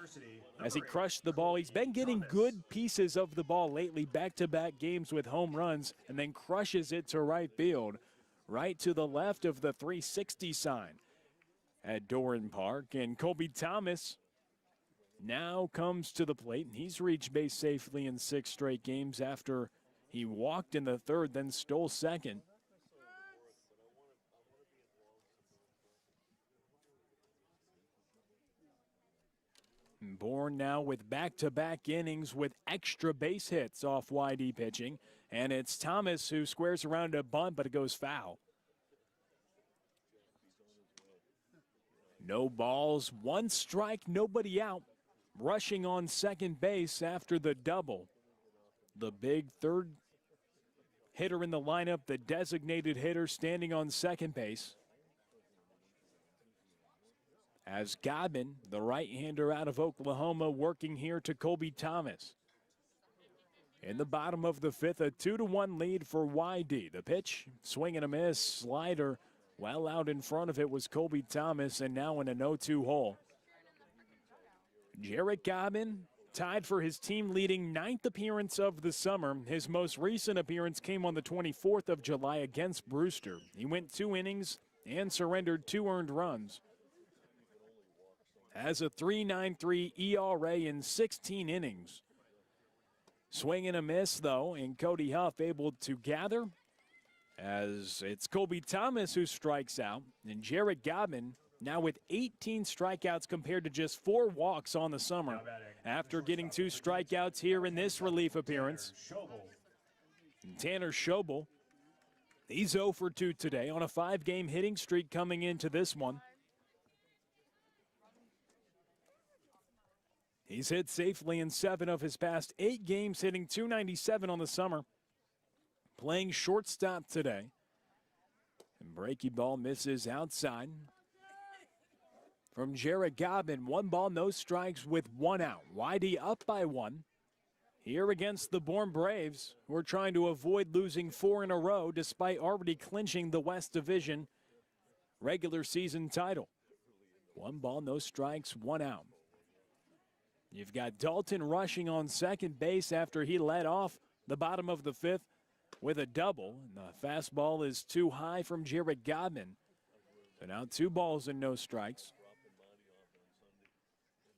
as he crushed the ball. He's been getting good pieces of the ball lately, back-to-back games with home runs, and then crushes it to right field, right to the left of the 360 sign at Doran Park. And Colby Thomas now comes to the plate, and he's reached base safely in 6 straight games after he walked in the third, then stole second. Bourne now with back-to-back innings with extra base hits off YD pitching. And it's Thomas who squares around a bunt, but it goes foul. No balls, 1 strike, nobody out. Rushing on second base after the double. The big third hitter in the lineup, the designated hitter standing on second base. As Godman, the right-hander out of Oklahoma, working here to Colby Thomas. In the bottom of the fifth, a 2-1 lead for YD. The pitch, swing and a miss, slider. Well out in front of it was Colby Thomas, and now in a 0-2 hole. Jarrett Godman tied for his team-leading 9th appearance of the summer. His most recent appearance came on the 24th of July against Brewster. He went 2 innings and surrendered 2 earned runs. Has a 3.93 ERA in 16 innings. Swing and a miss, though, and Cody Huff able to gather as it's Colby Thomas who strikes out, and Jarrett Godman now with 18 strikeouts compared to just 4 walks on the summer. After getting 2 strikeouts here in this relief appearance, Tanner Schobel, he's 0 for 2 today on a 5-game hitting streak coming into this one. He's hit safely in 7 of his past 8 games, hitting .297 on the summer. Playing shortstop today. And breaky ball misses outside. From Jarrett Godman, 1 ball, no strikes with 1 out. YD up by 1. Here against the Bourne Braves, who are trying to avoid losing 4 in a row despite already clinching the West Division regular season title. 1 ball, no strikes, 1 out. You've got Dalton rushing on second base after he led off the bottom of the 5th with a double. And the fastball is too high from Jarrett Godman. So now 2 balls and no strikes.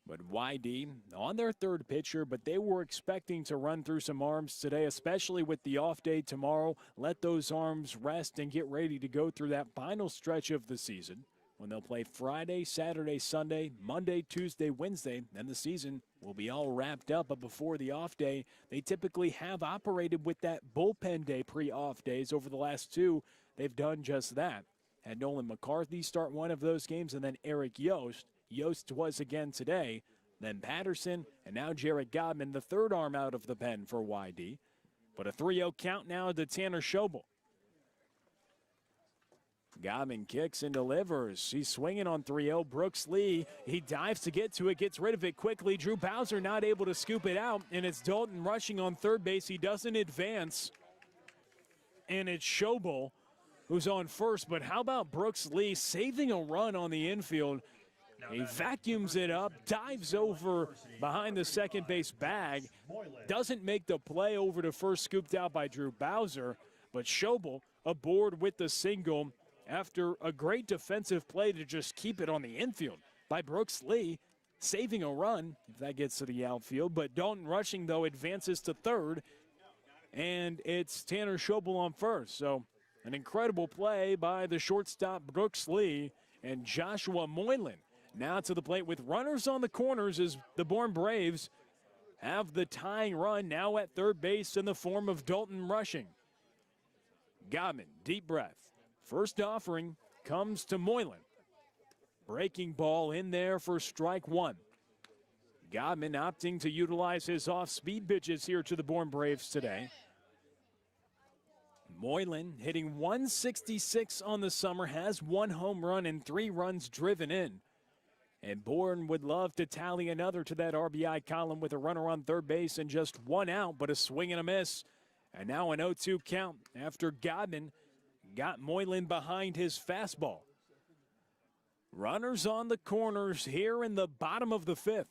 But YD on their 3rd pitcher, but they were expecting to run through some arms today, especially with the off day tomorrow. Let those arms rest and get ready to go through that final stretch of the season, when they'll play Friday, Saturday, Sunday, Monday, Tuesday, Wednesday, and the season will be all wrapped up. But before the off day, they typically have operated with that bullpen day pre-off days. Over the last 2, they've done just that. Had Nolan McCarthy start one of those games, and then Eric Yost. Yost was again today, then Patterson, and now Jarrett Godman, the 3rd arm out of the pen for YD. But a 3-0 count now to Tanner Schobel. Godman kicks and delivers. He's swinging on 3-0. Brooks Lee, he dives to get to it, gets rid of it quickly. Drew Bowser not able to scoop it out, and it's Dalton rushing on 3rd base. He doesn't advance, and it's Schobel who's on 1st. But how about Brooks Lee saving a run on the infield? He vacuums it up, dives over behind the second base bag, doesn't make the play over to 1st, scooped out by Drew Bowser, but Schobel aboard with the single after a great defensive play to just keep it on the infield by Brooks Lee, saving a run if that gets to the outfield. But Dalton rushing, though, advances to 3rd, and it's Tanner Schobel on 1st. So an incredible play by the shortstop Brooks Lee, and Joshua Moylan now to the plate with runners on the corners as the Bourne Braves have the tying run now at 3rd base in the form of Dalton rushing. Godman, deep breath. First offering comes to Moylan. Breaking ball in there for strike 1. Godman opting to utilize his off-speed pitches here to the Bourne Braves today. Moylan hitting 166 on the summer, has 1 home run and 3 runs driven in. And Bourne would love to tally another to that RBI column with a runner on third base and just 1 out, but a swing and a miss. And now an 0-2 count after Godman got Moylan behind his fastball. Runners on the corners here in the bottom of the 5th.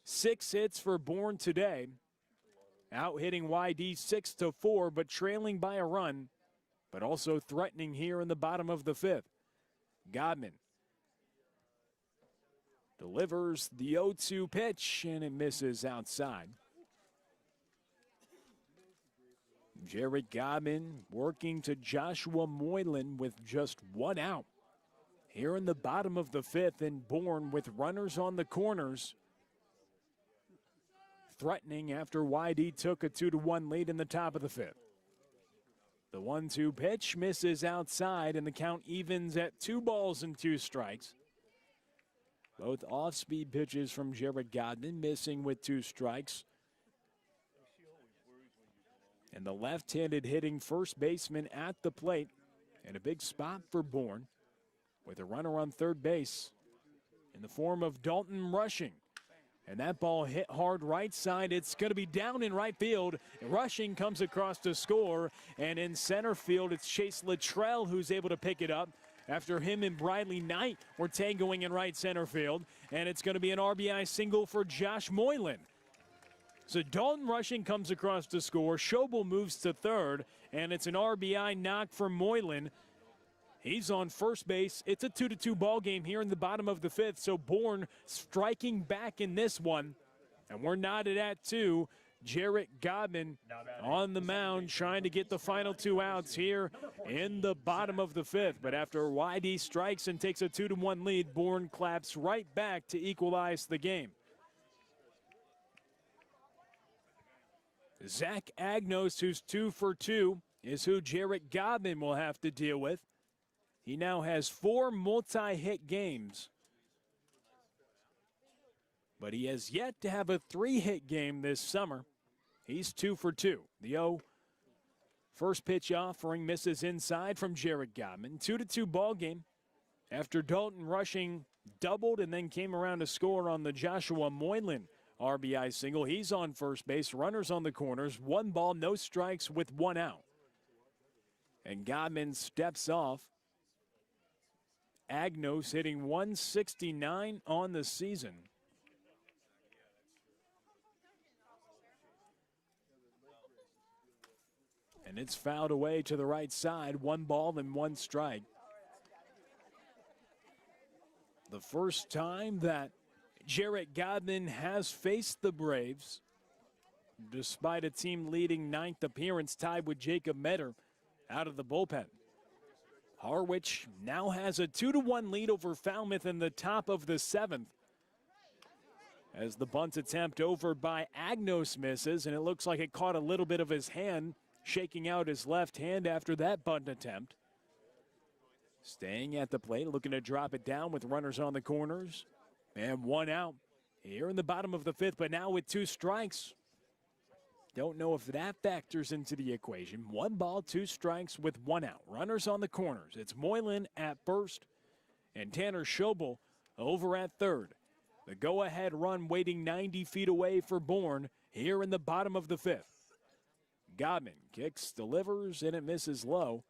6 hits for Bourne today. Out hitting YD 6-4, but trailing by a run, but also threatening here in the bottom of the 5th. Godman delivers the 0-2 pitch, and it misses outside. Jared Godman working to Joshua Moylan with just 1 out. Here in the bottom of the 5th, and Bourne with runners on the corners. Threatening after YD took a 2-1 lead in the top of the 5th. The 1-2 pitch misses outside, and the count evens at 2 balls and 2 strikes. Both off-speed pitches from Jared Godman, missing with 2 strikes. And the left-handed hitting first baseman at the plate, and a big spot for Bourne with a runner on third base in the form of Dalton Rushing. And that ball hit hard right side. It's going to be down in right field. Rushing comes across to score. And in center field, it's Chase Luttrell who's able to pick it up after him and Briley Knight were tangoing in right center field. And it's going to be an RBI single for Josh Moylan. So Dalton Rushing comes across to score. Schobel moves to third. And it's an RBI knock for Moylan. He's on first base. It's a 2-2 ball game here in the bottom of the 5th. So Bourne striking back in this one. And we're knotted at 2. Jarrett Godman on the mound trying to get the final 2 outs here in the bottom of the 5th. But after YD strikes and takes a 2-1 lead, Bourne claps right back to equalize the game. Zach Agnos, who's 2 for 2, is who Jarrett Godman will have to deal with. He now has 4 multi-hit games, but he has yet to have a 3-hit game this summer. He's 2 for 2. The 0 first pitch offering misses inside from Jared Godman. 2-2 ball game after Dalton Rushing doubled and then came around to score on the Joshua Moylan RBI single. He's on first base, runners on the corners, 1 ball, no strikes with 1 out. And Godman steps off. Agnos hitting 169 on the season. And it's fouled away to the right side. 1 ball and 1 strike. The first time that Jarrett Godman has faced the Braves, despite a team leading 9th appearance, tied with Jacob Metter out of the bullpen. Harwich now has a 2-1 lead over Falmouth in the top of the 7th. As the bunt attempt over by Agnos misses, and it looks like it caught a little bit of his hand, shaking out his left hand after that bunt attempt. Staying at the plate, looking to drop it down with runners on the corners. And 1 out here in the bottom of the 5th, but now with 2 strikes. Don't know if that factors into the equation. 1 ball, 2 strikes with 1 out. Runners on the corners. It's Moylan at first and Tanner Schobel over at third. The go-ahead run waiting 90 feet away for Bourne here in the bottom of the 5th. Godman kicks, delivers, and it misses low.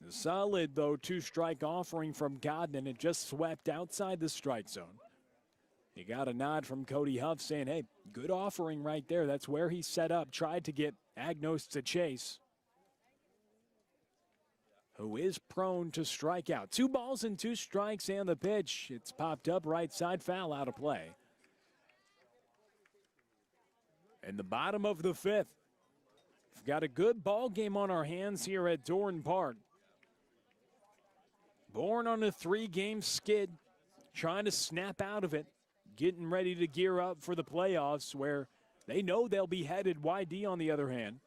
The solid, though, 2-strike offering from Godman. It just swept outside the strike zone. He got a nod from Cody Huff saying, hey, good offering right there. That's where he set up, tried to get Agnos to chase, who is prone to strike out. 2 balls and 2 strikes and the pitch. It's popped up right side, foul out of play. In the bottom of the 5th, we've got a good ball game on our hands here at Doran Park. Bourne on a 3-game skid, trying to snap out of it. Getting ready to gear up for the playoffs where they know they'll be headed. YD, on the other hand,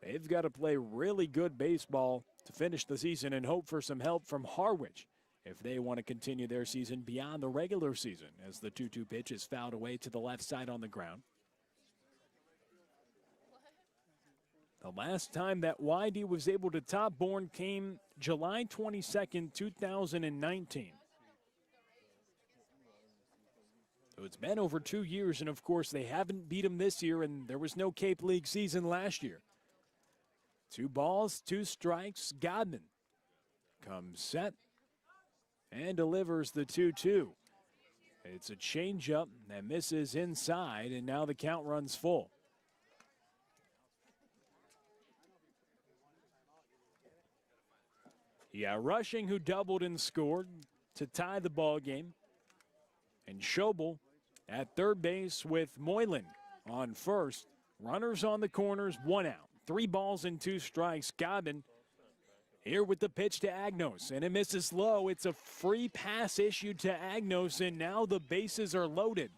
they've got to play really good baseball to finish the season and hope for some help from Harwich if they want to continue their season beyond the regular season, as the 2-2 pitch is fouled away to the left side on the ground. The last time that YD was able to top Bourne came July 22nd, 2019. So it's been over 2 years, and of course they haven't beat him this year, and there was no Cape League season last year. 2 balls, 2 strikes. Godman comes set and delivers the 2-2. It's a changeup that misses inside, and now the count runs full. Yeah, Rushing, who doubled and scored to tie the ball game. And Schobel at third base with Moylan on first. Runners on the corners, 1 out. 3 balls and 2 strikes. Godman here with the pitch to Agnos, and it misses low. It's a free pass issued to Agnos, and now the bases are loaded.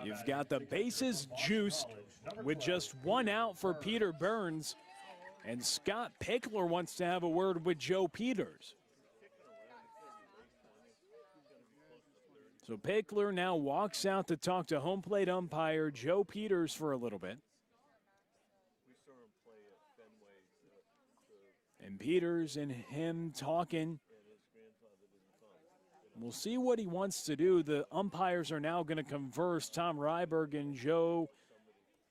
You've got the bases juiced with just 1 out for Peter Burns, and Scott Pickler wants to have a word with Joe Peters. So Pickler now walks out to talk to home plate umpire Joe Peters for a little bit. And Peters and him talking. We'll see what he wants to do. The umpires are now going to converse. Tom Ryberg and Joe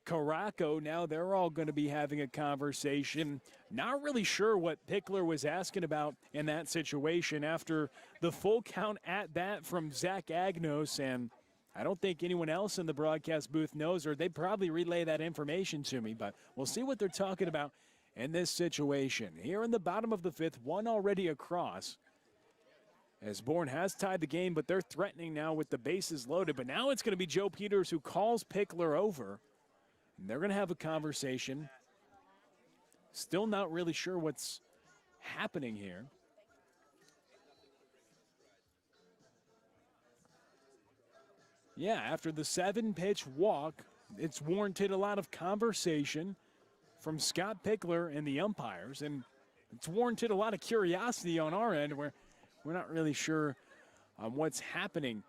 Caraco, now they're all going to be having a conversation. Not really sure what Pickler was asking about in that situation after the full count at bat from Zach Agnos, and I don't think anyone else in the broadcast booth knows, or they probably relay that information to me, but we'll see what they're talking about in this situation. Here in the bottom of the 5th, 1 already across, as Bourne has tied the game, but they're threatening now with the bases loaded. But now it's going to be Joe Peters who calls Pickler over. And they're going to have a conversation. Still not really sure what's happening here. Yeah, after the 7-pitch walk, it's warranted a lot of conversation from Scott Pickler and the umpires. And it's warranted a lot of curiosity on our end where we're not really sure what's happening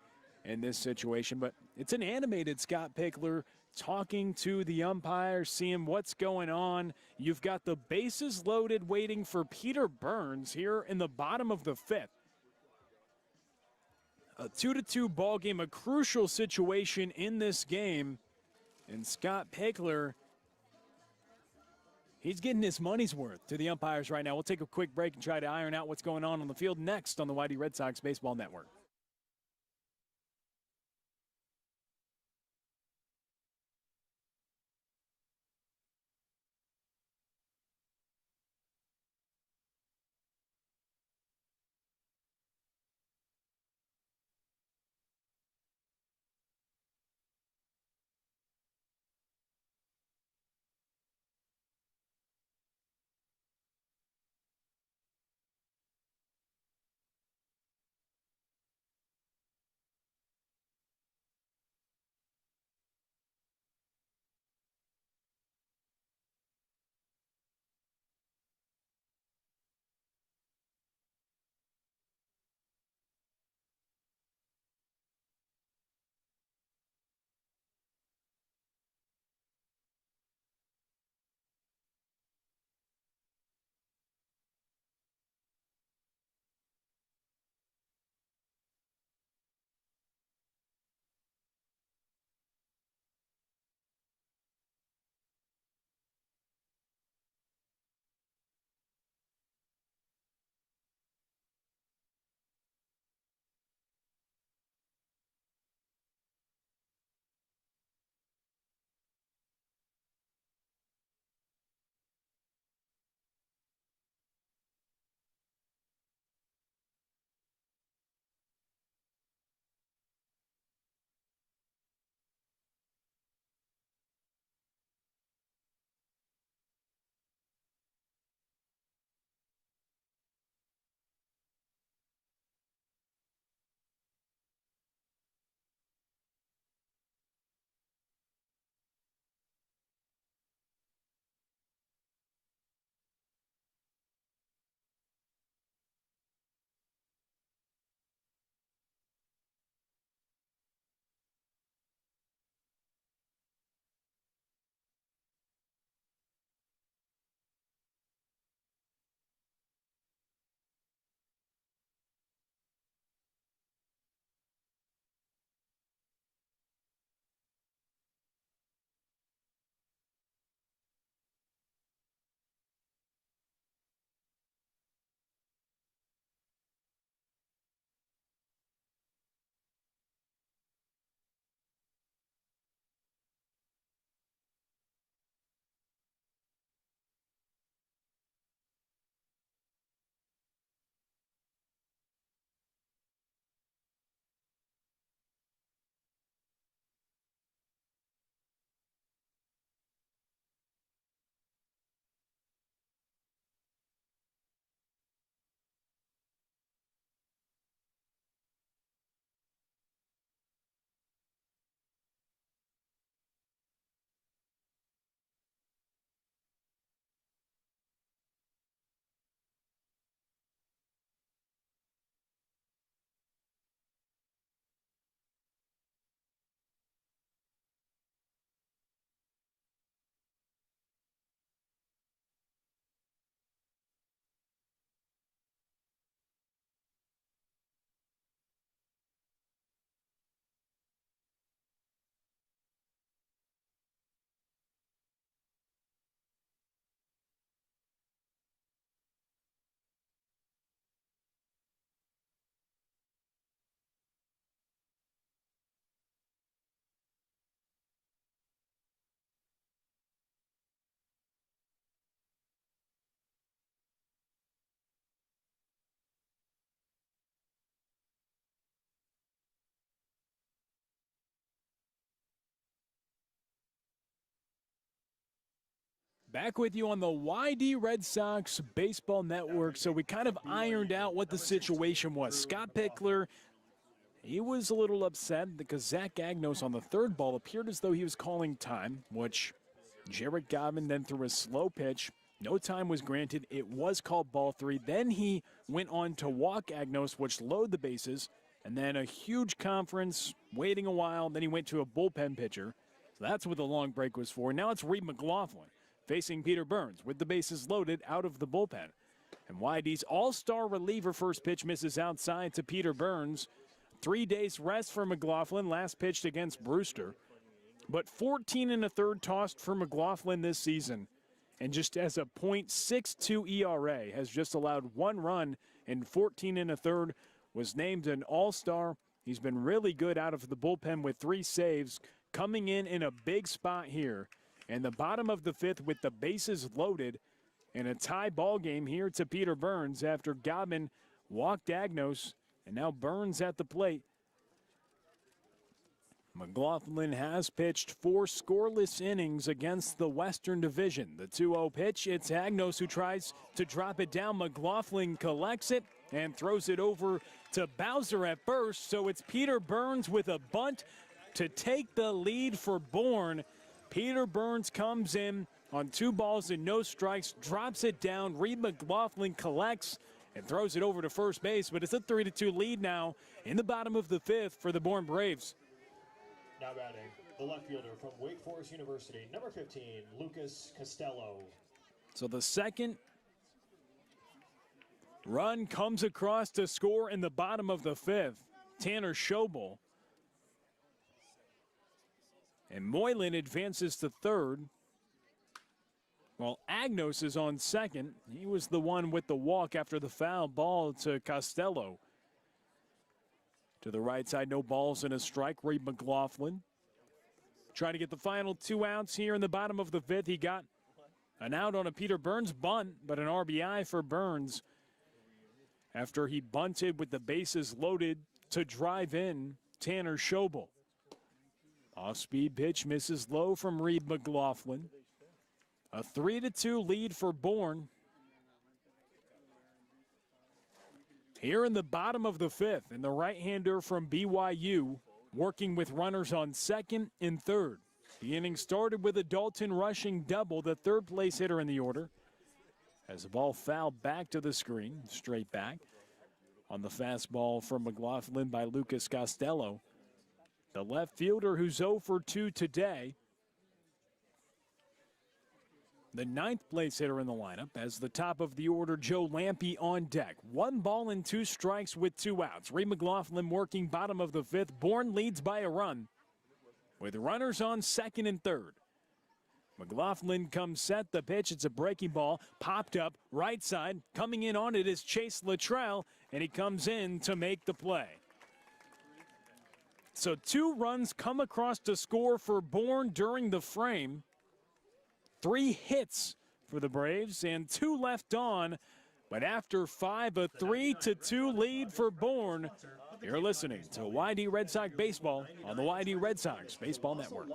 in this situation. But it's an animated Scott Pickler talking to the umpire, seeing what's going on. You've got the bases loaded waiting for Peter Burns here in the bottom of the 5th. A 2-2 ball game, a crucial situation in this game. And Scott Pickler, he's getting his money's worth to the umpires right now. We'll take a quick break and try to iron out what's going on the field next on the YD Red Sox Baseball Network. Back with you on the YD Red Sox Baseball Network. So we kind of ironed out what the situation was. Scott Pickler, he was a little upset because Zach Agnos on the third ball appeared as though he was calling time, which Jarrett Godwin then threw a slow pitch. No time was granted. It was called ball three. Then he went on to walk Agnos, which loaded the bases, and then a huge conference, waiting a while. Then he went to a bullpen pitcher. So that's what the long break was for. Now it's Reed McLaughlin facing Peter Burns with the bases loaded out of the bullpen. And YD's all-star reliever first pitch misses outside to Peter Burns. 3 days rest for McLaughlin, last pitched against Brewster. But 14 1/3 tossed for McLaughlin this season. And just as a .62 ERA, has just allowed 1 run in 14 1/3, was named an all-star. He's been really good out of the bullpen with 3 saves, coming in a big spot here. In the bottom of the 5th with the bases loaded in a tie ball game here to Peter Burns after Godwin walked Agnos, and now Burns at the plate. McLaughlin has pitched 4 scoreless innings against the Western Division. The 2-0 pitch, it's Agnos who tries to drop it down. McLaughlin collects it and throws it over to Bowser at first. So it's Peter Burns with a bunt to take the lead for Bourne. Peter Burns comes in on 2 balls and no strikes, drops it down. Reed McLaughlin collects and throws it over to first base, but it's a 3-2 lead now in the bottom of the 5th for the Bourne Braves. Now batting, the left fielder from Wake Forest University, number 15, Lucas Costello. So the second run comes across to score in the bottom of the 5th. Tanner Schobel. And Moylan advances to third. While Agnos is on second. He was the one with the walk after the foul ball to Costello. To the right side, no balls and a strike. Reed McLaughlin trying to get the final 2 outs here in the bottom of the 5th. He got an out on a Peter Burns bunt, but an RBI for Burns after he bunted with the bases loaded to drive in Tanner Schobel. Off-speed pitch misses low from Reed McLaughlin. A 3-2 lead for Bourne. Here in the bottom of the 5th, and the right-hander from BYU working with runners on second and third. The inning started with a Dalton rushing double, the third-place hitter in the order. As the ball fouled back to the screen, straight back. On the fastball from McLaughlin by Lucas Costello. The left fielder who's 0 for 2 today. The 9th place hitter in the lineup as the top of the order, Joe Lampe on deck. 1 ball and 2 strikes with 2 outs. Reed McLaughlin working bottom of the 5th. Bourne leads by a run with runners on second and third. McLaughlin comes set. The pitch, it's a breaking ball. Popped up right side. Coming in on it is Chase Luttrell, and he comes in to make the play. So 2 runs come across to score for Bourne during the frame. 3 hits for the Braves and 2 left on. But after 5, a 3-2 lead for Bourne. You're listening to YD Red Sox Baseball on the YD Red Sox Baseball Network.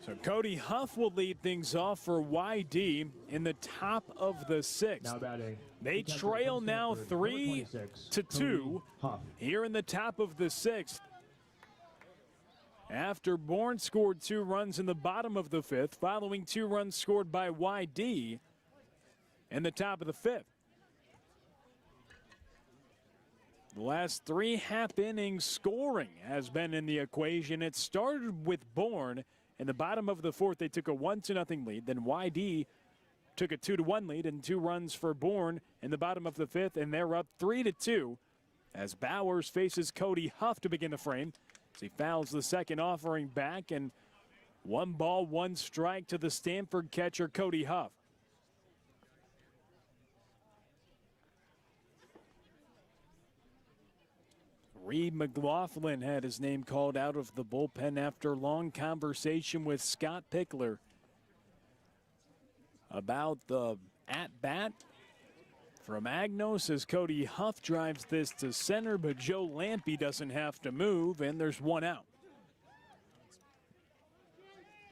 So Cody Huff will lead things off for YD in the top of the 6th. Now batting. They trail now 3-2 here in the top of the 6th. After Bourne scored 2 runs in the bottom of the 5th, following 2 runs scored by YD in the top of the 5th. The last 3 half-inning scoring has been in the equation. It started with Bourne. In the bottom of the 4th, they took a 1-0 lead. Then YD took a 2-1 lead and 2 runs for Bourne in the bottom of the 5th, and they're up 3-2 as Bowers faces Cody Huff to begin the frame. As he fouls the second offering back, and 1 ball, 1 strike to the Stanford catcher, Cody Huff. Reed McLaughlin had his name called out of the bullpen after long conversation with Scott Pickler about the at-bat from Agnos as Cody Huff drives this to center, but Joe Lampe doesn't have to move, and there's 1 out.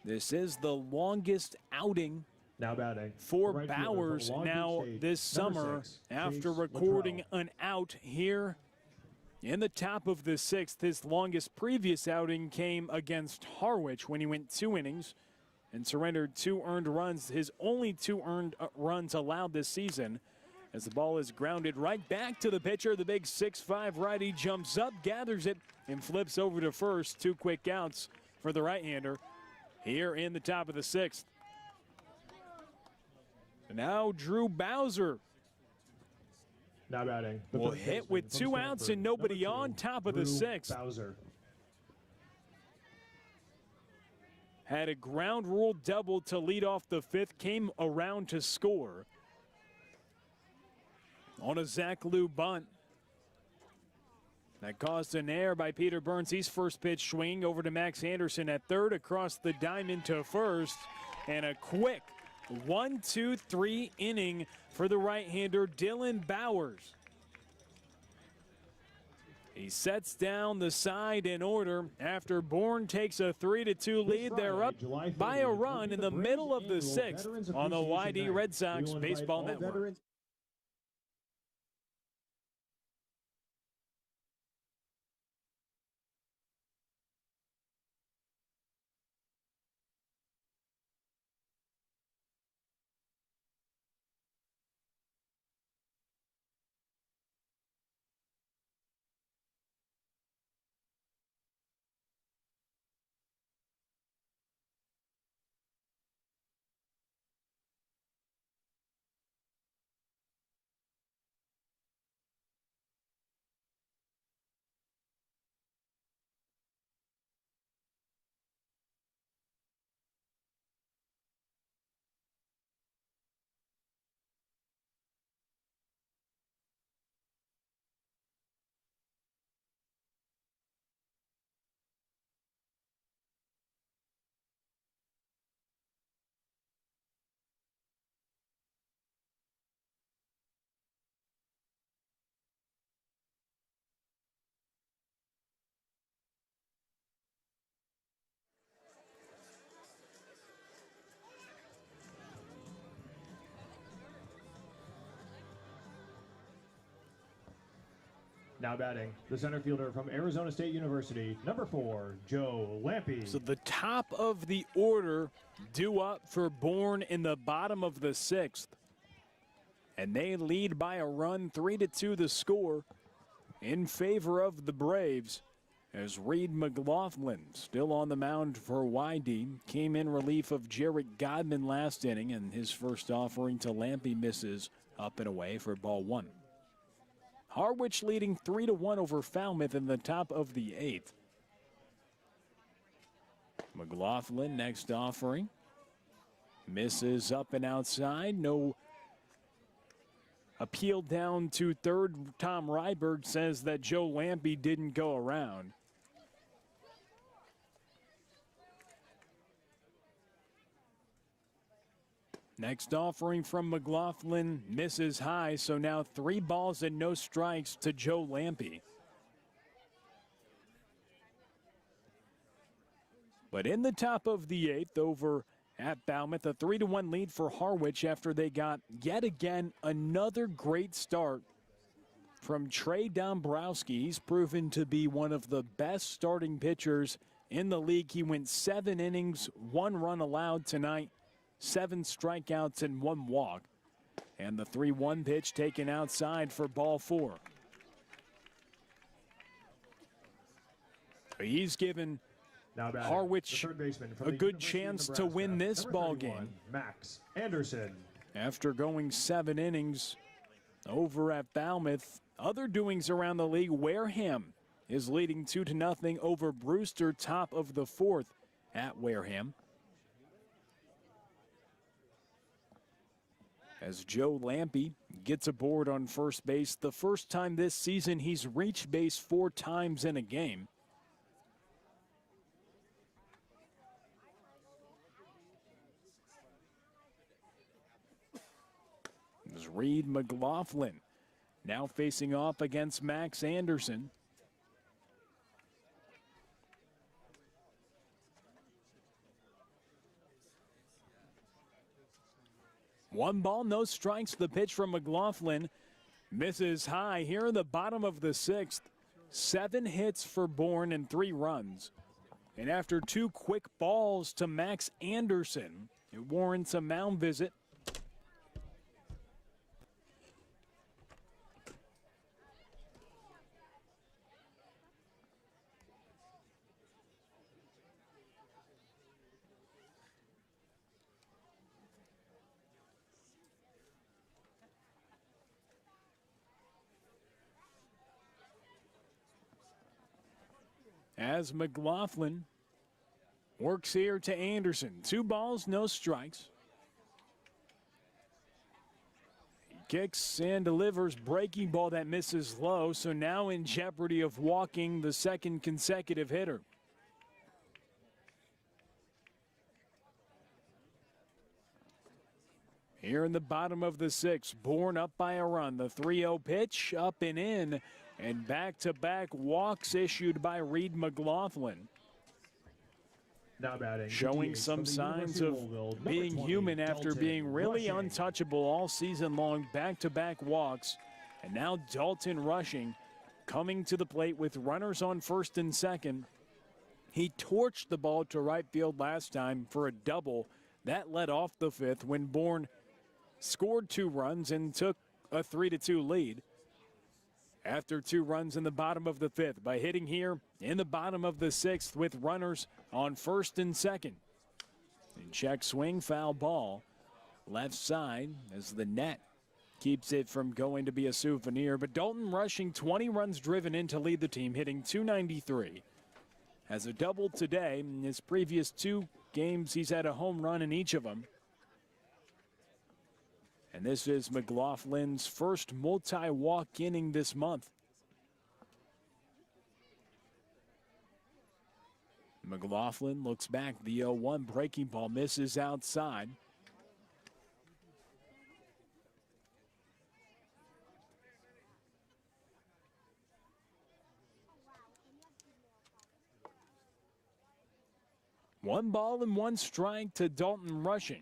This is the longest outing now batting for Bowers now this summer after recording an out here in the top of the 6th. His longest previous outing came against Harwich when he went 2 innings and surrendered 2 earned runs, his only 2 earned runs allowed this season. As the ball is grounded right back to the pitcher, the big 6'5" righty jumps up, gathers it, and flips over to first. 2 quick outs for the right-hander here in the top of the 6th. Now Drew Bowser now batting. Will hit with 2 outs and nobody on, top of the 6th. Bowser had a ground rule double to lead off the 5th, came around to score on a Zach Lou bunt. That caused an error by Peter Burns. He's first pitch swinging over to Max Anderson at third, across the diamond to first, and a quick 1-2-3 inning for the right-hander Dylan Bowers. He sets down the side in order after Bourne takes a 3-2 lead. They're up by a run in the middle of the 6th on the YD Red Sox Baseball Network. Now batting, the center fielder from Arizona State University, number 4, Joe Lampe. So the top of the order due up for Bourne in the bottom of the 6th. And they lead by a run, 3-2 the score in favor of the Braves. As Reed McLaughlin, still on the mound for YD, came in relief of Jarrett Godman last inning, and his first offering to Lampe misses up and away for ball 1. Harwich leading 3-1 over Falmouth in the top of the 8th. McLaughlin next offering. Misses up and outside. No appeal down to third. Tom Ryberg says that Joe Lampe didn't go around. Next offering from McLaughlin misses high, so now 3 balls and no strikes to Joe Lampe. But in the top of the 8th over at Falmouth, a 3-1 lead for Harwich after they got yet again another great start from Trey Dombrowski. He's proven to be one of the best starting pitchers in the league. He went 7 innings, 1 run allowed tonight, 7 strikeouts and 1 walk. And the 3-1 pitch taken outside for ball 4. He's given Harwich a good chance to win this ball game. Max Anderson. After going 7 innings over at Falmouth, other doings around the league, Wareham is leading 2-0 over Brewster, top of the 4th at Wareham. As Joe Lampe gets aboard on first base, the first time this season he's reached base 4 times in a game. As Reed McLaughlin now facing off against Max Anderson. One ball, no strikes. The pitch from McLaughlin misses high here in the bottom of the 6th. 7 hits for Bourne and 3 runs. And after 2 quick balls to Max Anderson, it warrants a mound visit. As McLaughlin works here to Anderson. 2 balls, no strikes. He kicks and delivers breaking ball that misses low, so now in jeopardy of walking the 2nd consecutive hitter. Here in the bottom of the 6th, Bourne up by a run. The 3-0 pitch up and in. And back-to-back walks issued by Reed McLaughlin. Now batting, showing some signs of being human after being really untouchable all season long. Back-to-back walks. And now Dalton rushing, coming to the plate with runners on first and second. He torched the ball to right field last time for a double. That led off the 5th when Bourne scored 2 runs and took a 3-2 lead. After 2 runs in the bottom of the 5th by hitting here in the bottom of the 6th with runners on first and second. And check swing, foul ball, left side as the net keeps it from going to be a souvenir. But Dalton rushing 20 runs driven in to lead the team, hitting .293. Has a double today. In his previous 2 games, he's had a home run in each of them. And this is McLaughlin's first multi-walk inning this month. McLaughlin looks back. The 0-1 breaking ball misses outside. One ball and 1 strike to Dalton rushing.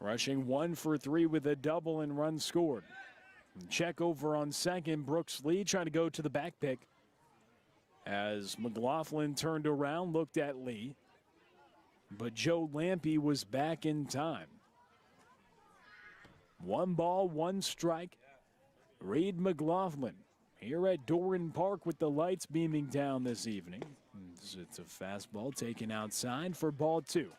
Rushing 1 for 3 with a double and run scored. Check over on second. Brooks Lee trying to go to the back pick. As McLaughlin turned around, looked at Lee. But Joe Lampe was back in time. 1 ball, 1 strike. Reed McLaughlin here at Doran Park with the lights beaming down this evening. It's a fastball taken outside for ball 2.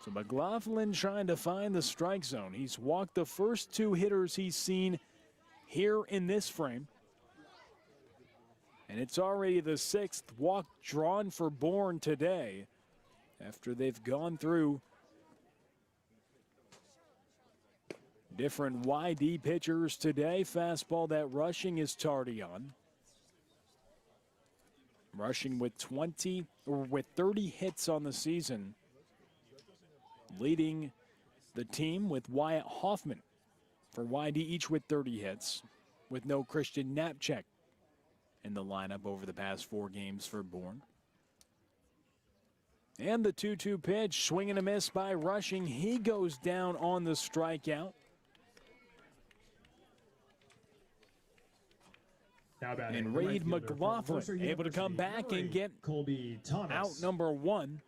So McLaughlin trying to find the strike zone. He's walked the first 2 hitters he's seen here in this frame. And it's already the 6th walk drawn for Bourne today after they've gone through different YD pitchers today. Fastball that rushing is tardy on. Rushing with 30 hits on the season. Leading the team with Wyatt Hoffman for YD, each with 30 hits, with no Christian Knapczyk in the lineup over the past 4 games for Bourne. And the 2-2 pitch, swing and a miss by Rushing. He goes down on the strikeout. And Reed McLaughlin able to come back and get out number 1.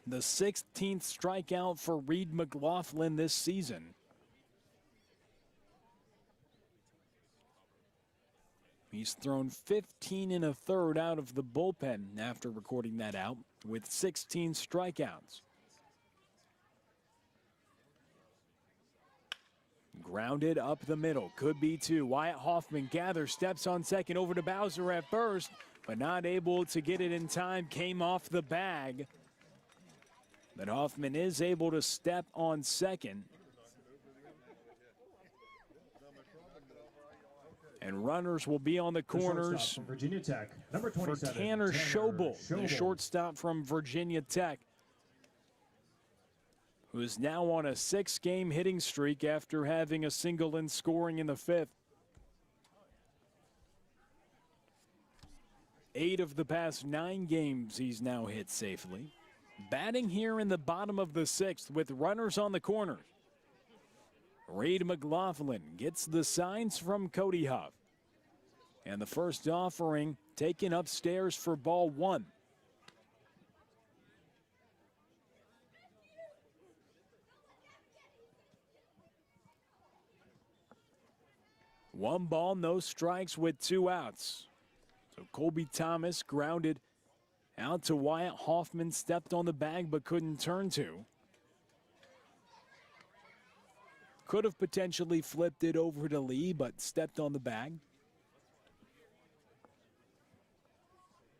The 16th strikeout for Reed McLaughlin this season. He's thrown 15 1/3 out of the bullpen after recording that out with 16 strikeouts. Grounded up the middle, could be 2. Wyatt Hoffman gathers, steps on second, over to Bowser at first, but not able to get it in time, came off the bag. But Hoffman is able to step on second. And runners will be on the corners from Virginia Tech, number for 27, Tanner Schobel, the shortstop from Virginia Tech, who is now on a 6-game hitting streak after having a single and scoring in the 5th. 8 of the past 9 games he's now hit safely. Batting here in the bottom of the 6th with runners on the corners. Reed McLaughlin gets the signs from Cody Huff. And the first offering taken upstairs for ball 1. One ball, no strikes with 2 outs. So Colby Thomas grounded out to Wyatt Hoffman, stepped on the bag but couldn't turn to. Could have potentially flipped it over to Lee, but stepped on the bag,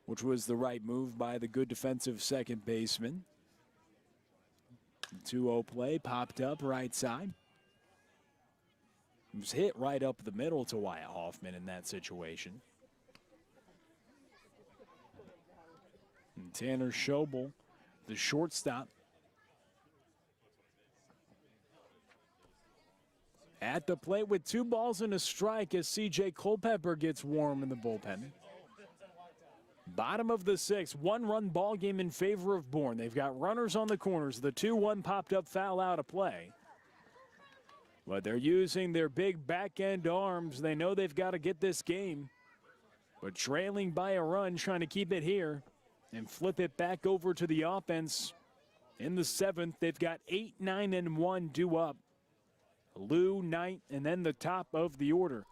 which was the right move by the good defensive second baseman. 2-0 play, popped up right side. It was hit right up the middle to Wyatt Hoffman in that situation. And Tanner Schobel, the shortstop, at the plate with 2 balls and a strike as C.J. Culpepper gets warm in the bullpen. Bottom of the 6th, 1-run ball game in favor of Bourne. They've got runners on the corners. The 2-1 popped up foul out of play. But they're using their big back end arms. They know they've got to get this game. But trailing by a run, trying to keep it here and flip it back over to the offense. In the 7th, they've got 8, 9, and 1 due up. Lou, Knight, and then the top of the order.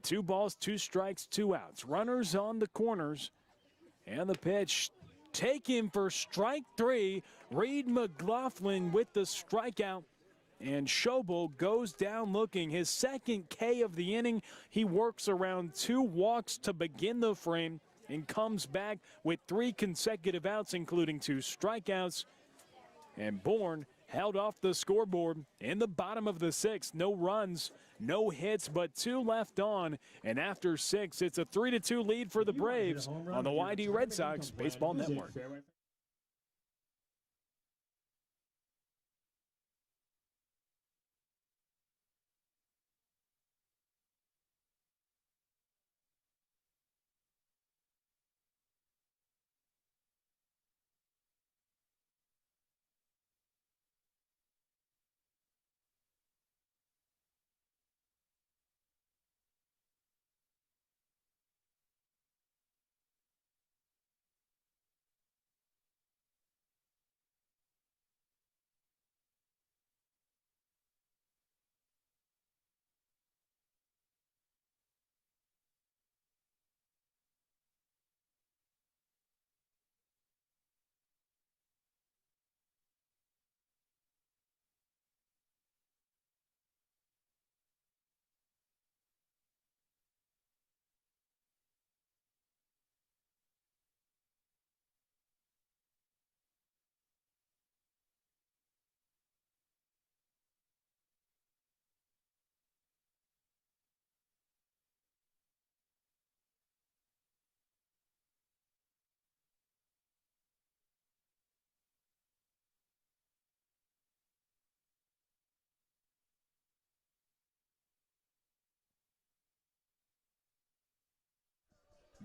2 balls, 2 strikes, 2 outs. Runners on the corners. And the pitch taken for strike 3. Reed McLaughlin with the strikeout. And Schobel goes down looking. His 2nd K of the inning. He works around 2 walks to begin the frame and comes back with 3 consecutive outs, including 2 strikeouts. And Bourne held off the scoreboard in the bottom of the 6th. No runs, no hits, but 2 left on. And after 6, it's a 3-2 lead for the Braves on the YD Red Sox Baseball Network.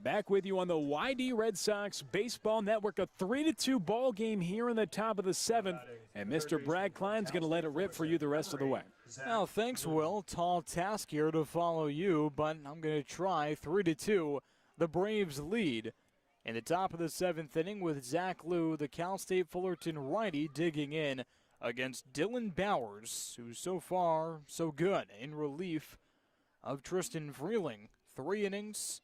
Back with you on the YD Red Sox Baseball Network. A 3-2 ball game here in the top of the 7th. And Mr. Brad Klein's going to let it rip for you the rest of the way. Well, thanks, Will. Tall task here to follow you, but I'm going to try. 3-2, the Braves lead. In the top of the 7th inning with Zach Liu, the Cal State Fullerton righty, digging in against Dylan Bowers, who's so far so good, in relief of Tristan Freeling. 3 innings,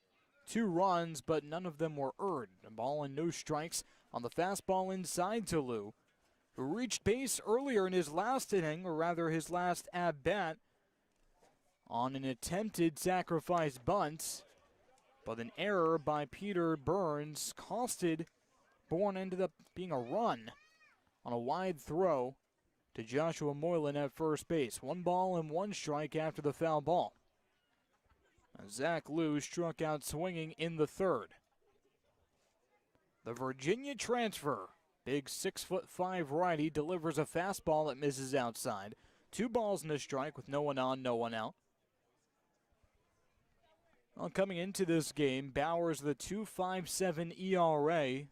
2 runs, but none of them were earned. A ball and no strikes on the fastball inside to Liu, who reached base earlier in his last inning, or rather his last at-bat, on an attempted sacrifice bunt. But an error by Peter Burns costed Bourne. Ended up being a run on a wide throw to Joshua Moylan at first base. 1 ball and 1 strike after the foul ball. Zach Liu struck out swinging in the 3rd. The Virginia transfer, big 6'5" righty, delivers a fastball that misses outside. 2 balls and a strike with no one on, no one out. Well, coming into this game, Bowers with a 2.57 ERA,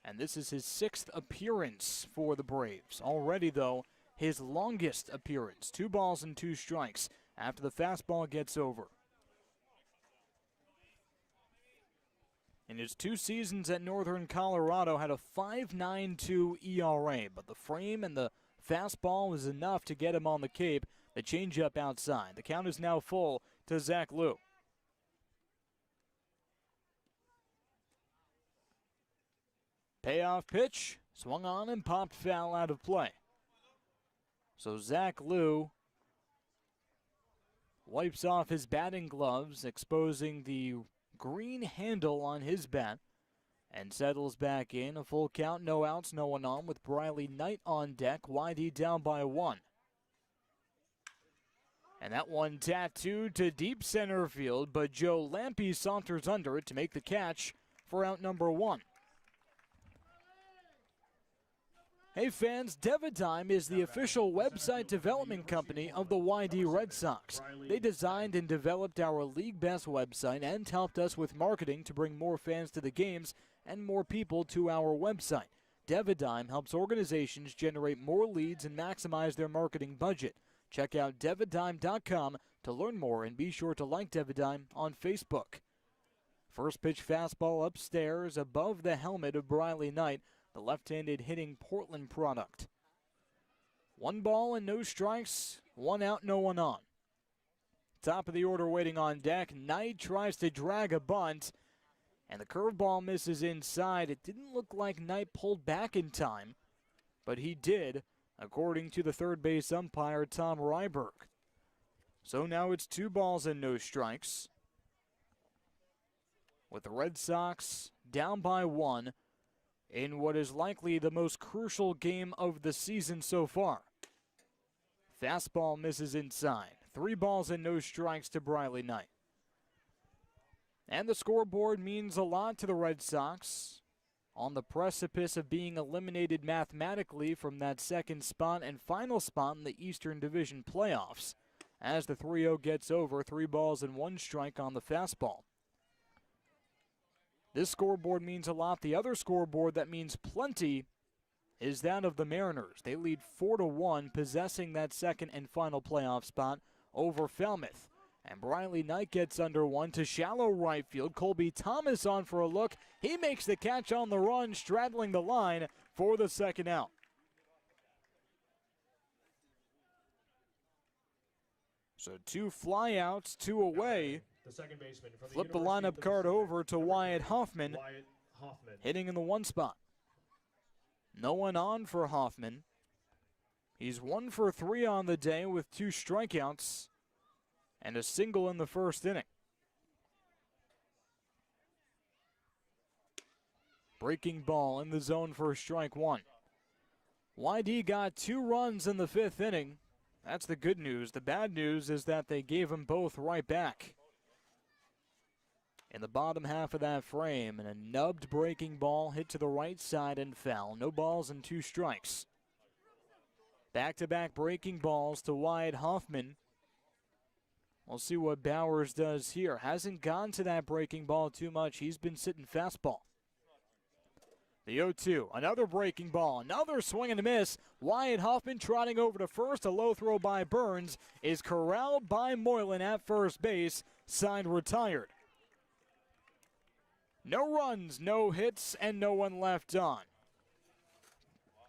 and this is his 6th appearance for the Braves. Already, though, his longest appearance, 2 balls and 2 strikes after the fastball gets over. In his 2 seasons at Northern Colorado, had a 5.92 ERA, but the frame and the fastball was enough to get him on the Cape. The changeup outside. The count is now full to Zach Liu. Payoff pitch, swung on and popped foul out of play. So Zach Liu wipes off his batting gloves, exposing the green handle on his bat, and settles back in. A full count, no outs, no one on, with Briley Knight on deck. YD down by 1. And that one tattooed to deep center field, but Joe Lampe saunters under it to make the catch for out number 1. Hey fans, Devidime is the official website development company of the YD Red Sox. They designed and developed our league best website and helped us with marketing to bring more fans to the games and more people to our website. Devidime helps organizations generate more leads and maximize their marketing budget. Check out devidime.com to learn more, and be sure to like Devidime on Facebook. First pitch fastball upstairs above the helmet of Briley Knight, the left-handed hitting Portland product. 1 ball and no strikes, 1 out, no one on. Top of the order waiting on deck. Knight tries to drag a bunt, and the curveball misses inside. It didn't look like Knight pulled back in time, but he did, according to the third base umpire, Tom Ryberg. So now it's 2 balls and no strikes, with the Red Sox down by 1 in what is likely the most crucial game of the season so far. Fastball misses inside. 3 balls and no strikes to Briley Knight. And the scoreboard means a lot to the Red Sox. On the precipice of being eliminated mathematically from that 2nd spot and final spot in the Eastern Division playoffs, as the 3-0 gets over. 3 balls and 1 strike on the fastball. This scoreboard means a lot. The other scoreboard that means plenty is that of the Mariners. They lead 4-1, possessing that 2nd and final playoff spot over Falmouth. And Briley Knight gets under 1 to shallow right field. Colby Thomas on for a look. He makes the catch on the run, straddling the line for the 2nd out. So 2 flyouts, 2 away. The second baseman from Flip the lineup card over to Wyatt Hoffman, Hoffman, hitting in the 1 spot. No one on for Hoffman. He's 1 for 3 on the day with 2 strikeouts and a single in the 1st inning. Breaking ball in the zone for strike 1. YD got 2 runs in the 5th inning. That's the good news. The bad news is that they gave them both right back in the bottom half of that frame, and a nubbed breaking ball hit to the right side and foul. No balls and 2 strikes. Back-to-back breaking balls to Wyatt Hoffman. We'll see what Bowers does here. Hasn't gone to that breaking ball too much. He's been sitting fastball. The 0-2, another breaking ball, another swing and a miss. Wyatt Hoffman trotting over to first. A low throw by Burns is corralled by Moylan at first base. Signed retired. No runs, no hits, and no one left on.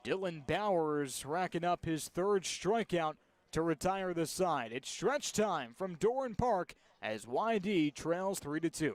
Dylan Bowers racking up his third strikeout to retire the side. It's stretch time from Doran Park as YD trails 3-2.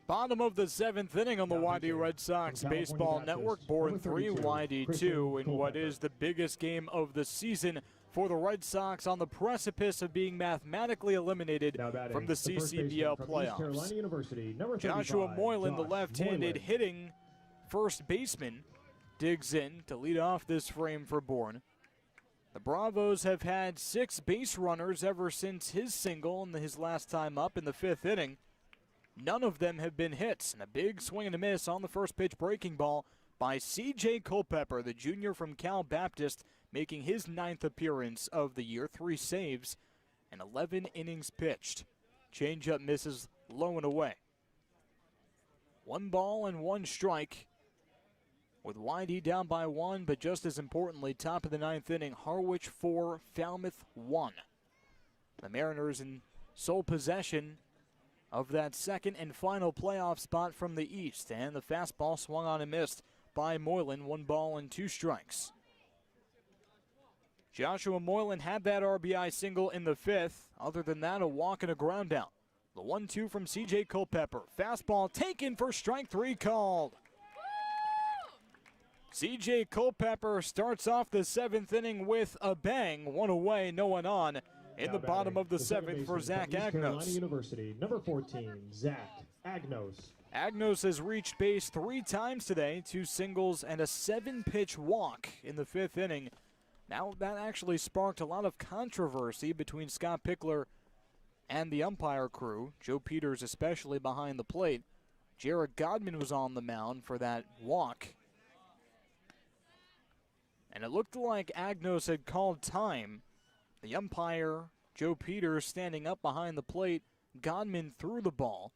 Bottom of the seventh inning on the YD Red Sox Baseball Network. Bourne 3, YD 2 in what is the biggest game of the season for the Red Sox, on the precipice of being mathematically eliminated from the CCBL playoffs. Joshua Moylan, the left-handed hitting first baseman, digs in to lead off this frame for Bourne. The Bravos have had 6 base runners ever since his single in his last time up in the 5th inning. None of them have been hits, and a big swing and a miss on the first pitch breaking ball by C.J. Culpepper, the junior from Cal Baptist, making his 9th appearance of the year. 3 saves and 11 innings pitched. Changeup misses low and away. 1 ball and 1 strike with YD down by 1, but just as importantly, top of the 9th inning, Harwich 4, Falmouth 1. The Mariners in sole possession of that second and final playoff spot from the East, and the fastball swung on and missed by Moylan. 1 ball and 2 strikes. Joshua Moylan had that RBI single in the 5th. Other than that, a walk and a ground out. The 1-2 from C.J. Culpepper. Fastball taken for strike 3 called. C.J. Culpepper starts off the 7th inning with a bang. 1 away, no one on. In the bottom of the 7th for Zach Agnos. University, number 14, Zach Agnos. Agnos has reached base 3 times today, 2 singles and a 7-pitch walk in the 5th inning. Now that actually sparked a lot of controversy between Scott Pickler and the umpire crew, Joe Peters especially behind the plate. Jared Godman was on the mound for that walk. And it looked like Agnos had called time. The umpire, Joe Peters, standing up behind the plate. Godman threw the ball.